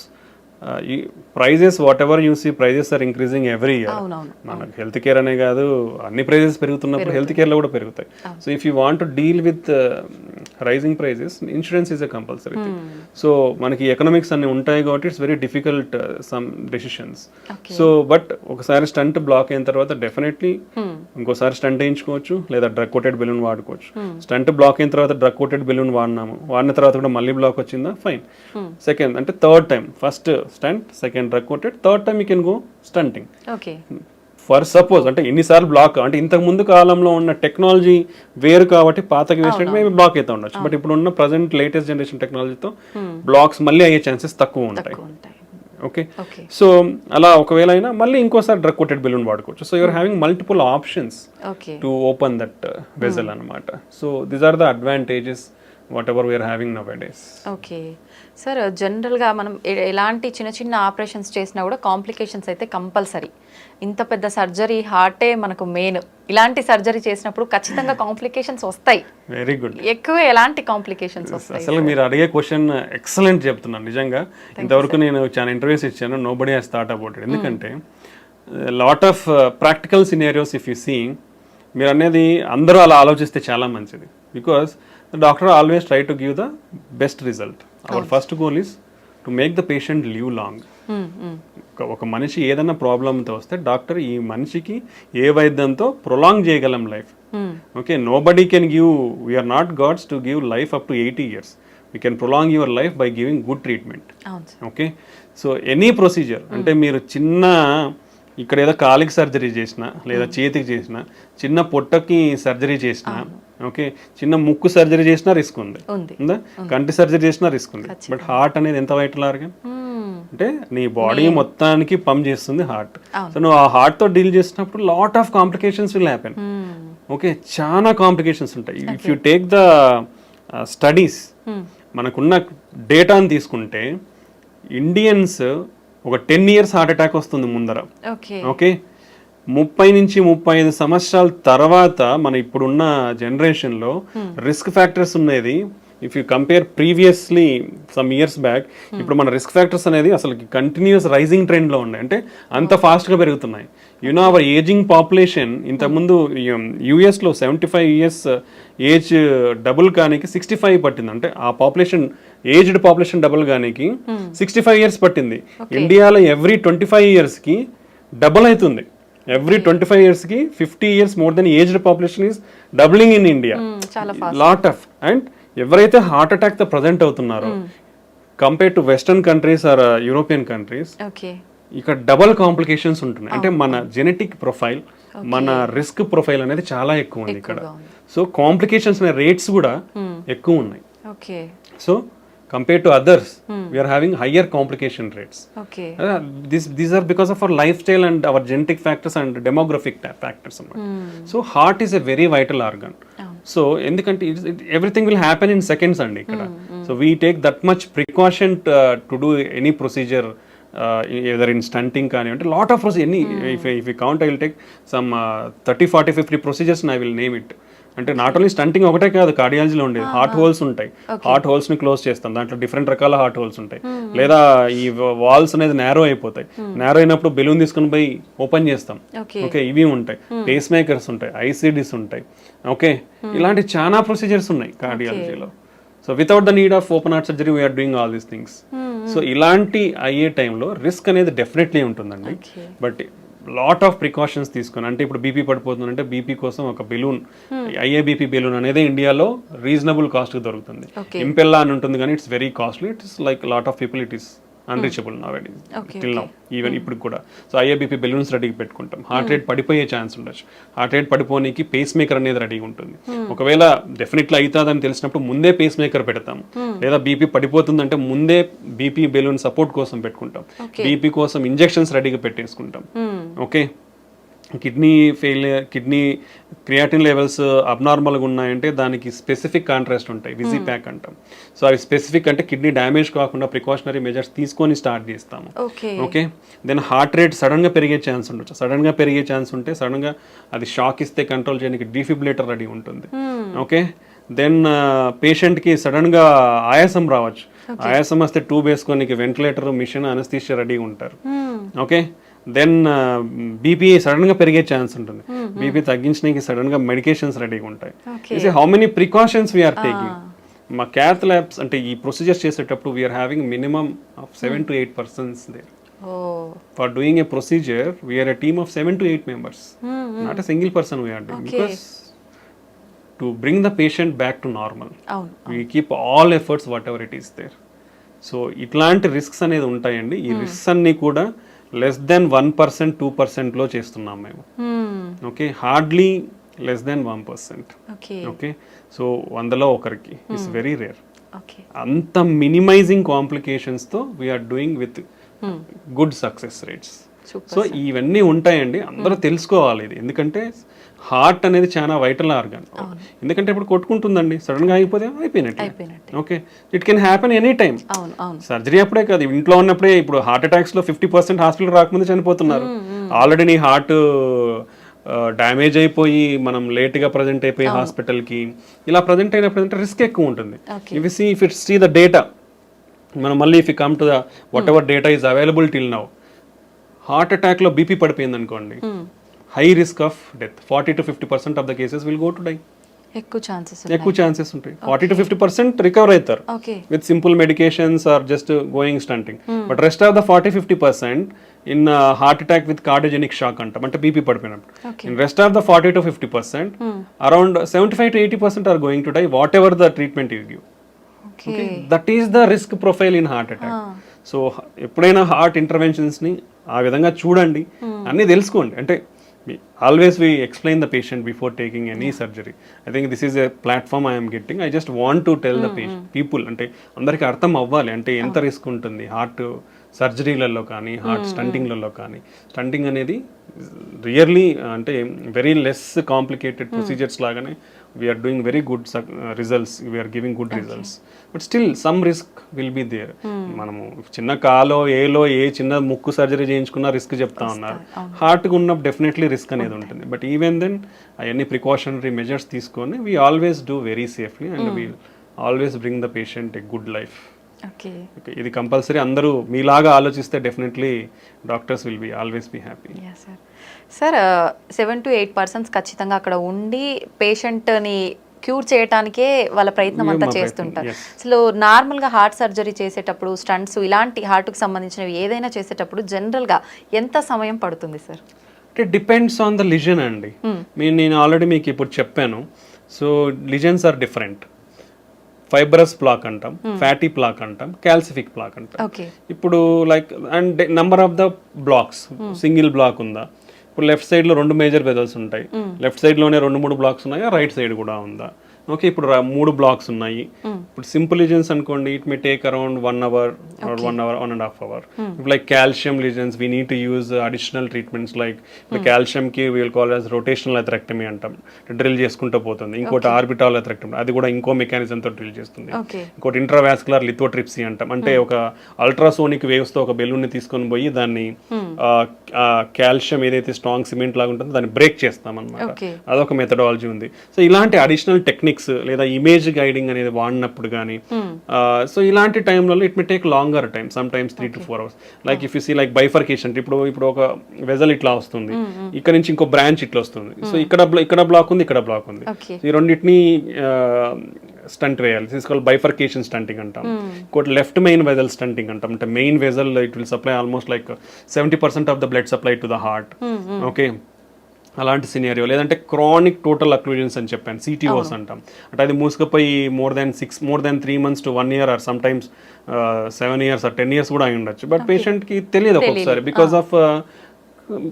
ఈ prices whatever you see prices are increasing every year. మనకు హెల్త్ కేర్ అనే కాదు, అన్ని ప్రైజెస్ పెరుగుతున్నప్పుడు హెల్త్ కేర్లో కూడా పెరుగుతాయి. So if you want to deal with rising prices, insurance is a compulsory thing. So మనకి ఎకనామిక్స్ అన్ని ఉంటాయి కాబట్టి it's very difficult some decisions. So but ఒకసారి స్టంట్ బ్లాక్ అయిన తర్వాత డెఫినెట్లీ ఇంకోసారి స్టంట్ వేయించుకోవచ్చు, లేదా డ్రగ్ కోటెడ్ బెలూన్ వాడుకోవచ్చు. స్టంట్ బ్లాక్ అయిన తర్వాత డ్రగ్ కోటెడ్ బెలూన్ వాడిన తర్వాత కూడా మళ్ళీ బ్లాక్ వచ్చిందా, ఫైన్. సెకండ్ అంటే third time, first stent, second drug coated, third time you can go stenting. For suppose అంటే ఎన్నిసార్లు బ్లాక్, అంటే ఇంతకు ముందు కాలంలో ఉన్న టెక్నాలజీ వేరు కాబట్టి పాతకి వేసినట్టు మేబీ బ్లాక్ అయితే ఉండొచ్చు. బట్ ఇప్పుడు ఉన్న ప్రజెంట్ లేటెస్ట్ జనరేషన్ టెక్నాలజీతో బ్లాక్స్ మళ్ళీ అయ్యే ఛాన్సెస్ తక్కువ ఉంటాయి. ఓకే, సో అలా ఒకవేళ అయినా మళ్ళీ ఇంకోసారి డ్రగ్ కోటెడ్ బెలూన్ వాడుకోవచ్చు. So you're having multiple options to open that vessel అనమాట. So these are the advantages whatever we're having nowadays. Okay sir, జనరల్గా మనం ఎలాంటి చిన్న చిన్న ఆపరేషన్స్ చేసినా కూడా కాంప్లికేషన్స్ అయితే కంపల్సరీ. ఇంత పెద్ద సర్జరీ, హార్టే మనకు మెయిన్. ఇలాంటి సర్జరీ చేసినప్పుడు ఖచ్చితంగా కాంప్లికేషన్స్ వస్తాయి. Very good. ఎక్కువ ఎలాంటి కాంప్లికేషన్స్ వస్తాయి? అసలు మీరు అడిగే క్వశ్చన్ ఎక్సలెంట్ చెప్తున్నాను. నిజంగా ఇంతవరకు నేను చాలా ఇంటర్వ్యూస్ ఇచ్చాను, nobody has thought about it. ఎందుకంటే lot of practical scenarios if you see, మీరు అనేది అందరూ అలా ఆలోచిస్తే చాలా మంచిది. Because the doctor always try to give the best result. Our first goal is to make the patient live long. ఒక మనిషి ఏదైనా ప్రాబ్లంతో వస్తే డాక్టర్ ఈ మనిషికి ఏ వైద్యంతో ప్రొలాంగ్ చేయగలం life. Okay, nobody can give, we're not gods to give life up to 80 years. We can prolong your life by giving good treatment. Okay, so any procedure, అంటే మీరు చిన్న ఇక్కడ ఏదో కాలికి సర్జరీ చేసినా, లేదా చేతికి చేసినా, చిన్న పొట్టకి సర్జరీ చేసినా, ఓకే, చిన్న ముక్కు సర్జరీ చేసినా రిస్క్ ఉంది, ఉందా, కంటి సర్జరీ చేసినా రిస్క్ ఉంది. బట్ హార్ట్ అనేది ఎంత వైటల్ ఆర్గన్, అంటే నీ బాడీ మొత్తానికి పంప్ చేస్తుంది హార్ట్. సో నువ్వు ఆ హార్ట్ తో డీల్ చేసినప్పుడు lot of complications will happen. Okay, చాలా కాంప్లికేషన్స్ ఉంటాయి. If you take the studies, మనకున్న డేటాని తీసుకుంటే ఇండియన్స్ ఒక 10 years హార్ట్ అటాక్ వస్తుంది ముందర. ఓకే, 30 నుంచి 35 సంవత్సరాల తర్వాత మన ఇప్పుడున్న జనరేషన్లో రిస్క్ ఫ్యాక్టర్స్ ఉన్నది. If you compare previously some years back, ఇప్పుడు మన రిస్క్ ఫ్యాక్టర్స్ అనేది అసలు కంటిన్యూస్ రైజింగ్ ట్రెండ్లో ఉన్నాయి, అంటే అంత ఫాస్ట్గా పెరుగుతున్నాయి. యూనో అవర్ ఏజింగ్ పాపులేషన్, ఇంతకుముందు యూఎస్లో 75 years ఏజ్ డబుల్ కానికి 65 పట్టింది. అంటే ఆ పాపులేషన్, ఏజ్డ్ పాపులేషన్ డబుల్ కానికి 65 years పట్టింది. ఇండియాలో ఎవ్రీ 25 yearsకి డబుల్ అవుతుంది. ఎవ్రీ 25 yearsకి 50 years more than aged population is doubling in India. Lot of, and ఎవరైతే హార్ట్ అటాక్ తో ప్రజెంట్ అవుతున్నారో compare to western countries or European countries, ఇక్కడ డబుల్ కాంప్లికేషన్స్ ఉంటున్నాయి. అంటే మన జెనెటిక్ ప్రొఫైల్, మన రిస్క్ ప్రొఫైల్ అనేది చాలా ఎక్కువ ఉంది ఇక్కడ. సో కాంప్లికేషన్స్ అనే రేట్స్ కూడా ఎక్కువ ఉన్నాయి. So compared to others, we are having higher complication rates. These are because of our lifestyle and our genetic factors and demographic factors. So heart is a very vital organ. So endukante everything will happen in seconds andi ikkada. So we take that much precaution to do any procedure, either in stunting kani ante lot of procedures, any if we count I will take some 30 40 50 procedures and I will name it. అంటే నాట్ ఓన్లీ స్టంటింగ్ ఒకటే కాదు, కార్డియాలజీలో ఉండేది హార్ట్ హోల్స్ ఉంటాయి. హార్ట్ హోల్స్ ని క్లోజ్ చేస్తాం, దాంట్లో డిఫరెంట్ రకాల హార్ట్ హోల్స్ ఉంటాయి. లేదా ఈ వాల్స్ అనేది నేరో అయిపోతాయి, నేరో అయినప్పుడు బెలూన్ తీసుకుని పోయి ఓపెన్ చేస్తాం. ఓకే, ఇవి ఉంటాయి. పేస్ మేకర్స్ ఉంటాయి, ఐసిడిస్ ఉంటాయి. ఓకే, ఇలాంటి చాలా ప్రొసీజర్స్ ఉన్నాయి కార్డియాలజీలో. So without the need of open heart surgery we're doing all these things. So ఇలాంటి అయ్యే టైంలో రిస్క్ అనేది డెఫినెట్లీ ఉంటుందండి. బట్ లాట్ ఆఫ్ ప్రికాషన్స్ తీసుకుని, అంటే ఇప్పుడు బీపీ పడిపోతుందంటే బీపీ కోసం ఒక బెలూన్, ఐఏబీపీ బెలూన్ అనేది ఇండియాలో రీజనబుల్ కాస్ట్ దొరుకుతుంది. ఇంపెల్లా అని ఉంటుంది కానీ it's very costly. It's like lot of people it is unreachable నౌడేస్ till now, even ఇప్పుడు కూడా. సో ఐఏబీపీ బెలూన్స్ రెడీగా పెట్టుకుంటాం. హార్ట్ రేట్ పడిపోయే ఛాన్స్ ఉండొచ్చు. హార్ట్ రేట్ పడిపోనికి పేస్ మేకర్ అనేది రెడీగా ఉంటుంది. ఒకవేళ డెఫినెట్లీ అవుతుందని తెలిసినప్పుడు ముందే పేస్ మేకర్ పెడతాం. లేదా బీపీ పడిపోతుందంటే ముందే బీపీ బెలూన్ సపోర్ట్ కోసం పెట్టుకుంటాం. బీపీ కోసం ఇంజెక్షన్స్ రెడీగా పెట్టేసుకుంటాం. Okay, kidney failure, kidney creatinine levels అబ్నార్మల్గా ఉన్నాయంటే దానికి స్పెసిఫిక్ కాంట్రాస్ట్ ఉంటాయి, విజీ ప్యాక్ అంటాం. సో అవి స్పెసిఫిక్ అంటే కిడ్నీ డ్యామేజ్ కాకుండా ప్రికాషనరీ మెజర్స్ తీసుకొని స్టార్ట్ చేస్తాము. ఓకే, దెన్ హార్ట్ రేట్ సడన్గా పెరిగే ఛాన్స్ ఉండొచ్చు. సడన్గా పెరిగే ఛాన్స్ ఉంటే సడన్గా అది షాక్ ఇస్తే కంట్రోల్ చేయడానికి డిఫిబ్రిలేటర్ రెడీ ఉంటుంది. ఓకే, దెన్ పేషెంట్కి సడన్గా ఆయాసం రావచ్చు. ఆయాసం వస్తే ట్యూబ్ వేసుకొని వెంటిలేటర్, మిషన్, అనస్థీషియా రెడీ ఉంటారు. ఓకే, దెన్ బీపీ సడన్గా పెరిగే ఛాన్స్ ఉంటుంది. బీపీ తగ్గించడానికి సడన్గా మెడికేషన్స్ రెడీగా ఉంటాయి. How many precautions we're taking. మా క్యాత్ ల్యాబ్స్ అంటే ఈ ప్రొసీజర్స్ చేసేటప్పుడు we're having minimum of 7 to 8 persons there. For doing a procedure, we are a team of 7 to 8 members. Not a single person we are doing. Because to bring the patient back to normal, we keep all efforts whatever it is there. So ఇట్లాంటి రిస్క్స్ అనేది ఉంటాయండి. ఈ రిస్క్స్ అన్ని కూడా లెస్ దెన్ 1%, 2% లో చేస్తున్నాం మేము. Okay, hardly less than 1%. Okay, so 100లో ఒకరికి, ఇట్స్ వెరీ రేర్. అంత మినిమైజింగ్ కాంప్లికేషన్స్తో we're doing with good success rates. So ఇవన్నీ ఉంటాయండి, అందరూ తెలుసుకోవాలి ఇది. ఎందుకంటే హార్ట్ అనేది చాలా వైటల్ ఆర్గాన్. ఎందుకంటే ఇప్పుడు కొట్టుకుంటుందండి, సడన్ గా అయిపోతే అయిపోయినట్టు. Okay, it can happen any time. Surgery అప్పుడే కాదు, ఇంట్లో ఉన్నప్పుడే. ఇప్పుడు హార్ట్ అటాక్స్ లో 50% హాస్పిటల్ రాకముందే చనిపోతున్నారు. ఆల్రెడీ నీ హార్ట్ డ్యామేజ్ అయిపోయి మనం లేట్ గా ప్రజెంట్ అయిపోయి హాస్పిటల్కి ఇలా ప్రజెంట్ అయినప్పుడు రిస్క్ ఎక్కువ ఉంటుంది. If it's see the data, మనం మళ్ళీ if you come to the whatever data is available till now, heart attack లో బీపీ పడిపోయింది అనుకోండి, high risk of death. 40 to 50% of the cases will go to die. ఎక్కువ ఛాన్సెస్ ఉంటాయి. 40 to 50% రికవర్ అవుతారు with simple medications or just going stenting. But rest of the 40-50% in heart attack with cardiogenic shock అంటాం, అంటే బీపీ పడిపోయినప్పుడు. In rest of the 40 to 50%, around 75 to 80% are going to die whatever the treatment you give. That is the risk profile in heart attack. So ఎప్పుడైనా హార్ట్ ఇంటర్వెన్షన్స్ని ఆ విధంగా చూడండి, అన్నీ తెలుసుకోండి. అంటే always we explain the patient before taking any surgery. I think this is a platform I am getting. I just want to tell the people, అంటే అందరికి అర్థం అవ్వాలి అంటే ఎంత రిస్క్ ఉంటుంది హార్ట్ సర్జరీలలో కానీ హార్ట్ స్టంటింగ్లలో కానీ. స్టంటింగ్ అనేది రియర్లీ అంటే వెరీ లెస్ కాంప్లికేటెడ్ ప్రొసీజర్స్ లాగానే we're doing very good results, we're giving good results. But still some risk will be there. మనము చిన్న కాలో ఏలో ఏ చిన్న ముక్కు సర్జరీ చేయించుకున్న రిస్క్ చెప్తా ఉన్నారు. హార్ట్కి ఉన్నప్పుడు డెఫినెట్లీ రిస్క్ అనేది ఉంటుంది. బట్ ఈవెన్ దెన్ అవన్నీ ప్రికాషనరీ మెజర్స్ తీసుకొని we always do very safely and we always bring the patient a good life. ఇది కంపల్సరీ. అందరూ మీలాగా ఆలోచిస్తే definitely doctors will be always be happy. Sir 7 to 8% ఖచ్చితంగా అక్కడ ఉండి పేషెంట్ని క్యూర్ చేయడానికే వాళ్ళ ప్రయత్నం అంతా చేస్తుంటారు. అసలు నార్మల్గా హార్ట్ సర్జరీ చేసేటప్పుడు, స్టంట్స్ ఇలాంటి హార్ట్కి సంబంధించినవి ఏదైనా చేసేటప్పుడు జనరల్గా ఎంత సమయం పడుతుంది సార్? అంటే డిపెండ్స్ ఆన్ ద లిజన్ అండి. నేను ఆల్రెడీ మీకు ఇప్పుడు చెప్పాను. So lesions are different. Fibrous plaque అంటాం, ఫ్యాటీ ప్లాక్ అంటాం, క్యాల్సిఫిక్ ప్లాక్ అంటాం. ఇప్పుడు like and number of the blocks, single block ఉందా? ఇప్పుడు లెఫ్ట్ సైడ్ లో 2 మేజర్ వెజల్స్ ఉంటాయి, లెఫ్ట్ సైడ్ లోనే 2-3 బ్లాక్స్ ఉన్నాయా, రైట్ సైడ్ కూడా ఉందా? ఓకే, ఇప్పుడు 3 బ్లాక్స్ ఉన్నాయి. ఇప్పుడు సింపుల్ లిజన్స్ అనుకోండి, it may take around 1 hour or 1.5 hours. If like calcium lesions, we need to use additional treatments like calcium ki we will call as rotational atherectomy అంటాం, డ్రిల్ చేసుకుంటూ పోతుంది. ఇంకోటి ఆర్బిటాల్ అథెరెక్టమీ, అది కూడా ఇంకో మెకానిజం తో డ్రిల్ చేస్తుంది. ఇంకోటి ఇంట్రావాస్కులర్ లిథోట్రిప్సీ అంటాం, అంటే ఒక అల్ట్రాసోనిక్ వేవ్స్ తో ఒక బెలూన్ ని తీసుకొని పోయి దాన్ని కాల్షియం ఏదైతే స్ట్రాంగ్ సిమెంట్ లాగా ఉంటుందో దాన్ని బ్రేక్ చేస్తాం అన్నమాట. అదొక మెథడాలజీ ఉంది. సో ఇలాంటి అడిషనల్ టెక్నిక్స్ లేదా ఇమేజ్ గైడింగ్ అనేది వాడినప్పుడు కానీ, సో ఇలాంటి టైంలలో it may take longer time, sometimes 3 to 4 hours. Like if you see like bifurcation, ఇప్పుడు ఒక వెజల్ ఇట్లా వస్తుంది, ఇక్కడ నుంచి ఇంకో బ్రాంచ్ ఇట్లా వస్తుంది. సో ఇక్కడ బ్లాక్ ఉంది, ఇక్కడ బ్లాక్ ఉంది. ఈ రెండింటిని స్టంట్ వేయాలి, తీసుకోవాలి. బైఫర్కేషన్ స్టంటింగ్ అంటాం. ఇంకోటి లెఫ్ట్ మెయిన్ వెజల్ స్టంటింగ్ అంటాం, అంటే main vessel it will supply almost like 70% of the blood supply to the heart. Okay, అలాంటి సినారియో. లేదంటే క్రానిక్ టోటల్ అక్లూజన్స్ అని చెప్పాను, సిటీఓస్ అంటాం. అంటే అది మూసుకుపోయి more than 3 months to 1 year or sometimes 7 years or 10 years కూడా అయి ఉండొచ్చు. బట్ పేషెంట్కి తెలియదు ఒక్కొక్కసారి, because of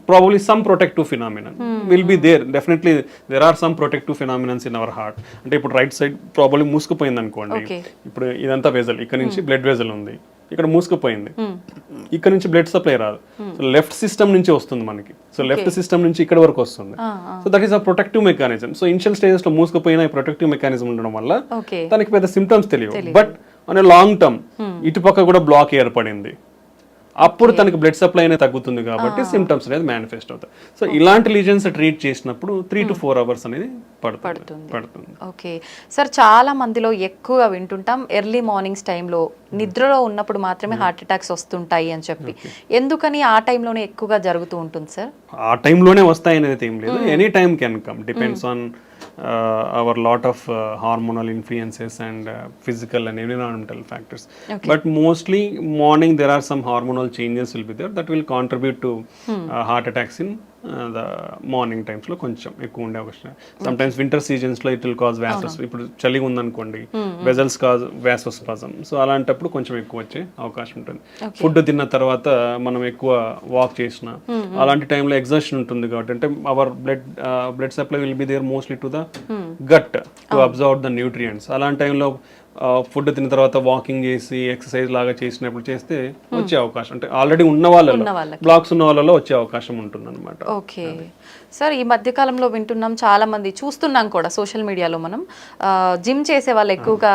probably some protective phenomenon will be there. Definitely there are some protective phenomena in our heart. అంటే ఇప్పుడు రైట్ సైడ్ ప్రాబ్లీ మూసుకుపోయింది అనుకోండి, ఇప్పుడు ఇదంతా వెజల్, ఇక్కడ నుంచి బ్లడ్ వెజల్ ఉంది, ఇక్కడ మూసుకుపోయింది, ఇక్కడ నుంచి బ్లడ్ సప్లై రాదు. సో లెఫ్ట్ సిస్టమ్ నుంచి వస్తుంది మనకి. సో లెఫ్ట్ సిస్టమ్ నుంచి ఇక్కడ వరకు వస్తుంది. So that is a protective mechanism. So initial stages లో మూసుకుపోయిన ప్రొటెక్టివ్ మెకానిజం ఉండడం వల్ల తనకి పెద్ద సిమ్టమ్స్ తెలియవు. బట్ అనే లాంగ్ టర్మ్ ఇటుపక్క కూడా బ్లాక్ ఏర్పడింది, అప్పుడు తనకి బ్లడ్ సప్లై అనేది తగ్గుతుంది కాబట్టి సిమ్టమ్స్ అనేది మేనిఫెస్ట్ అవుతాయి. సో ఇలాంటి లీజన్స్ ట్రీట్ చేసినప్పుడు 3 to 4 hours అనేది పడుతుంది. ఓకే సార్, చాలా మందిలో ఎక్కువగా వింటుంటాం ఎర్లీ మార్నింగ్స్ టైంలో నిద్రలో ఉన్నప్పుడు మాత్రమే హార్ట్ అటాక్స్ వస్తుంటాయి అని చెప్పి. ఎందుకని ఆ టైంలోనే ఎక్కువగా జరుగుతూ ఉంటుంది సార్? ఆ టైంలోనే వస్తాయి అనేది ఏం లేదు, any time can come, depends on our lot of hormonal influences and physical and environmental factors. But mostly morning there are some hormonal changes will be there that will contribute to heart attacks in the morning times లో కొంచెం ఎక్కువ ఉండే అవకాశం. సమ్ టైమ్స్ వింటర్ సీజన్స్ లో ఇట్ విల్ కాజ్ వ్యాసోస్, ఇప్పుడు చలిగా ఉందనుకోండి వెజల్స్ కాజ్ వ్యాసోస్పాజం. సో అలాంటప్పుడు కొంచెం ఎక్కువ వచ్చే అవకాశం ఉంటుంది. ఫుడ్ తిన్న తర్వాత మనం ఎక్కువ వాక్ చేసిన అలాంటి టైంలో ఎగ్జర్షన్ ఉంటుంది కాబట్టి, అంటే our blood supply will be there mostly to the gut to absorb the nutrients. అలాంటి టైంలో ఫుడ్ తిన్న తర్వాత వాకింగ్ చేసి ఎక్సర్సైజ్ లాగా చేసినప్పుడు చేస్తే వచ్చే అవకాశం, అంటే ఆల్రెడీ ఉన్న వాళ్ళలో బ్లాక్స్ ఉన్న వాళ్ళలో వచ్చే అవకాశం ఉంటుంది అనమాట. ఓకే సార్, ఈ మధ్య కాలంలో వింటున్నాం, చాలా మంది చూస్తున్నాం కూడా సోషల్ మీడియాలో, మనం జిమ్ చేసే వాళ్ళు ఎక్కువగా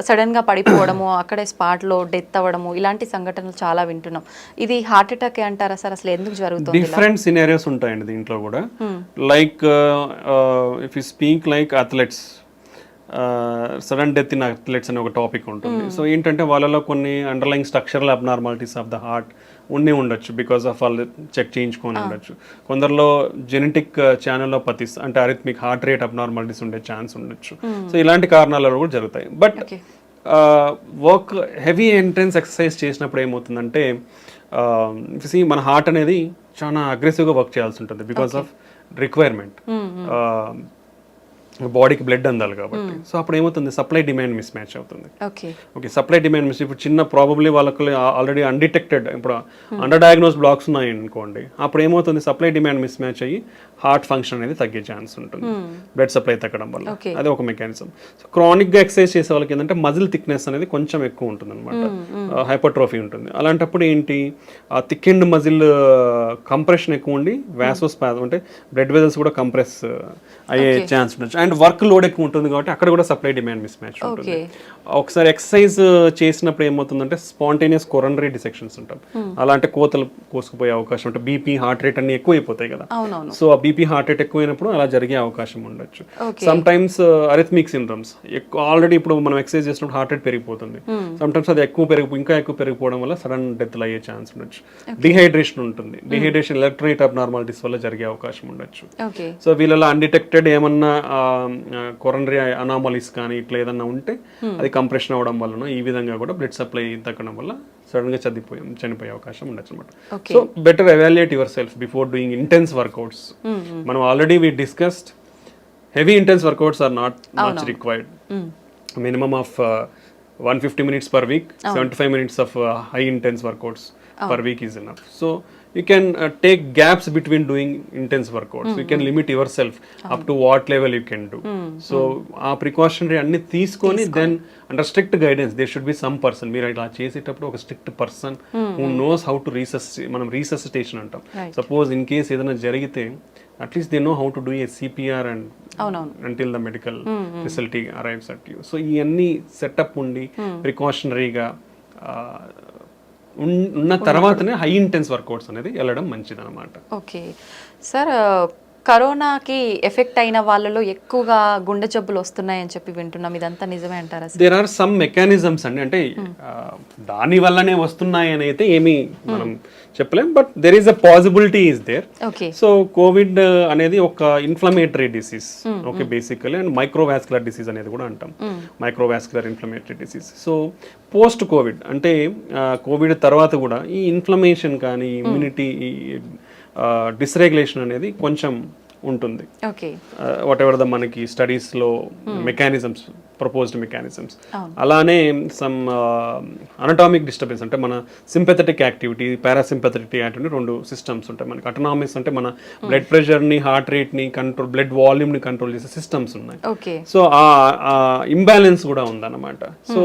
సడన్ గా పడిపోవడము, అక్కడే స్పాట్ లో డెత్ అవ్వడము, ఇలాంటి సంఘటనలు చాలా వింటున్నాం. ఇది హార్ట్ అటాక్ అంటారా సార్? అసలు ఎందుకు జరుగుతుంది? డిఫరెంట్ సినారియోస్ ఉంటాయండి దీంట్లో కూడా. Like if you speak like athletes, sudden death in athletes అనే ఒక టాపిక్ ఉంటుంది. సో ఏంటంటే వాళ్ళలో కొన్ని underline structural abnormalities of the heart ఉండొచ్చు, బికాస్ ఆఫ్ వాళ్ళు చెక్ చేయించుకొని ఉండొచ్చు. కొందరిలో జెనెటిక్ ఛానల్లో పతిస్ అంటే అరిథమిక్ హార్ట్ రేట్ అబ్నార్మాలిటీస్ ఉండే ఛాన్స్ ఉండొచ్చు. సో ఇలాంటి కారణాలు కూడా జరుగుతాయి. But work heavy intense exercise చేసినప్పుడు ఏమవుతుందంటే మన హార్ట్ అనేది చాలా అగ్రెసివ్గా వర్క్ చేయాల్సి ఉంటుంది బికాస్ ఆఫ్ రిక్వైర్మెంట్, బాడీకి బ్లడ్ అందాలి కాబట్టి. సో అప్పుడు ఏమవుతుంది, సప్లై డిమాండ్ మిస్ మ్యాచ్ అవుతుంది. ఓకే, సప్లై డిమాండ్ మిస్, ఇప్పుడు చిన్న ప్రాబబ్లీ వాళ్ళకి ఆల్రెడీ అన్డిటెక్టెడ్, ఇప్పుడు అండర్ డయాగ్నోస్ బ్లాక్స్ ఉన్నాయి అనుకోండి, అప్పుడు ఏమవుతుంది, సప్లై డిమాండ్ మిస్ మ్యాచ్ అయ్యి హార్ట్ ఫంక్షన్ అనేది తగ్గే ఛాన్స్ ఉంటుంది బ్లడ్ సప్లై తగ్గడం వల్ల. అది ఒక మెకానిజం. సో క్రానిక్ గా ఎక్సర్సైజ్ చేసే వాళ్ళకి ఏంటంటే మజిల్ థిక్నెస్ అనేది కొంచెం ఎక్కువ ఉంటుంది అనమాట, హైపర్ట్రోఫీ ఉంటుంది. అలాంటప్పుడు ఏంటి, ఆ థిక్ అండ్ మజిల్ కంప్రెషన్ ఎక్కువ ఉండి వ్యాసోస్పాజం అంటే బ్లడ్ వెజల్స్ కూడా కంప్రెస్ అయ్యే ఛాన్స్ ఉండొచ్చు. అండ్ వర్క్ లోడ్ ఎక్కువ ఉంటుంది కాబట్టి అక్కడ కూడా సప్లై డిమాండ్ మిస్ మ్యాచ్ ఉంటుంది. ఒకసారి ఎక్సర్సైజ్ చేసినప్పుడు ఏమవుతుందంటే స్పాంటేనియస్ కొరనరీ డిసెక్షన్స్ ఉంటాం, అలా అంటే కోతలు కోసుకుపోయే అవకాశం ఉంటుంది. బీపీ హార్ట్ రేట్ అన్ని ఎక్కువ అయిపోతాయి కదా. సో ఆ బీపీ హార్ట్ రేట్ ఎక్కువైనప్పుడు అలా జరిగే అవకాశం ఉండొచ్చు. సమ్ టైమ్స్ అరిథమిక్ సిండ్రమ్స్ ఆల్రెడీ ఇప్పుడు మనం ఎక్సర్సైజ్ చేసినప్పుడు హార్ట్ రేట్ పెరిగిపోతుంది, సమ్ టైమ్స్ అది ఇంకా ఎక్కువ పెరిగిపోవడం వల్ల సడన్ డెత్లు అయ్యే ఛాన్స్ ఉండొచ్చు. డిహైడ్రేషన్ ఉంటుంది, డిహైడ్రేషన్ ఎలక్ట్రోలైట్ అబ్నార్మాలిటీస్ వల్ల జరిగే అవకాశం ఉండొచ్చు. సో వీళ్ళలో అన్డిటెక్టెడ్ ఏమన్నా కొరనరీ అనామలీస్ కానీ ఇట్లా ఏదన్నా ఉంటే అది కంప్రెషన్ అవ్వడం వలన ఈ విధంగా కూడా బ్లడ్ సప్లై తగ్గడం వల్ల సడన్ గా చనిపోయే అవకాశం ఉండొచ్చు అనమాట. So better evaluate yourself before doing intense workouts. మనం already we discussed heavy intense workouts are not much required. Minimum of 150 minutes per week, 75 minutes of high intense workouts per week is enough. So you can take gaps between doing intense workouts. You can limit yourself up to what level you can do. So ఆ precautionary అన్ని తీసుకొని then under strict guidance there should be some person, మీరు ఇలా చేసేటప్పుడు ఒక strict person who knows how to మనం resuscitation అంటాం. సపోజ్ ఇన్ కేస్ ఏదైనా జరిగితే at least they know how to do a CPR and until the medical facility arrives at you. So ఇవన్నీ సెటప్ ఉండి ప్రికాషనరీగా ఉన్న తర్వాతనే హై ఇంటెన్స్ వర్కౌట్స్ అనేది వెళ్ళడం మంచిది అనమాట. ఓకే సార్, కరోనాకి ఎఫెక్ట్ అయిన వాళ్ళలో ఎక్కువగా గుండె జబ్బులు వస్తున్నాయని చెప్పి వింటున్నాం, ఇదంతా నిజమే అంటారా? దేర్ ఆర్ సమ్ మెకానిజమ్స్ అండి, అంటే దాని వల్లనే వస్తున్నాయి అని అయితే ఏమీ మనం చెప్పలేం, but there is a possibility is there. So covid అనేది ఒక inflammatory disease, okay, basically, and microvascular disease అనేది కూడా అంటాం, microvascular inflammatory disease. So post covid అంటే కోవిడ్ తర్వాత కూడా ఈ ఇన్ఫ్లమేషన్ కానీ ఇమ్యూనిటీ డిస్రెగ్యులేషన్ అనేది కొంచెం ఉంటుంది. వాట్ ఎవర్ ద మనకి స్టడీస్లో మెకానిజమ్స్ ప్రపోజ్డ్ మెకానిజమ్స్. అలానే సమ్ అనటామిక్ డిస్టర్బెన్స్ అంటే మన sympathetic activity, parasympathetic activity 2 systems ఉంటాయి మనకి. అటనామిక్స్ అంటే మన బ్లడ్ ప్రెషర్ని, హార్ట్ రేట్ని కంట్రోల్, బ్లడ్ వాల్యూమ్ని కంట్రోల్ చేసే సిస్టమ్స్ ఉన్నాయి. సో ఆ ఇంబ్యాలెన్స్ కూడా ఉందన్నమాట. సో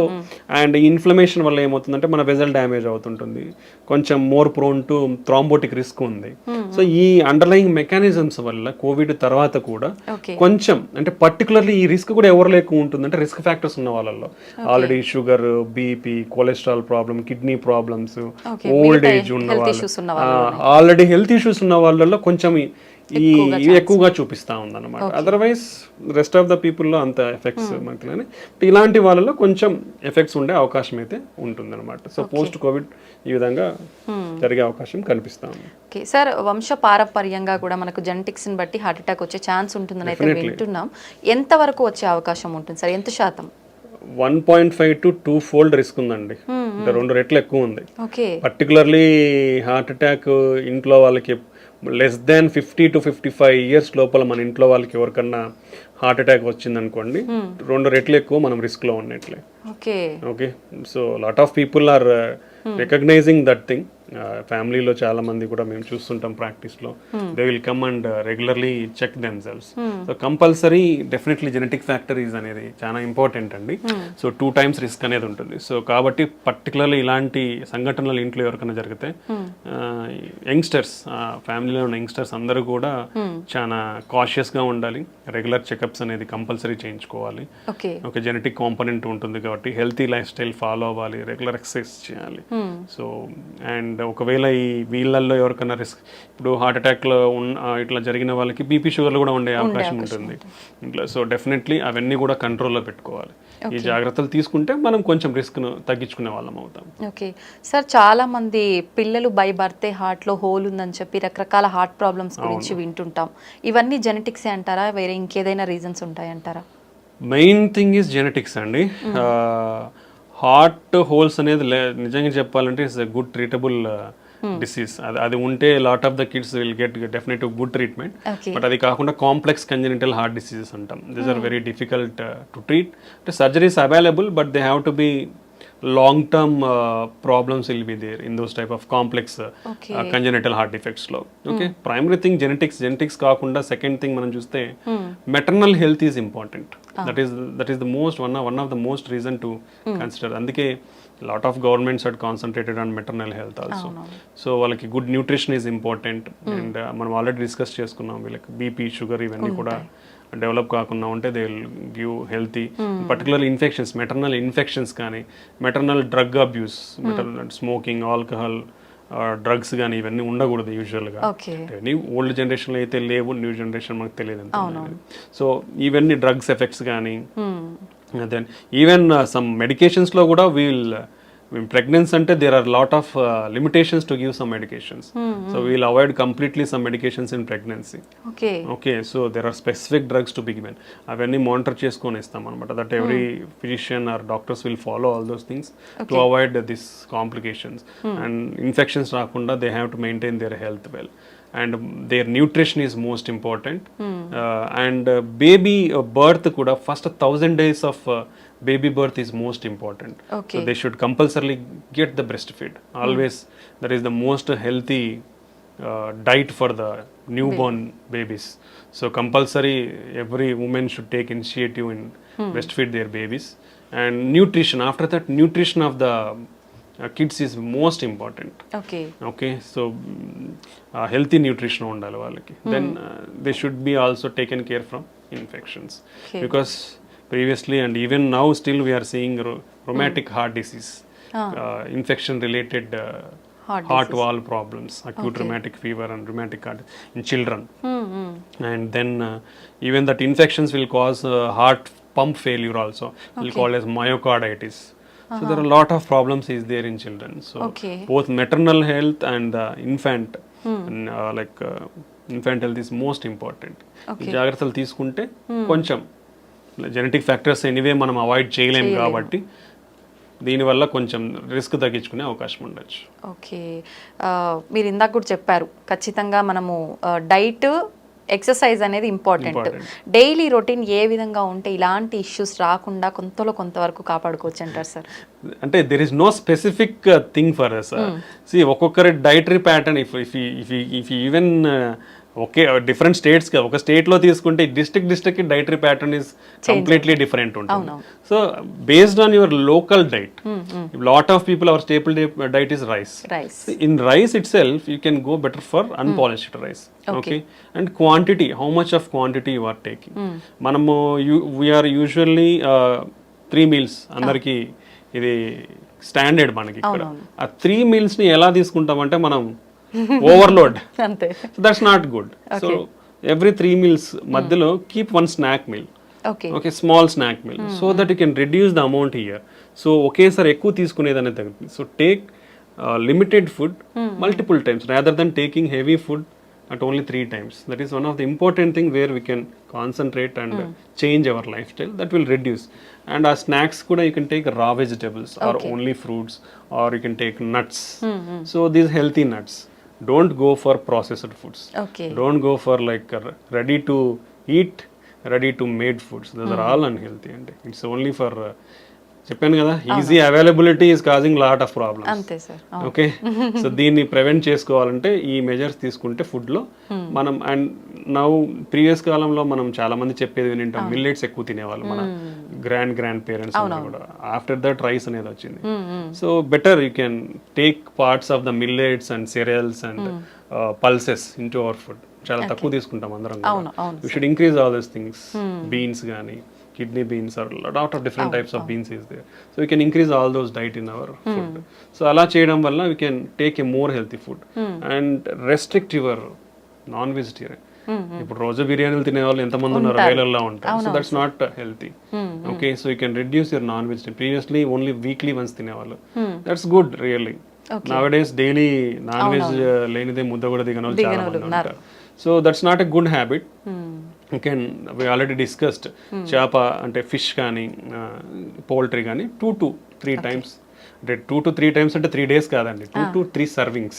అండ్ ఈ ఇన్ఫ్లమేషన్ వల్ల ఏమవుతుందంటే మన వెజల్ డ్యామేజ్ అవుతుంటుంది, కొంచెం more prone to thrombotic risk ఉంది. సో ఈ అండర్లయింగ్ మెకానిజమ్స్ వల్ల కోవిడ్ తర్వాత కూడా కొంచెం అంటే పర్టికులర్లీ ఈ రిస్క్ కూడా ఎవరిలో ఎక్కువ ఉంటుంది అంటే రిస్క్ ఫ్యాక్టర్స్ ఉన్న వాళ్ళలో already sugar, BP, cholesterol problem, kidney problems, old age ఉన్న వాళ్ళు, ఆల్రెడీ హెల్త్ ఇష్యూస్ ఉన్న వాళ్ళలో కొంచెం ఇవి ఎక్కువగా చూపిస్తా ఉందన్నమాట. అదర్వైజ్ రెస్ట్ ఆఫ్ ద పీపుల్లో అంత ఎఫెక్ట్స్ మనకి, ఇలాంటి వాళ్ళలో కొంచెం ఎఫెక్ట్స్ ఉండే అవకాశం అయితే ఉంటుందన్నమాట. సో పోస్ట్ కోవిడ్ ఈ విధంగా జరిగే అవకాశం కనిపిస్తా ఉంది. ఓకే సార్, వంశ పారపర్యంగా కూడా మనకు జెనెటిక్స్ని బట్టి హార్ట్ అటాక్ వచ్చే ఛాన్స్ ఉంటుందని అయితే వింటున్నాం. ఎంత వరకు వచ్చే అవకాశం ఉంటుంది సార్? ఎంత శాతం? 1.5 to 2 fold రిస్క్ ఉందండి, అంటే 2 రెట్లు ఎక్కువ ఉంది. పర్టికులర్లీ హార్ట్ అటాక్ ఇంట్లో వాళ్ళకి లెస్ దాన్ 50 to 55 years లోపల మన ఇంట్లో వాళ్ళకి ఎవరికన్నా హార్ట్ అటాక్ వచ్చింది అనుకోండి, 2 రెట్లు ఎక్కువ మనం రిస్క్ లో ఉన్నట్లే. Okay, so lot of people are recognizing that thing. ఫ్యామిలీలో చాలా మంది కూడా మేము చూస్తుంటాం ప్రాక్టీస్లో, they will come and regularly check themselves. So compulsory definitely genetic factories అనేది చాలా ఇంపార్టెంట్ అండి. సో 2 times రిస్క్ అనేది ఉంటుంది. సో కాబట్టి పర్టికులర్లీ ఇలాంటి సంఘటనలు ఇంట్లో ఎవరికైనా జరిగితే యంగ్స్టర్స్, ఫ్యామిలీలో ఉన్న యంగ్స్టర్స్ అందరూ కూడా చాలా కాషియస్గా ఉండాలి. రెగ్యులర్ చెకప్స్ అనేది కంపల్సరీ చేయించుకోవాలి. ఒక జెనెటిక్ కాంపోనెంట్ ఉంటుంది కాబట్టి హెల్తీ లైఫ్ స్టైల్ ఫాలో అవ్వాలి, రెగ్యులర్ ఎక్సర్సైజ్ చేయాలి. సో అండ్ ఒకవేళ ఈ వీళ్ళల్లో ఎవరికైనా రిస్క్, ఇప్పుడు హార్ట్ అటాక్లో ఇట్లా జరిగిన వాళ్ళకి బీపీ, షుగర్లు కూడా ఉండే అవకాశం ఉంటుంది ఇంట్లో. సో డెఫినెట్లీ అవన్నీ కూడా కంట్రోల్లో పెట్టుకోవాలి. ఈ జాగ్రత్తలు తీసుకుంటే మనం కొంచెం రిస్క్ను తగ్గించుకునే వాళ్ళం అవుతాం. ఓకే సార్, చాలా మంది పిల్లలు బై బర్తే హార్ట్లో హోల్ ఉందని చెప్పి రకరకాల హార్ట్ ప్రాబ్లమ్స్ గురించి వింటుంటాం. ఇవన్నీ జెనెటిక్సే అంటారా, వేరే ఇంకేదైనా రీజన్స్ ఉంటాయంటారా? మెయిన్ థింగ్ ఈజ్ జెనెటిక్స్ అండి. హార్ట్ హోల్స్ అనేది నిజంగా చెప్పాలంటే it's a good treatable disease. అది ఉంటే lot of the kids will get definitely good treatment. But అది కాకుండా కాంప్లెక్స్ కంజెనిటల్ హార్ట్ డిసీజెస్ అంటాం. These are very difficult to treat. అంటే surgeries available, but they have to be long-term problems will be there in those type of complex congenital heart defects లో. Okay, primary thing genetics కాకుండా second thing మనం చూస్తే maternal health is important. That is the most one of the most reason to consider. అందుకే lot of governments had concentrated on maternal health also. So వాళ్ళకి good nutrition is important. And మనం ఆల్రెడీ డిస్కస్ చేసుకున్నాం, వీళ్ళకి బీపీ, షుగర్ ఇవన్నీ కూడా డెవలప్ కాకుండా ఉంటే they will give healthy, particularly infections, maternal infections కానీ, maternal drug abuse, maternal smoking, alcohol, drugs కానీ ఇవన్నీ ఉండకూడదు యూజువల్గా. ఇవన్నీ ఓల్డ్ జనరేషన్లో అయితే లేవు, న్యూ జనరేషన్ మనకు తెలియదు ఎంత. సో ఇవన్నీ డ్రగ్స్ ఎఫెక్ట్స్ కానీ, దెన్ ఈవెన్ సమ్ మెడికేషన్స్లో కూడా pregnancy ante there are lot of limitations to give some medications. So we will avoid completely some medications in pregnancy. Okay, so there are specific drugs to be given. Avanni monitor cheskoni istam anamata, that every physician or doctors will follow all those things to avoid these complications. And infections raakunda they have to maintain their health well. And their nutrition is most important. And baby birth kuda first 1000 days of baby birth is most important. So they should compulsorily get the breastfeed always. That is the most healthy diet for the newborn babies. So compulsory every woman should take initiative in breastfeed their babies. And nutrition, after that nutrition of the kids is most important. Okay, so healthy nutrition undali vallaki. Then they should be also taken care from infections. Because previously and even now still we are seeing rheumatic heart disease, infection related heart valve problems, acute rheumatic fever and rheumatic heart in children. And then even that infections will cause heart pump failure also, will call as myocarditis. So there are a lot of problems is there in children. So both maternal health and infant infant health is most important. ఈ జాగ్రత్తలు తీసుకుంటే కొంచెం జెనెటిక్ ఫ్యాక్టర్స్ ఎనీవే మనం అవాయిడ్ చేయలేము కాబట్టి దీనివల్ల కొంచెం రిస్క్ తగ్గించుకునే అవకాశం ఉండొచ్చు. ఓకే, మీరు ఇందాక కూడా చెప్పారు ఖచ్చితంగా మనము డైట్ ఎక్సర్సైజ్ అనేది ఇంపార్టెంట్. డైలీ రొటీన్ ఏ విధంగా ఉంటే ఇలాంటి ఇష్యూస్ రాకుండా కొంతవరకు కాపాడుకోవచ్చు అంటారు సార్? అంటే there is no specific thing for us. See ఒక్కొక్కరి dietary pattern if even okay different states ఒక స్టేట్ లో తీసుకుంటే district dietary pattern is completely different ఉంటుంది. So based on your local diet, lot of people our staple diet is rice. In rice itself you can go better for unpolished rice. Okay, and quantity, how much of quantity you are taking. మనము వీఆర్ యూజువల్లీ 3 meals అందరికి ఇది స్టాండర్డ్ మనకి ఇక్కడ. ఆ 3 meals ని ఎలా తీసుకుంటామంటే మనం ఓవర్లోడ్, అంతే. So that's not good. So every 3 meals మధ్యలో keep 1 snack meal. Okay, small snack meal, so that you can reduce the amount here. So ఒకేసారి ఎక్కువ తీసుకునేది అనేది తగ్గుతుంది. So take limited food multiple times rather than taking heavy food at only 3 times. That is one of the important thing where we can concentrate and change our lifestyle. That will reduce. And our snacks kuda you can take raw vegetables or only fruits, or you can take nuts. So these healthy nuts. Don't go for processed foods. Don't go for like ready to eat, ready to made foods. Those are all unhealthy, and it's only for చెప్పాను కదా, easy availability is causing lot of problems. అంతే సార్. ఓకే, సో దీన్ని ప్రివెంట్ చేసుకోవాలంటే ఈ మెజర్స్ తీసుకుంటే ఫుడ్ లో మనం. అండ్ నౌ ప్రీవియస్ కాలంలో మనం చాలా మంది చెప్పేది వింటాం, మిల్లెట్స్ ఎక్కువ తినేవాళ్ళు మన గ్రాండ్ పేరెంట్స్ కూడా. ఆఫ్టర్ దట్ రైస్ అనేది వచ్చింది. So better you can take parts of the millets and cereals and pulses in to our food. చాలా తక్కువ తీసుకుంటాం అందరం. You should increase all these things. Beans కానీ kidney beans, or a lot of different types of beans is there. So we can increase all those diet in our food. So ala cheyadam valla we can take a more healthy food and restrict your non-vegetarian. ఇప్పుడు రోజు బిర్యానీలు తినే వాళ్ళు ఎంతమంది ఉన్నారు, వేలల్లో ఉంటారు. So that's not healthy. Okay, so you can reduce your non vegetarian. Previously only weekly once తినేవాళ్ళు. That's good really. Now days daily non veg లేనిదే ముద్ద కూడా దిగని వాళ్ళు చాలా మంది ఉంటారు. So that's not a good habit. we already discussed చేప అంటే ఫిష్ కానీ పౌల్ట్రీ కానీ 2 to 3 times. అంటే 2 to 3 times అంటే 3 days కాదండి, 2 to 3 servings.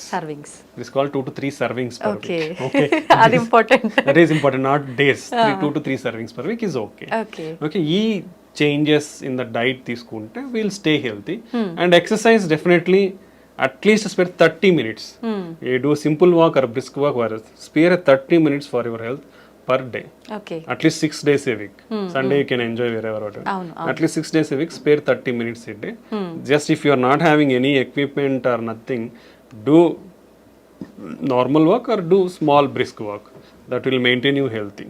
It's called 2 to 3 servings per week. Okay, అది important. That is important, not days. 2 to 3 servings per week is okay. Okay, ఈ changes in the diet తీసుకుంటే we'll stay healthy. And exercise definitely at least spare 30 minutes. You do simple walk or brisk walk, or spare 30 minutes for your health per day. At least 6 days a week. Sunday you can enjoy wherever. At least 6 days a week, spare 30 minutes a day. Just if you are not having any equipment or nothing, do normal walk or do small brisk walk. That will maintain you healthy.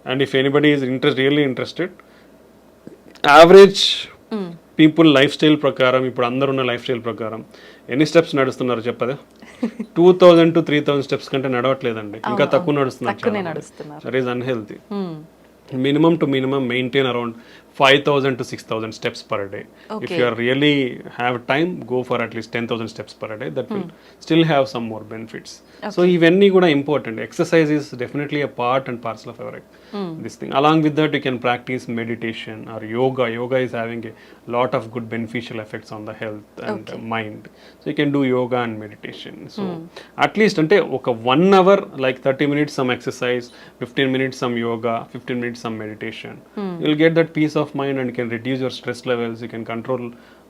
And if anybody is really interested, average people life style ప్రకారం, ఇప్పుడు అందరున్న లైఫ్ స్టైల్ ప్రకారం ఎన్ని స్టెప్స్ నడుస్తున్నారు చెప్పదా? 2000 to 3000 స్టెప్స్ కంటే నడవట్లేదండి, ఇంకా తక్కువ నడుస్తున్నారు. That is unhealthy. minimum to minimum maintain around 5,000 to 6,000 steps per day. If you are really have time, go for at least 10,000 steps per day. That will still have some more benefits. So ivanni kuda important. Exercise is definitely a part and parcel of our this thing. Along with that, you can practice meditation or yoga. Yoga is having a lot of good beneficial effects on the health and mind. So you can do yoga and meditation. So at least ante oka 1 hour, like 30 minutes some exercise, 15 minutes some yoga, 15 minutes some meditation. You'll get that peace of mind and you can reduce your stress levels. You can control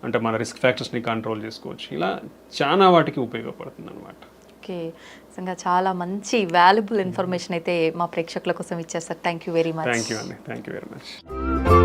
అంటే మన రిస్క్ ఫ్యాక్టర్స్ని కంట్రోల్ చేసుకోవచ్చు. ఇలా చాలా వాటికి ఉపయోగపడుతుంది అనమాట. ఓకే, నిజంగా చాలా మంచి వాల్యుబుల్ ఇన్ఫర్మేషన్ అయితే మా ప్రేక్షకుల కోసం ఇచ్చారు sir. Thank you very much. Thank you అండి, థ్యాంక్ యూ వెరీ మచ్.